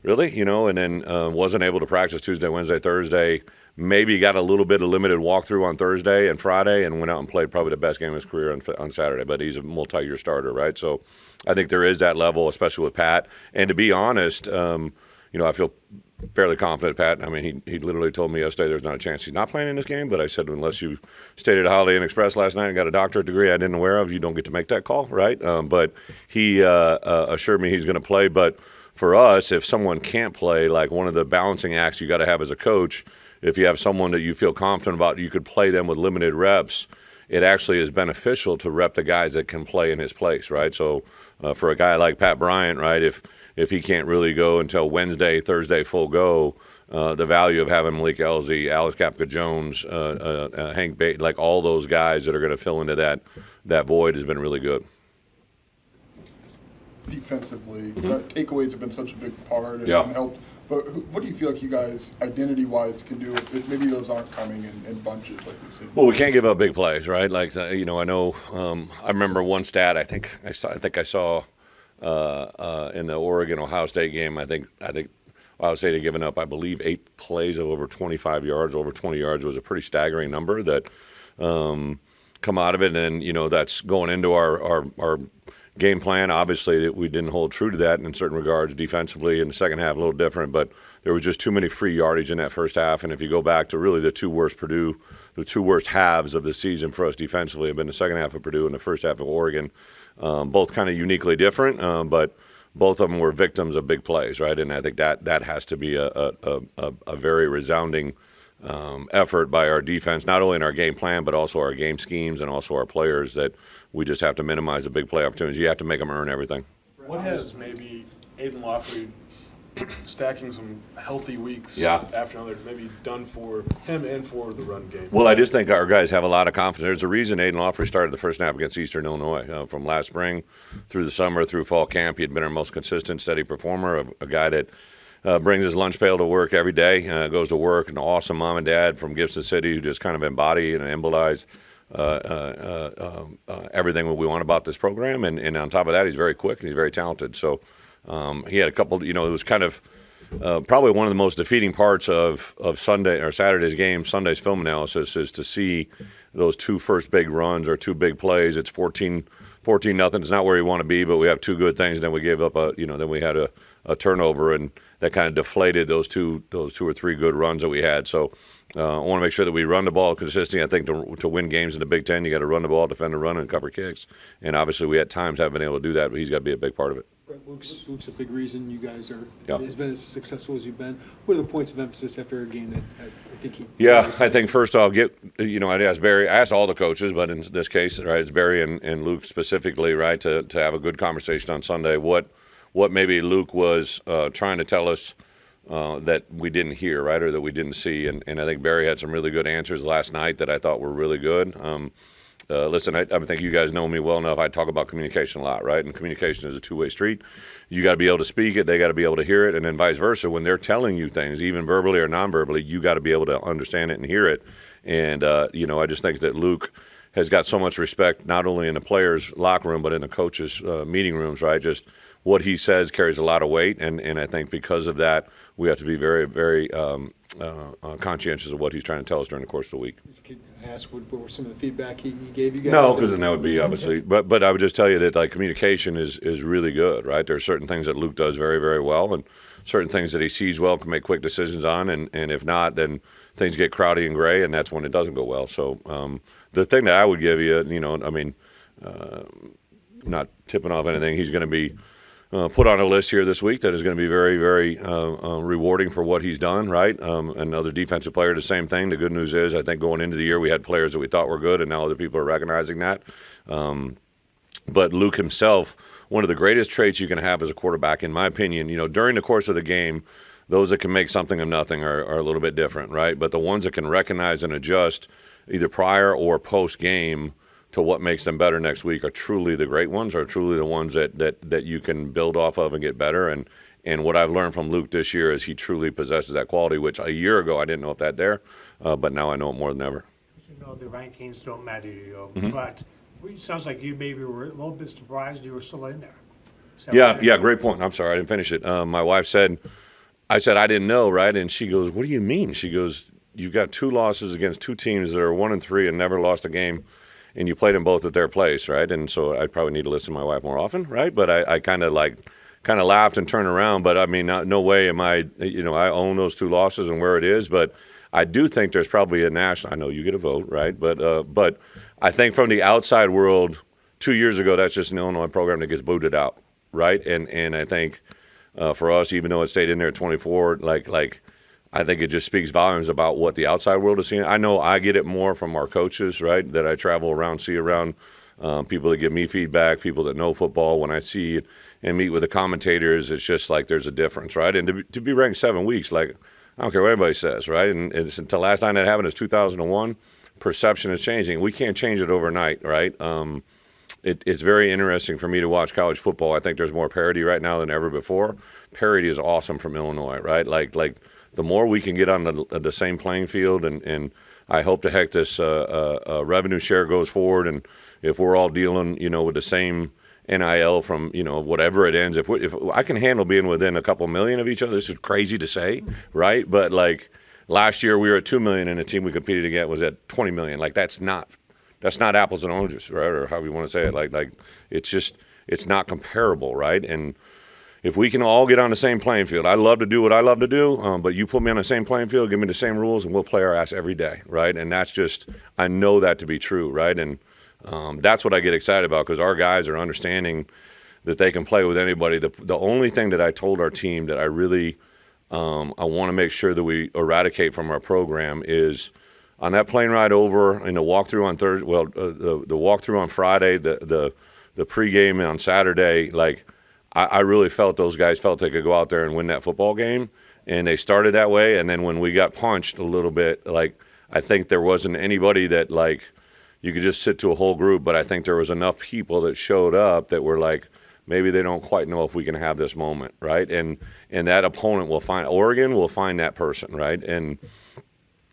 really? And then wasn't able to practice Tuesday, Wednesday, Thursday. Maybe got a little bit of limited walkthrough on Thursday and Friday, and went out and played probably the best game of his career on Saturday. But he's a multi-year starter, right? So I think there is that level, especially with Pat. And to be honest, I feel fairly confident, Pat. I mean, he literally told me yesterday there's not a chance he's not playing in this game. But I said, unless you stayed at Holiday Inn Express last night and got a doctorate degree I didn't aware of, you don't get to make that call, right? But he assured me he's going to play. But for us, if someone can't play, like one of the balancing acts you got to have as a coach, if you have someone that you feel confident about, you could play them with limited reps. It actually is beneficial to rep the guys that can play in his place, right? So for a guy like Pat Bryant, right, if he can't really go until Wednesday, Thursday full go, the value of having Malik Elzy, Alex Kapka-Jones, Hank Bate, like all those guys that are going to fill into that void has been really good. Defensively, takeaways have been such a big part and helped. But what do you feel like you guys, identity-wise, can do if maybe those aren't coming in bunches like we've seen? Well, we can't give up big plays, right? Like, I know I remember one stat I think I saw in the Oregon-Ohio State game. I think Ohio State had given up, I believe, 8 plays of over 25 yards. Over 20 yards was a pretty staggering number that come out of it. And, that's going into our game plan. Obviously, we didn't hold true to that in certain regards defensively. In the second half, a little different, but there was just too many free yardage in that first half. And if you go back to really the two worst halves of the season for us defensively have been the second half of Purdue and the first half of Oregon. Both kind of uniquely different, but both of them were victims of big plays, right? And I think that has to be a very resounding effort by our defense, not only in our game plan, but also our game schemes and also our players, that we just have to minimize the big play opportunities. You have to make them earn everything. What has maybe Aiden Lawfrey stacking some healthy weeks after another maybe done for him and for the run game? Well, I just think our guys have a lot of confidence. There's a reason Aiden Lawfrey started the first snap against Eastern Illinois. From last spring through the summer, through fall camp, he had been our most consistent, steady performer, a guy that brings his lunch pail to work every day, goes to work, an awesome mom and dad from Gibson City who just kind of embody and embolize everything that we want about this program. And on top of that, he's very quick and he's very talented. So he had a couple, it was kind of probably one of the most defeating parts of Sunday or Saturday's game, Sunday's film analysis, is to see those two first big runs or two big plays. It's 14-0. It's not where you want to be, but we have two good things. And then we gave up then we had a turnover, and that kind of deflated those two or three good runs that we had. So I want to make sure that we run the ball consistently. I think to win games in the Big Ten, you got to run the ball, defend the run, and cover kicks. And obviously we at times haven't been able to do that, but he's got to be a big part of it. Luke's a big reason you guys has been as successful as you've been. What are the points of emphasis after a game that I think he? Yeah, I think first I'll get, I'd ask Barry, I asked all the coaches, but in this case, right, it's Barry and Luke specifically, right, to have a good conversation on Sunday. What maybe Luke was trying to tell us that we didn't hear, right, or that we didn't see. And I think Barry had some really good answers last night that I thought were really good. Listen, I think you guys know me well enough. I talk about communication a lot, right? And communication is a two-way street. You got to be able to speak it. They got to be able to hear it. And then vice versa. When they're telling you things, even verbally or non-verbally, you got to be able to understand it and hear it. And, I just think that Luke has got so much respect, not only in the players' locker room, but in the coaches' meeting rooms, right? Just what he says carries a lot of weight, and I think because of that, we have to be very, very conscientious of what he's trying to tell us during the course of the week. Could I ask what were some of the feedback he gave you guys? No, because then that would be obviously. But I would just tell you that like communication is really good, right? There are certain things that Luke does very, very well, and certain things that he sees well, can make quick decisions on, and if not, then things get crowdy and gray, and that's when it doesn't go well. So the thing that I would give you, I mean, not tipping off anything, he's going to be put on a list here this week that is going to be very, very rewarding for what he's done, right? Another defensive player, the same thing. The good news is I think going into the year we had players that we thought were good, and now other people are recognizing that. But Luke himself, one of the greatest traits you can have as a quarterback, in my opinion, during the course of the game, those that can make something of nothing are a little bit different, right? But the ones that can recognize and adjust either prior or post-game to what makes them better next week are truly the great ones, are truly the ones that you can build off of and get better. And what I've learned from Luke this year is he truly possesses that quality, which a year ago I didn't know if that there, but now I know it more than ever. The rankings don't matter to you, Mm-hmm. but it sounds like you maybe were a little bit surprised you were still in there. Yeah, great point. I'm sorry, I didn't finish it. My wife said, I didn't know, right? And she goes, what do you mean? She goes, you've got 2 losses against 2 teams that are 1-3 and never lost a game, and you played them both at their place, right? And so I probably need to listen to my wife more often, right? But I kind of laughed and turned around. But I mean, no way am I, I own those 2 losses and where it is. But I do think there's probably a national. I know you get a vote, right? But I think from the outside world, 2 years ago, that's just an Illinois program that gets booted out, right? And I think for us, even though it stayed in there at 24, I think it just speaks volumes about what the outside world is seeing. I know I get it more from our coaches, right, that I travel around, see around, people that give me feedback, people that know football. When I see and meet with the commentators, it's just like there's a difference, right? And to be ranked 7 weeks, I don't care what anybody says, right? And it's, until last time that happened is 2001, perception is changing. We can't change it overnight, right? It's very interesting for me to watch college football. I think there's more parity right now than ever before. Parity is awesome from Illinois, right? Like the more we can get on the same playing field, and I hope the heck this revenue share goes forward, and if we're all dealing, with the same NIL from, whatever it ends, if I can handle being within a couple million of each other, this is crazy to say, right? But last year we were at 2 million, and the team we competed against was at 20 million. That's not apples and oranges, right? Or however you want to say it. It's not comparable, right? And if we can all get on the same playing field, I love to do what I love to do, but you put me on the same playing field, give me the same rules, and we'll play our ass every day, right? And that's just, I know that to be true, right? And that's what I get excited about, because our guys are understanding that they can play with anybody. The only thing that I told our team that I really I want to make sure that we eradicate from our program is on that plane ride over and the walkthrough on Thursday, the walkthrough on Friday, the pregame on Saturday, I really felt those guys felt they could go out there and win that football game, and they started that way. And then when we got punched a little bit, I think there wasn't anybody that you could just sit to a whole group, but I think there was enough people that showed up that were maybe they don't quite know if we can have this moment, right? And that opponent will find, Oregon will find that person, right? And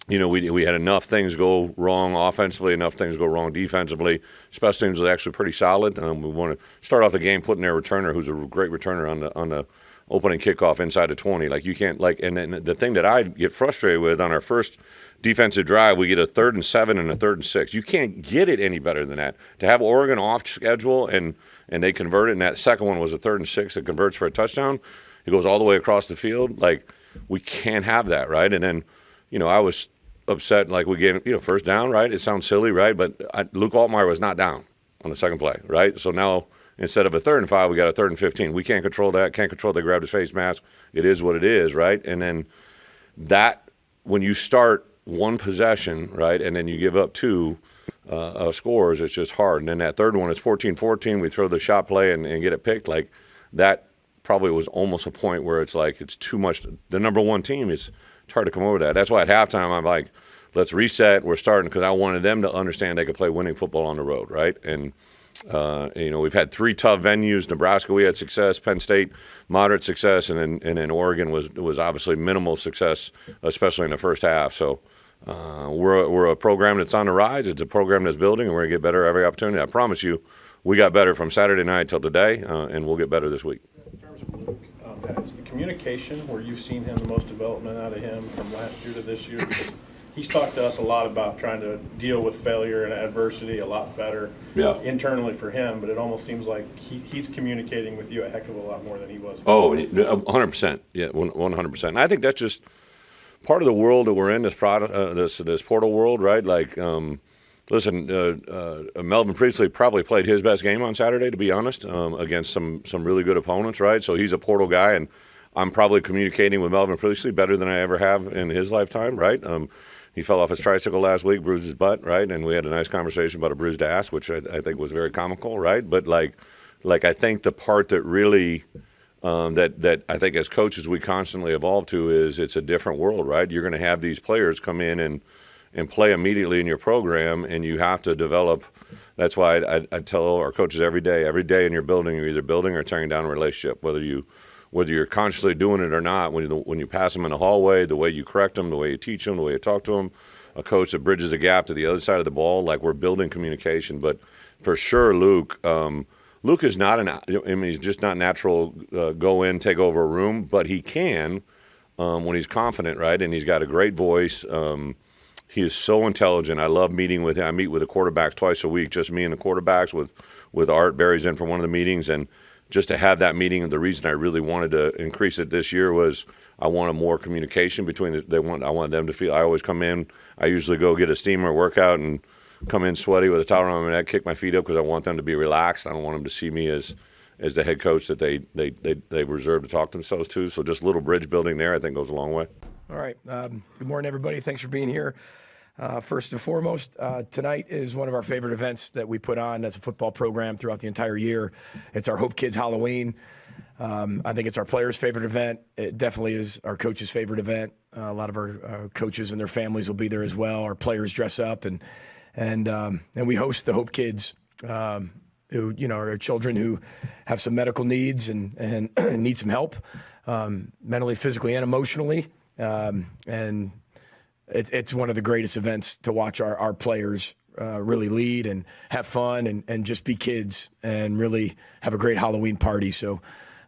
we had enough things go wrong offensively, enough things go wrong defensively. Special teams was actually pretty solid. We want to start off the game putting their returner, who's a great returner, on the opening kickoff inside the 20. You can't and then the thing that I get frustrated with on our first defensive drive, we get a 3rd and 7 and a 3rd and 6. You can't get it any better than that. To have Oregon off schedule and they convert it, and that second one was a 3rd and 6 that converts for a touchdown. It goes all the way across the field. We can't have that, right? And then, I was upset, we gave first down, right? It sounds silly, right? But Luke Altmaier was not down on the second play, right? So now instead of a 3rd and 5, we got a 3rd and 15. We can't control that. Can't control they grabbed his face mask. It is what it is, right? And then when you start one possession, right, and then you give up 2 scores, it's just hard. And then that third one is 14-14. We throw the shot play and get it picked. That probably was almost a point where it's it's too much. The number one team is. It's hard to come over that. That's why at halftime I'm let's reset. We're starting, because I wanted them to understand they could play winning football on the road, right? And we've had 3 tough venues. Nebraska, we had success. Penn State, moderate success, and then Oregon was obviously minimal success, especially in the first half. So we're a program that's on the rise. It's a program that's building, and we're gonna get better every opportunity. I promise you, we got better from Saturday night till today, and we'll get better this week. about that. Is the communication where you've seen him the most development out of him from last year to this year? Because he's talked to us a lot about trying to deal with failure and adversity a lot better internally for him, but it almost seems like he's communicating with you a heck of a lot more than he was. Oh, 100%. Yeah, 100%. And I think that's just part of the world that we're in, this portal world, right? Like, listen, Melvin Priestley probably played his best game on Saturday, to be honest, against some really good opponents, right? So he's a portal guy, and I'm probably communicating with Melvin Priestley better than I ever have in his lifetime, right? He fell off his tricycle last week, bruised his butt, right? And we had a nice conversation about a bruised ass, which I think was very comical, right? But like I think the part that really that I think as coaches we constantly evolve to is it's a different world, right? You're going to have these players come in and play immediately in your program, and you have to develop. That's why I tell our coaches every day in your building, you're either building or tearing down a relationship, whether you're consciously doing it or not. When you pass them in the hallway, the way you correct them, the way you teach them, the way you talk to them, a coach that bridges a gap to the other side of the ball, like we're building communication. But for sure, Luke is not he's just not natural go in, take over a room, but he can when he's confident, right? And he's got a great voice. He is so intelligent. I love meeting with him. I meet with the quarterbacks twice a week, just me and the quarterbacks with Art. Barry's in for one of the meetings, and just to have that meeting, and the reason I really wanted to increase it this year was I wanted more communication between I wanted them to feel. I always come in. I usually go get a steamer workout and come in sweaty with a towel around my neck, kick my feet up because I want them to be relaxed. I don't want them to see me as the head coach that they reserve to talk themselves to. So just a little bridge building there, I think, goes a long way. All right. Good morning, everybody. Thanks for being here. First and foremost, tonight is one of our favorite events that we put on as a football program throughout the entire year. It's our Hope Kids Halloween. I think it's our players' favorite event. It definitely is our coaches' favorite event. A lot of our coaches and their families will be there as well. Our players dress up, and we host the Hope Kids, who are children who have some medical needs and need some help, mentally, physically, and emotionally. And it's one of the greatest events to watch our players really lead and have fun and just be kids and really have a great Halloween party. So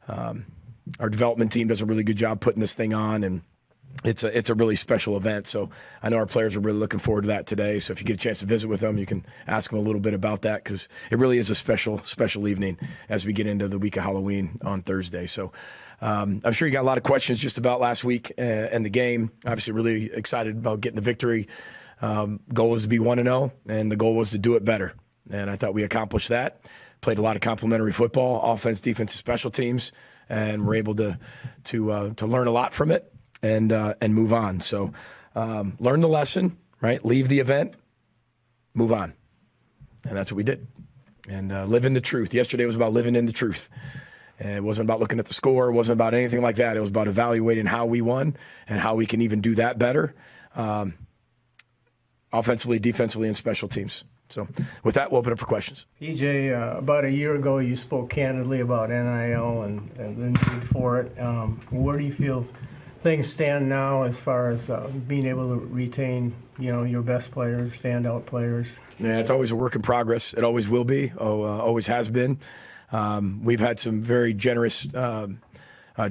our development team does a really good job putting this thing on, and it's a really special event. So I know our players are really looking forward to that today. So if you get a chance to visit with them, you can ask them a little bit about that, because it really is a special evening as we get into the week of Halloween on Thursday. So I'm sure you got a lot of questions just about last week and the game. Obviously, really excited about getting the victory. Goal was to be 1-0, and the goal was to do it better. And I thought we accomplished that. Played a lot of complimentary football, offense, defense, and special teams, and were able to learn a lot from it and move on. So learn the lesson, right? Leave the event, move on, and that's what we did. And live in the truth. Yesterday was about living in the truth. And it wasn't about looking at the score. It wasn't about anything like that. It was about evaluating how we won and how we can even do that better, offensively, defensively, and special teams. So with that, we'll open up for questions. PJ, about a year ago, you spoke candidly about NIL and the need for it. Where do you feel things stand now as far as being able to retain, your best players, standout players? Yeah, it's always a work in progress. It always will be. Always has been. We've had some very generous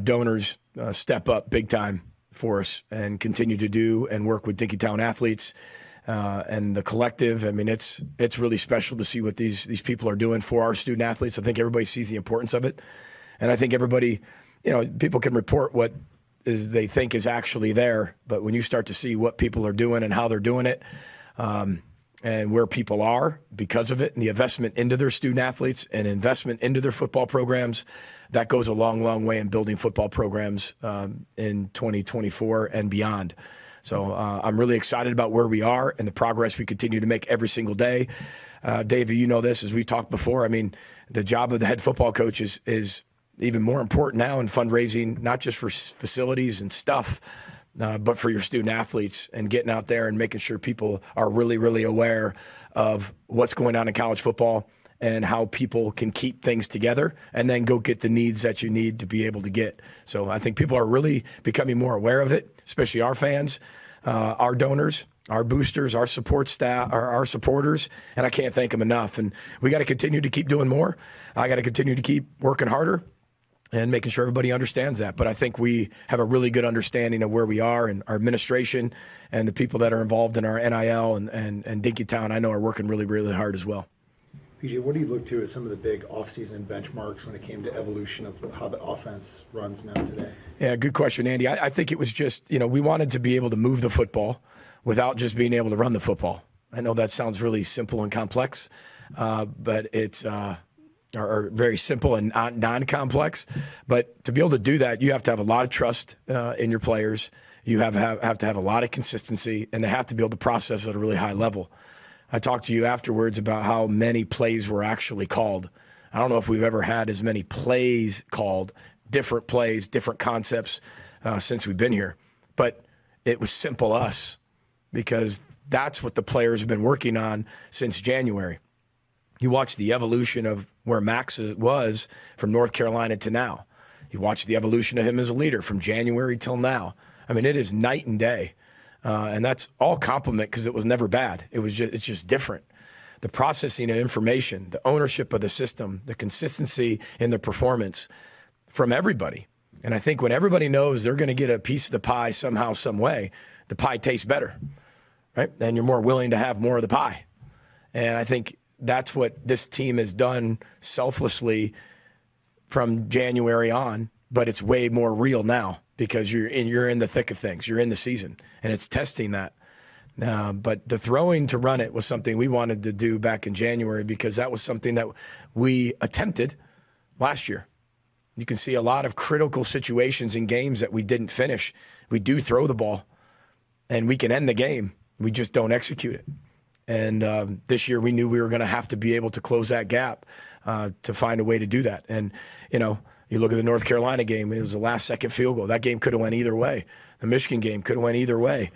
donors step up big time for us and continue to do and work with Dinkytown athletes and the collective. I mean, it's really special to see what these people are doing for our student athletes. I think everybody sees the importance of it. And I think everybody, people can report what they think is actually there. But when you start to see what people are doing and how they're doing it, and where people are because of it, and the investment into their student athletes and investment into their football programs, that goes a long, long way in building football programs in 2024 and beyond. So I'm really excited about where we are and the progress we continue to make every single day. Dave, you know this, as we talked before. I mean, the job of the head football coach is even more important now in fundraising, not just for facilities and stuff, but for your student athletes and getting out there and making sure people are really, really aware of what's going on in college football and how people can keep things together and then go get the needs that you need to be able to get. So I think people are really becoming more aware of it, especially our fans, our donors, our boosters, our support staff, our supporters, and I can't thank them enough. And we got to continue to keep doing more. I got to continue to keep working harder. and making sure everybody understands that. But I think we have a really good understanding of where we are, and our administration and the people that are involved in our NIL and Dinkytown, I know, are working really, really hard as well. PJ, what do you look to as some of the big offseason benchmarks when it came to evolution of how the offense runs now today? Yeah, good question, Andy. I think it was just, we wanted to be able to move the football without just being able to run the football. I know that sounds really simple and complex, but it's or very simple and non-complex. But to be able to do that, you have to have a lot of trust in your players. You have to have a lot of consistency, and they have to be able to process at a really high level. I talked to you afterwards about how many plays were actually called. I don't know if we've ever had as many plays called, different plays, different concepts since we've been here. But it was simple us, because that's what the players have been working on since January. You watch the evolution of where Max was from North Carolina to now. You watch the evolution of him as a leader from January till now. I mean, it is night and day. And that's all compliment, because it was never bad. It's just different. The processing of information, the ownership of the system, the consistency in the performance from everybody. And I think when everybody knows they're going to get a piece of the pie somehow, some way, the pie tastes better, right? And you're more willing to have more of the pie. And I think that's what this team has done selflessly from January on, but it's way more real now, because you're in the thick of things. You're in the season, and it's testing that. But the throwing to run it was something we wanted to do back in January, because that was something that we attempted last year. You can see a lot of critical situations in games that we didn't finish. We do throw the ball, and we can end the game. We just don't execute it. And this year we knew we were going to have to be able to close that gap to find a way to do that. And, you look at the North Carolina game, it was the last-second field goal. That game could have went either way. The Michigan game could have went either way.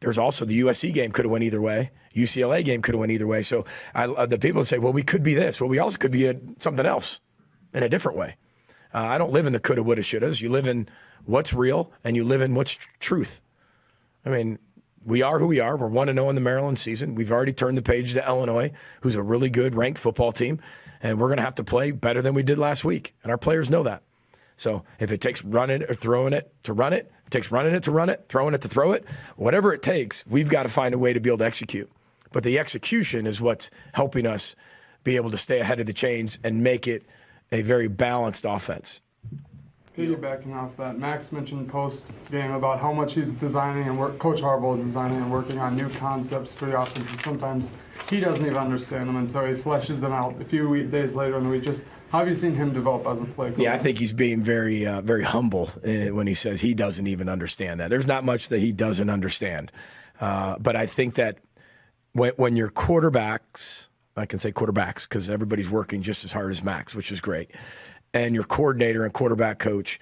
There's also the USC game could have went either way. UCLA game could have went either way. So the people say, well, we could be this. Well, we also could be something else in a different way. I don't live in the coulda, woulda, shouldas. You live in what's real, and you live in what's truth. I mean, we are who we are. We're 1-0 in the Maryland season. We've already turned the page to Illinois, who's a really good ranked football team, and we're going to have to play better than we did last week, and our players know that. So if it takes running or throwing it to run it, if it takes running it to run it, throwing it to throw it, whatever it takes, we've got to find a way to be able to execute. But the execution is what's helping us be able to stay ahead of the chains and make it a very balanced offense. Piggybacking off that, Max mentioned post-game about how much he's designing and Coach Harbaugh is designing and working on new concepts for the offense, and sometimes he doesn't even understand them until he fleshes them out a few days later in the week. Just how have you seen him develop as a play coach? Yeah, I think he's being very, very humble when he says he doesn't even understand that. There's not much that he doesn't understand. But I think that when your quarterbacks, I can say quarterbacks because everybody's working just as hard as Max, which is great, and your coordinator and quarterback coach,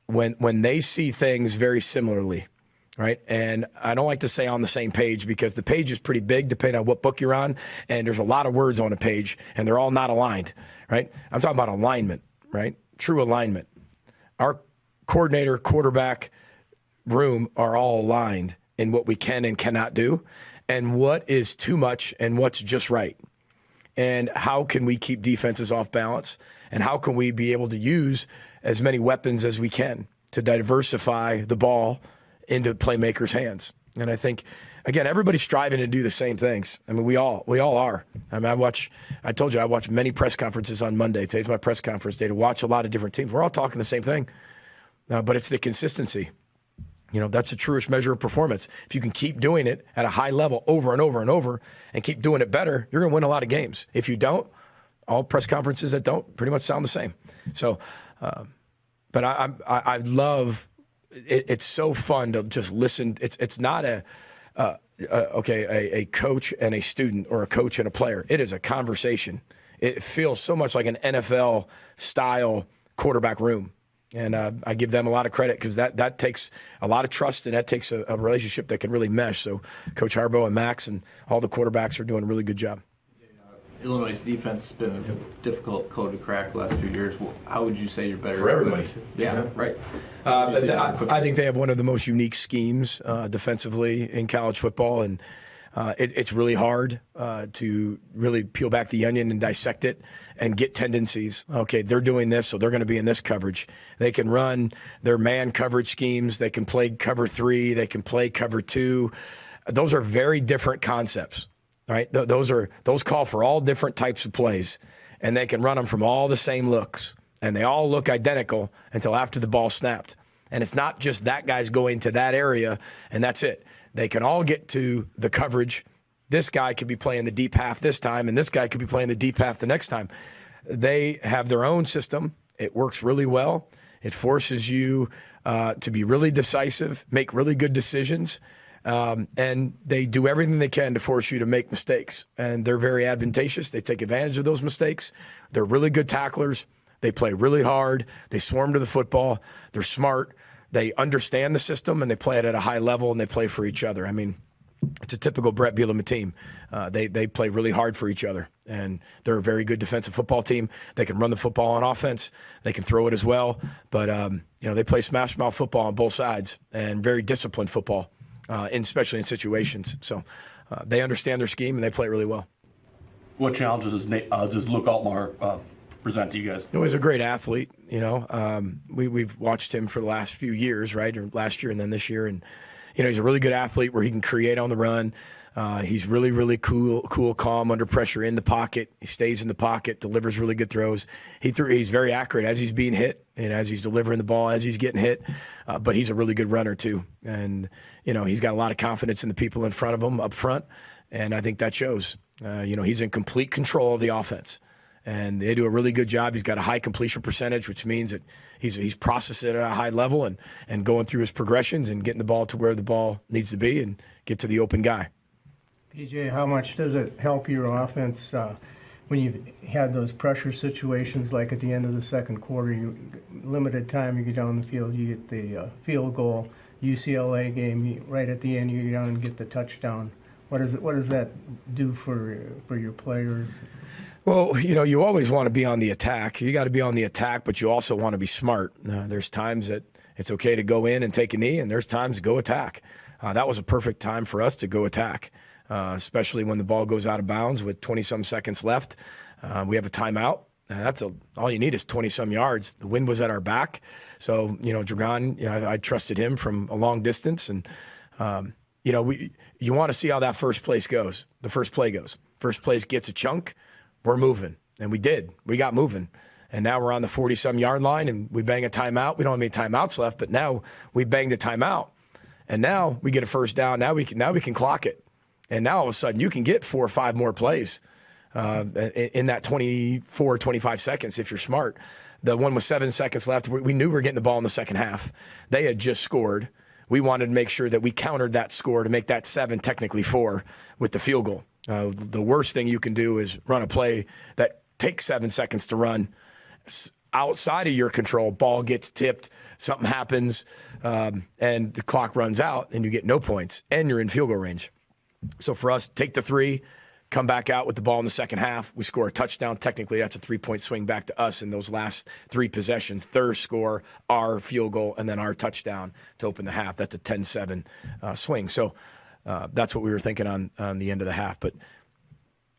when they see things very similarly, right? And I don't like to say on the same page, because the page is pretty big depending on what book you're on, and there's a lot of words on a page, and they're all not aligned, right? I'm talking about alignment, right? True alignment. Our coordinator, quarterback room are all aligned in what we can and cannot do, and what is too much and what's just right. And how can we keep defenses off balance? And how can we be able to use as many weapons as we can to diversify the ball into playmakers' hands? And I think, again, everybody's striving to do the same things. I mean, we all are. I mean, I told you I watch many press conferences on Monday. Today's my press conference day to watch a lot of different teams. We're all talking the same thing, but it's the consistency. That's the truest measure of performance. If you can keep doing it at a high level over and over and over and keep doing it better, you're going to win a lot of games. If you don't, all press conferences that don't pretty much sound the same. So, but I love it. It's so fun to just listen. It's not a coach and a student or a coach and a player. It is a conversation. It feels so much like an NFL style quarterback room. And I give them a lot of credit, because that takes a lot of trust, and that takes a relationship that can really mesh. So Coach Harbaugh and Max and all the quarterbacks are doing a really good job. Illinois' defense has been a difficult code to crack the last few years. How would you say you're better? For everybody. Yeah, right. I think they have one of the most unique schemes defensively in college football, and It's really hard to really peel back the onion and dissect it and get tendencies. Okay, they're doing this, so they're going to be in this coverage. They can run their man coverage schemes. They can play cover 3. They can play cover 2. Those are very different concepts, right? Those call for all different types of plays, and they can run them from all the same looks, and they all look identical until after the ball snapped. And it's not just that guy's going to that area, and that's it. They can all get to the coverage. This guy could be playing the deep half this time, and this guy could be playing the deep half the next time. They have their own system. It works really well. It forces you to be really decisive, make really good decisions, and they do everything they can to force you to make mistakes. And they're very advantageous. They take advantage of those mistakes. They're really good tacklers. They play really hard. They swarm to the football. They're smart. They understand the system, and they play it at a high level, and they play for each other. I mean, it's a typical Bret Bielema team. They play really hard for each other, and they're a very good defensive football team. They can run the football on offense. They can throw it as well. But, they play smash-mouth football on both sides and very disciplined football, especially in situations. So they understand their scheme, and they play it really well. What challenges does Luke Altmaier present to you guys? He's a great athlete. We've watched him for the last few years, right? Or last year and then this year. And, he's a really good athlete where he can create on the run. He's really, really cool, calm under pressure in the pocket. He stays in the pocket, delivers really good throws. He's very accurate as he's being hit and as he's delivering the ball, as he's getting hit. But he's a really good runner too. And, he's got a lot of confidence in the people in front of him up front. And I think that shows. He's in complete control of the offense. And they do a really good job. He's got a high completion percentage, which means that he's processed it at a high level and going through his progressions and getting the ball to where the ball needs to be and get to the open guy. PJ, how much does it help your offense when you've had those pressure situations like at the end of the second quarter, limited time, you get down the field, you get the field goal, UCLA game, right at the end you get down and get the touchdown. What does that do for your players? Well, you always want to be on the attack. You got to be on the attack, but you also want to be smart. There's times that it's okay to go in and take a knee, and there's times to go attack. That was a perfect time for us to go attack, especially when the ball goes out of bounds with 20-some seconds left. We have a timeout. All you need is 20-some yards. The wind was at our back. So, Dragon, I trusted him from a long distance. And, you want to see how that first play goes. First play gets a chunk. We're moving. And we did. We got moving. And now we're on the 40-some yard line, and we bang a timeout. We don't have any timeouts left, but now we banged a timeout. And now we get a first down. Now we can clock it. And now all of a sudden you can get 4 or 5 more plays in that 24, 25 seconds if you're smart. The one with 7 seconds left, we knew we were getting the ball in the second half. They had just scored. We wanted to make sure that we countered that score to make that 7, technically 4, with the field goal. The worst thing you can do is run a play that takes 7 seconds to run outside of your control. Ball gets tipped, something happens, and the clock runs out, and you get no points, and you're in field goal range. So for us, take the 3, come back out with the ball in the second half. We score a touchdown. Technically, that's a 3-point swing back to us in those last 3 possessions. Their score, our field goal, and then our touchdown to open the half. That's a 10-7 swing. So that's what we were thinking on the end of the half. But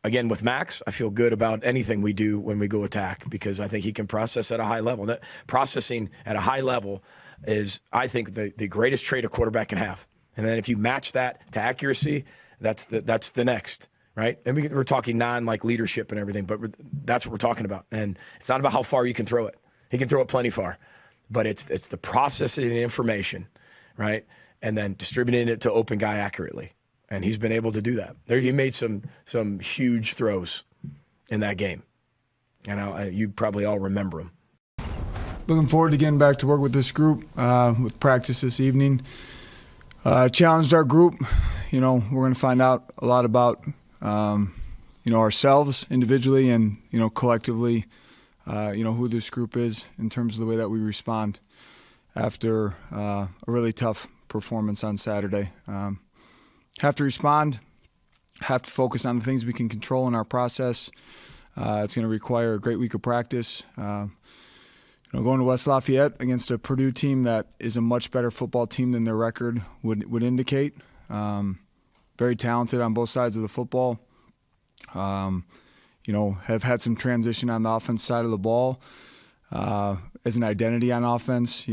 again, with Max, I feel good about anything we do when we go attack because I think he can process at a high level. That processing at a high level is, I think, the greatest trait a quarterback can have. And then if you match that to accuracy, that's the next, right? And we're talking non-like leadership and everything, but that's what we're talking about. And it's not about how far you can throw it. He can throw it plenty far, but it's the processing the information, right? And then distributing it to open guy accurately. And he's been able to do that. He made some huge throws in that game. And you probably all remember them. Looking forward to getting back to work with this group with practice this evening. Challenged our group. We're going to find out a lot about, ourselves individually and, collectively, who this group is in terms of the way that we respond after a really tough performance on Saturday. Have to respond, have to focus on the things we can control in our process. It's going to require a great week of practice. Going to West Lafayette against a Purdue team that is a much better football team than their record would indicate. very talented on both sides of the football. Have had some transition on the offense side of the ball as an identity on offense.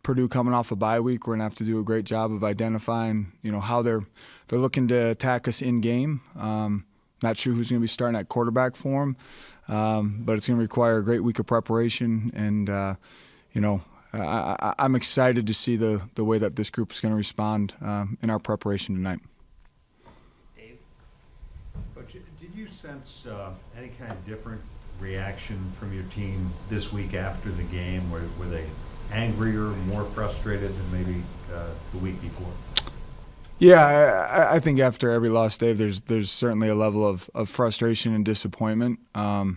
Purdue coming off a bye week, we're gonna have to do a great job of identifying, how they're looking to attack us in game. Not sure who's gonna be starting at quarterback for them, but it's gonna require a great week of preparation. And I'm excited to see the way that this group is gonna respond in our preparation tonight. Coach, did you sense any kind of different reaction from your team this week after the game? Were they angrier, more frustrated than maybe the week before? Yeah, I think after every loss, Dave, there's certainly a level of frustration and disappointment. But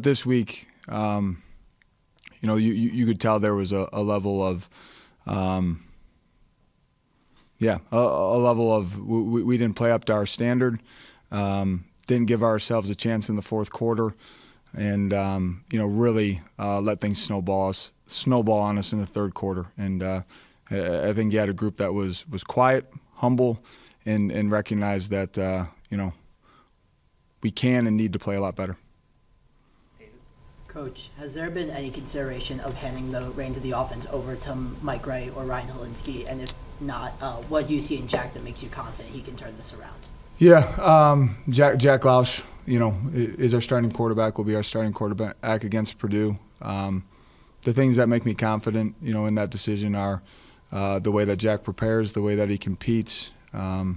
this week, you could tell there was a level of a level of we didn't play up to our standard, didn't give ourselves a chance in the fourth quarter, and really let things snowball on us in the third quarter. And I think you had a group that was quiet, humble, and recognized that we can and need to play a lot better. Coach, has there been any consideration of handing the reins of the offense over to Mike Ray or Ryan Helinski? And if not, what do you see in Jack that makes you confident he can turn this around? Yeah, Jack Lausch, is our starting quarterback, will be our starting quarterback against Purdue. The things that make me confident, in that decision are the way that Jack prepares, the way that he competes, and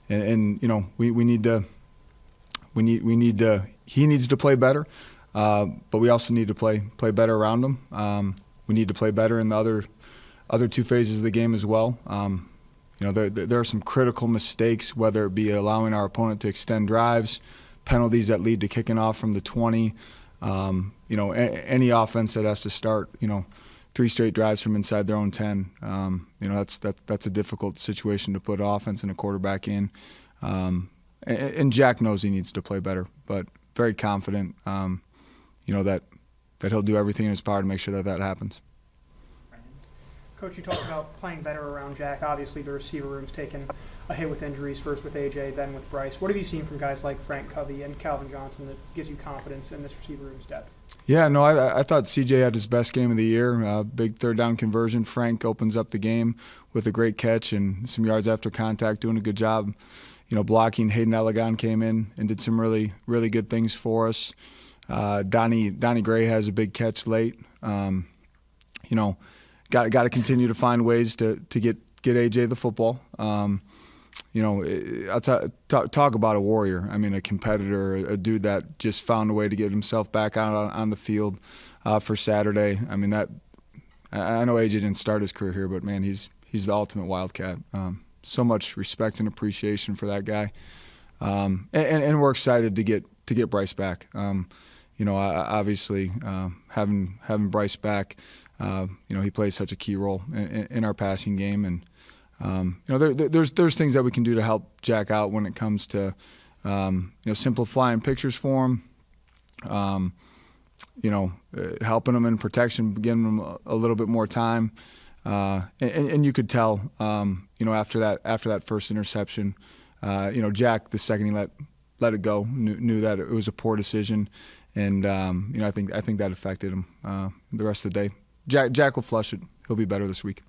we need to. He needs to play better, but we also need to play better around him. We need to play better in the other two phases of the game as well. There are some critical mistakes, whether it be allowing our opponent to extend drives, penalties that lead to kicking off from the 20. Any offense that has to start, 3 straight drives from inside their own 10. That's a difficult situation to put offense and a quarterback in. And Jack knows he needs to play better, but very confident, that he'll do everything in his power to make sure that happens. Coach, you talked about playing better around Jack. Obviously, the receiver room's taken a hit with injuries, first with AJ, then with Bryce. What have you seen from guys like Frank Covey and Calvin Johnson that gives you confidence in this receiver room's depth? Yeah, no, I thought CJ had his best game of the year. Big third down conversion. Frank opens up the game with a great catch and some yards after contact, doing a good job. Blocking. Hayden Elegant came in and did some really, really good things for us. Donnie Gray has a big catch late. Got to continue to find ways to get AJ the football. I'll talk about a warrior. I mean, a competitor, a dude that just found a way to get himself back out on the field for Saturday. I mean, I know AJ didn't start his career here, but man, he's the ultimate Wildcat. So much respect and appreciation for that guy, and we're excited to get Bryce back. Obviously having Bryce back. He plays such a key role in our passing game, and there's things that we can do to help Jack out when it comes to simplifying pictures for him, helping him in protection, giving him a little bit more time, and you could tell after that first interception, Jack, the second he let it go, knew that it was a poor decision, and I think that affected him the rest of the day. Jack will flush it. He'll be better this week.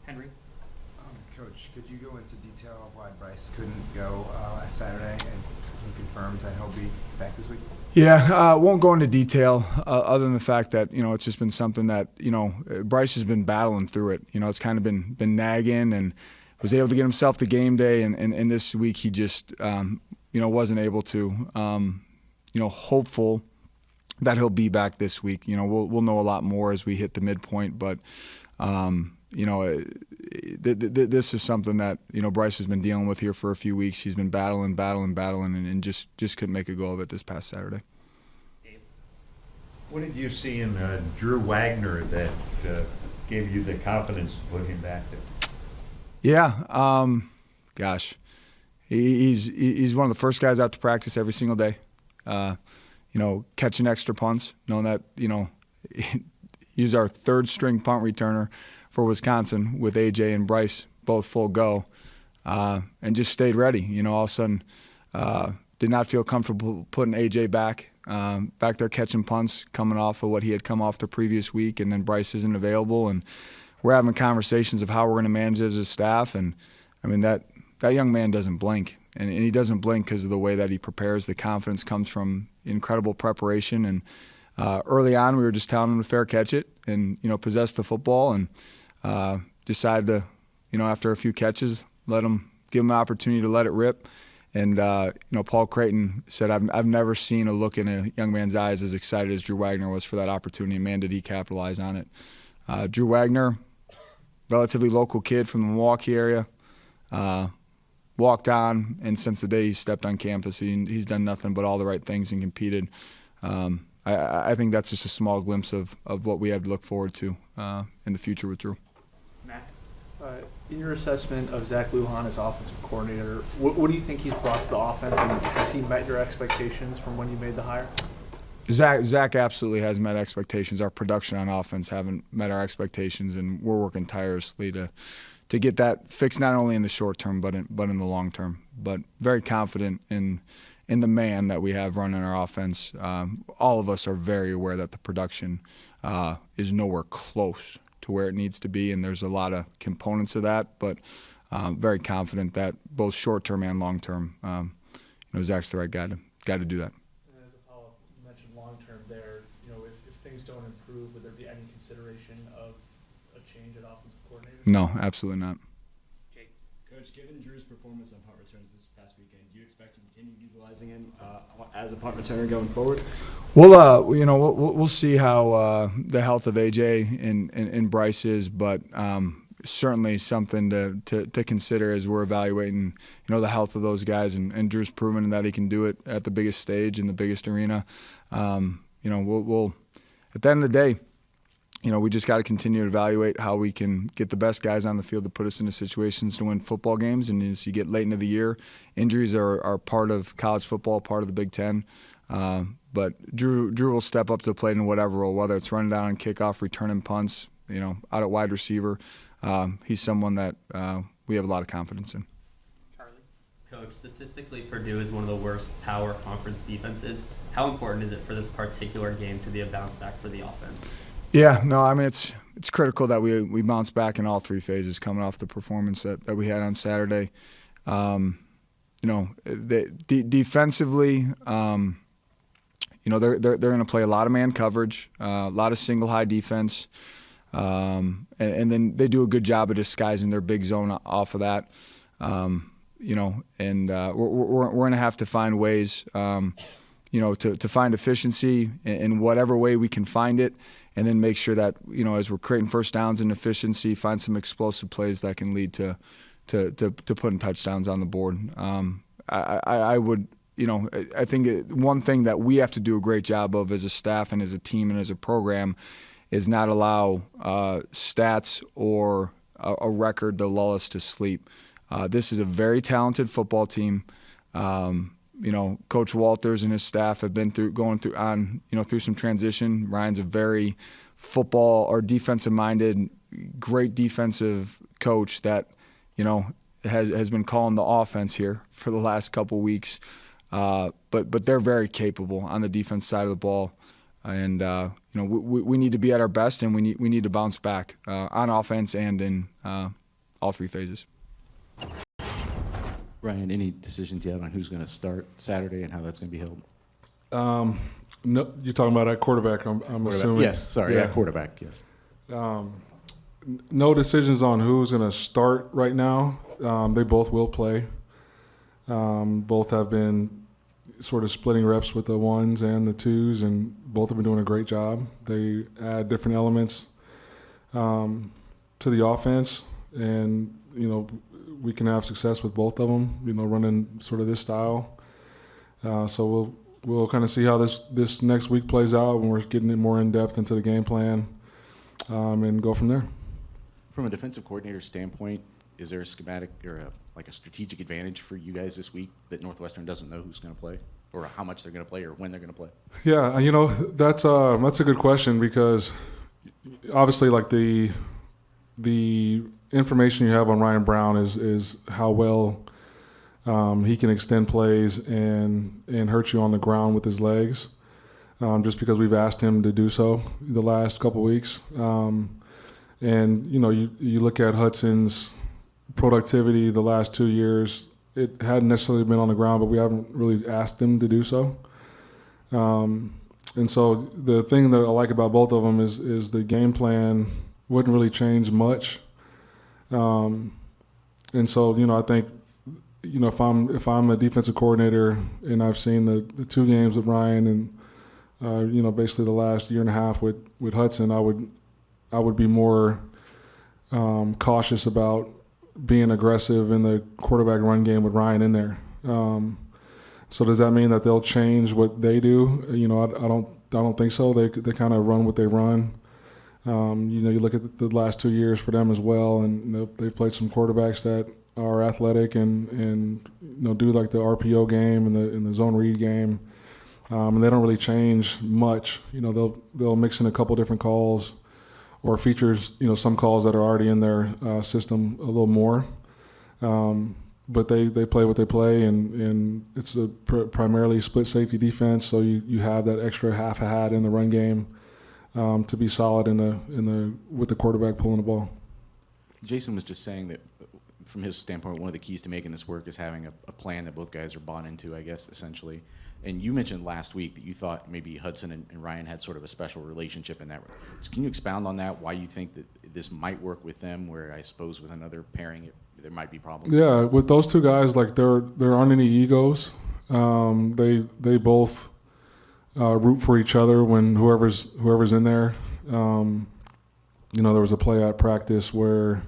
Henry? Coach, could you go into detail of why Bryce couldn't go last Saturday, and he confirmed that he'll be back this week? Yeah, won't go into detail other than the fact that, it's just been something that, Bryce has been battling through it. It's kind of been nagging, and was able to get himself to game day, and this week he just, wasn't able to. Hopeful that he'll be back this week. We'll know a lot more as we hit the midpoint, but this is something that Bryce has been dealing with here for a few weeks. He's been battling, and just couldn't make a go of it this past Saturday. What did you see in Drew Wagner that gave you the confidence to put him back there? Yeah, gosh, he's one of the first guys out to practice every single day. Catching extra punts, knowing that, he's our third string punt returner for Wisconsin with AJ and Bryce both full go, and just stayed ready. You know, all of a sudden, did not feel comfortable putting AJ back there catching punts, coming off of what he had come off the previous week, and then Bryce isn't available, and we're having conversations of how we're going to manage as a staff. And I mean, that young man doesn't blink, and he doesn't blink because of the way that he prepares. The confidence comes from incredible preparation, and early on we were just telling him to fair catch it and, you know, possess the football, and decided to, you know, after a few catches, give him an opportunity to let it rip. And you know, Paul Creighton said, I've never seen a look in a young man's eyes as excited as Drew Wagner was for that opportunity. Man, did he capitalize on it. Drew Wagner, relatively local kid from the Milwaukee area, walked on, and since the day he stepped on campus, he's done nothing but all the right things and competed. I think that's just a small glimpse of what we have to look forward to in the future with Drew. Matt, in your assessment of Zach Lujan as offensive coordinator, what do you think he's brought to the offense, and has he met your expectations from when you made the hire? Zach absolutely has met expectations. Our production on offense haven't met our expectations, and we're working tirelessly to get that fixed, not only in the short term but in the long term. But very confident in the man that we have running our offense. All of us are very aware that the production is nowhere close to where it needs to be, and there's a lot of components of that. But very confident that both short term and long term, you know, Zach's the right guy to do that. And as a follow-up, you mentioned long term there. You know, if things don't improve, would there be any consideration of a change at offensive coordinator? No, absolutely not. Coach, given Drew's performance on punt returns this past weekend, do you expect to continue utilizing him as a punt returner going forward? We'll see how the health of AJ and Bryce is, but certainly something to consider as we're evaluating, you know, the health of those guys. And Drew's proven that he can do it at the biggest stage in the biggest arena. You know, we'll at the end of the day, you know, we just got to continue to evaluate how we can get the best guys on the field to put us into situations to win football games. And as you get late into the year, injuries are part of college football, part of the Big Ten. But Drew will step up to the plate in whatever role, whether it's running down and kickoff, returning punts, you know, out at wide receiver. He's someone that we have a lot of confidence in. Charlie? Coach, statistically, Purdue is one of the worst power conference defenses. How important is it for this particular game to be a bounce back for the offense? Yeah, no, I mean, it's critical that we bounce back in all three phases coming off the performance that we had on Saturday. You know, defensively, you know, they're going to play a lot of man coverage, a lot of single high defense, and then they do a good job of disguising their big zone off of that. You know, and we're going to have to find ways, you know, to find efficiency in whatever way we can find it, and then make sure that, you know, as we're creating first downs and efficiency, find some explosive plays that can lead to putting touchdowns on the board. I would, you know, I think one thing that we have to do a great job of as a staff and as a team and as a program is not allow stats or a record to lull us to sleep. This is a very talented football team. You know, Coach Walters and his staff have been through some transition. Ryan's a very football or defensive-minded, great defensive coach that, you know, has been calling the offense here for the last couple weeks. But they're very capable on the defense side of the ball, and you know, we need to be at our best, and we need to bounce back on offense and in all three phases. Ryan, any decisions yet on who's going to start Saturday and how that's going to be held? No, you're talking about at quarterback, I'm assuming. Yes, sorry, at quarterback, yes. No decisions on who's going to start right now. They both will play. Both have been sort of splitting reps with the ones and the twos, and both have been doing a great job. They add different elements to the offense, and, you know, we can have success with both of them, you know, running sort of this style. So we'll kind of see how this next week plays out when we're getting it more in depth into the game plan, and go from there. From a defensive coordinator standpoint, is there a schematic or a strategic advantage for you guys this week that Northwestern doesn't know who's going to play, or how much they're going to play, or when they're going to play? Yeah, you know, that's a good question, because obviously, like the information you have on Ryan Braun is how well he can extend plays and hurt you on the ground with his legs, just because we've asked him to do so the last couple weeks. And, you look at Hudson's productivity the last 2 years, it hadn't necessarily been on the ground, but we haven't really asked him to do so. And so the thing that I like about both of them is the game plan wouldn't really change much. And so, I think, if I'm a defensive coordinator and I've seen the 2 games with Ryan and, basically the last year and a half with Hudson, I would be more cautious about being aggressive in the quarterback run game with Ryan in there. So does that mean that they'll change what they do? I don't think so. They kind of run what they run. You look at the last 2 years for them as well, and they've played some quarterbacks that are athletic and do like the RPO game and the zone read game, and they don't really change much. They'll mix in a couple different calls or features, some calls that are already in their system a little more. But they play what they play, and it's a primarily split safety defense. So you have that extra half a hat in the run game to be solid with the quarterback pulling the ball. Jason was just saying that, from his standpoint, one of the keys to making this work is having a plan that both guys are bought into, I guess, essentially. And you mentioned last week that you thought maybe Hudson and Ryan had sort of a special relationship in that. Can you expound on that? Why you think that this might work with them, where I suppose with another pairing there might be problems? Yeah, with those 2 guys, like there aren't any egos. They both root for each other when whoever's in there. There was a play at practice where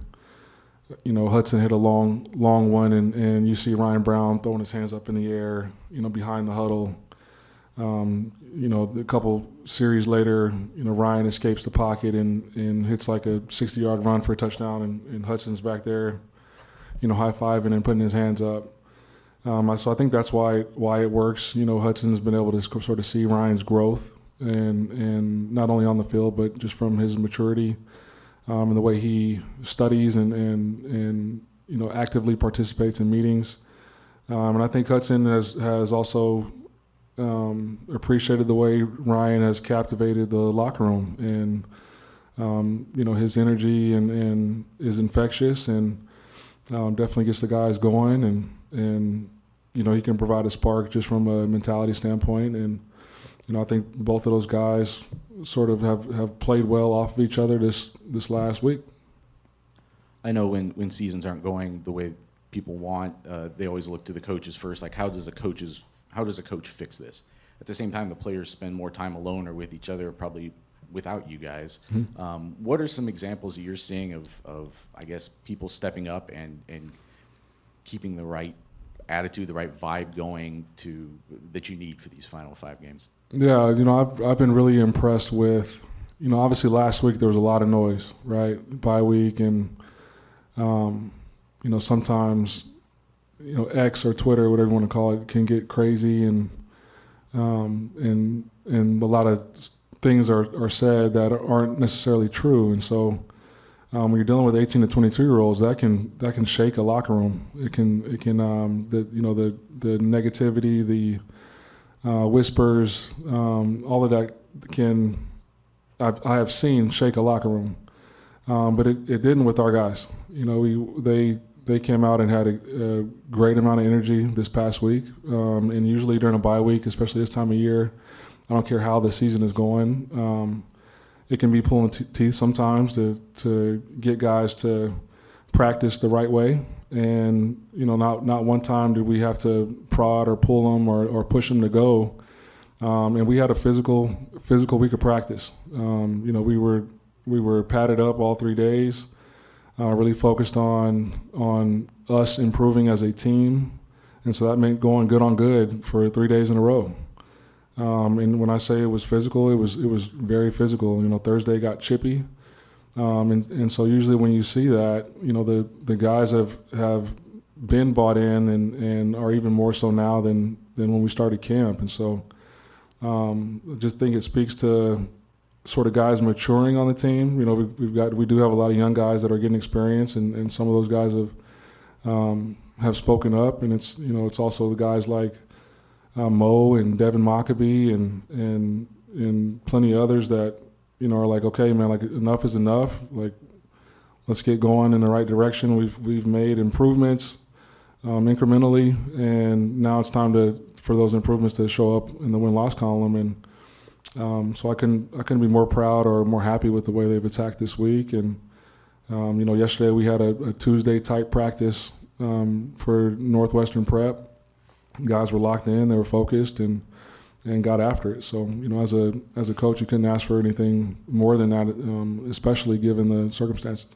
Hudson hit a long one, and you see Ryan Braun throwing his hands up in the air, behind the huddle. A couple series later, Ryan escapes the pocket and hits like a 60-yard run for a touchdown, and Hudson's back there, high-fiving and putting his hands up. So I think that's why it works. Hudson's been able to sort of see Ryan's growth, and not only on the field, but just from his maturity. And the way he studies and actively participates in meetings. And I think Hudson has also appreciated the way Ryan has captivated the locker room. And, his energy and is infectious, and definitely gets the guys going. And he can provide a spark just from a mentality standpoint. And, I think both of those guys sort of have played well off of each other this last week. I know when seasons aren't going the way people want, they always look to the coaches first. Like, how does a coach fix this? At the same time, the players spend more time alone or with each other, probably without you guys. Mm-hmm. What are some examples that you're seeing of I guess, people stepping up and keeping the right attitude, the right vibe going that you need for these final 5 games? Yeah, I've been really impressed with, obviously last week there was a lot of noise, right? Bye week, and sometimes X or Twitter, whatever you want to call it, can get crazy, and a lot of things are said that aren't necessarily true, and so when you're dealing with 18 to 22-year-olds, that can shake a locker room. It can the negativity, the whispers, all of that I have seen shake a locker room, but it didn't with our guys. They came out and had a great amount of energy this past week, and usually during a bye week, especially this time of year, I don't care how the season is going, it can be pulling teeth sometimes to get guys to practice the right way. And not one time did we have to prod or pull them or push them to go. And we had a physical week of practice. We were padded up all 3 days, really focused on us improving as a team, and so that meant going good on good for 3 days in a row. And when I say it was physical, it was very physical. Thursday got chippy. And so usually when you see that, the guys have been bought in and are even more so now than when we started camp. And so I just think it speaks to sort of guys maturing on the team. You know, we do have a lot of young guys that are getting experience, and some of those guys have spoken up, and it's also the guys like Mo and Devin Mockabee and plenty of others that are like, okay, man, like enough is enough. Like, let's get going in the right direction. We've made improvements incrementally, and now it's time for those improvements to show up in the win-loss column. And so I couldn't be more proud or more happy with the way they've attacked this week. And yesterday we had a Tuesday type practice for Northwestern prep. Guys were locked in, they were focused, and got after it. So as a coach, you couldn't ask for anything more than that, especially given the circumstances.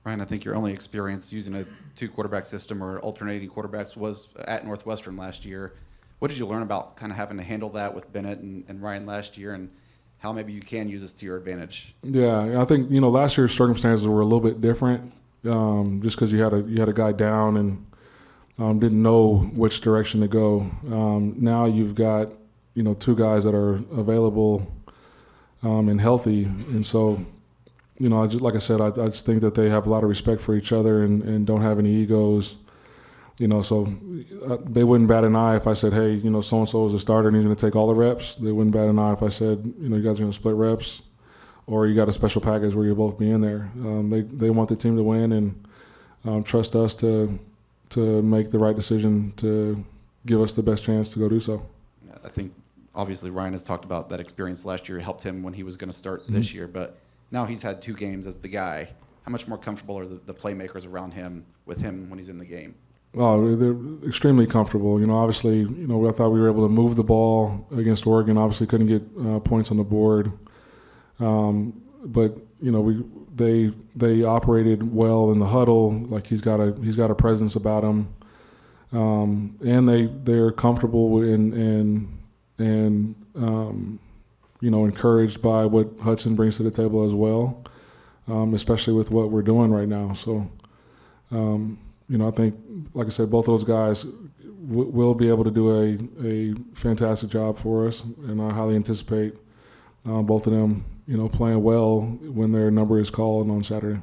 Ryan, I think your only experience using a 2-quarterback system or alternating quarterbacks was at Northwestern last year. What did you learn about kind of having to handle that with Bennett and Ryan last year, and how maybe you can use this to your advantage? Yeah, I think last year's circumstances were a little bit different, just because you had a guy down and didn't know which direction to go. Now you've got 2 guys that are available and healthy, and so like I said, I just think that they have a lot of respect for each other and don't have any egos. So they wouldn't bat an eye if I said, hey, so-and-so is a starter and he's going to take all the reps. They wouldn't bat an eye if I said, you guys are going to split reps, or you got a special package where you'll both be in there. They want the team to win and trust us to make the right decision to give us the best chance to go do so. I think obviously Ryan has talked about that experience last year helped him when he was going to start this year, but now he's had 2 games as the guy. How much more comfortable are the playmakers around him with him when he's in the game? Oh, they're extremely comfortable. Obviously, I thought we were able to move the ball against Oregon. Obviously, couldn't get points on the board, but they operated well in the huddle. Like he's got a presence about him, and they're comfortable and encouraged by what Hudson brings to the table as well, especially with what we're doing right now. So. I think, like I said, both of those guys will be able to do a fantastic job for us, and I highly anticipate both of them, playing well when their number is called on Saturday.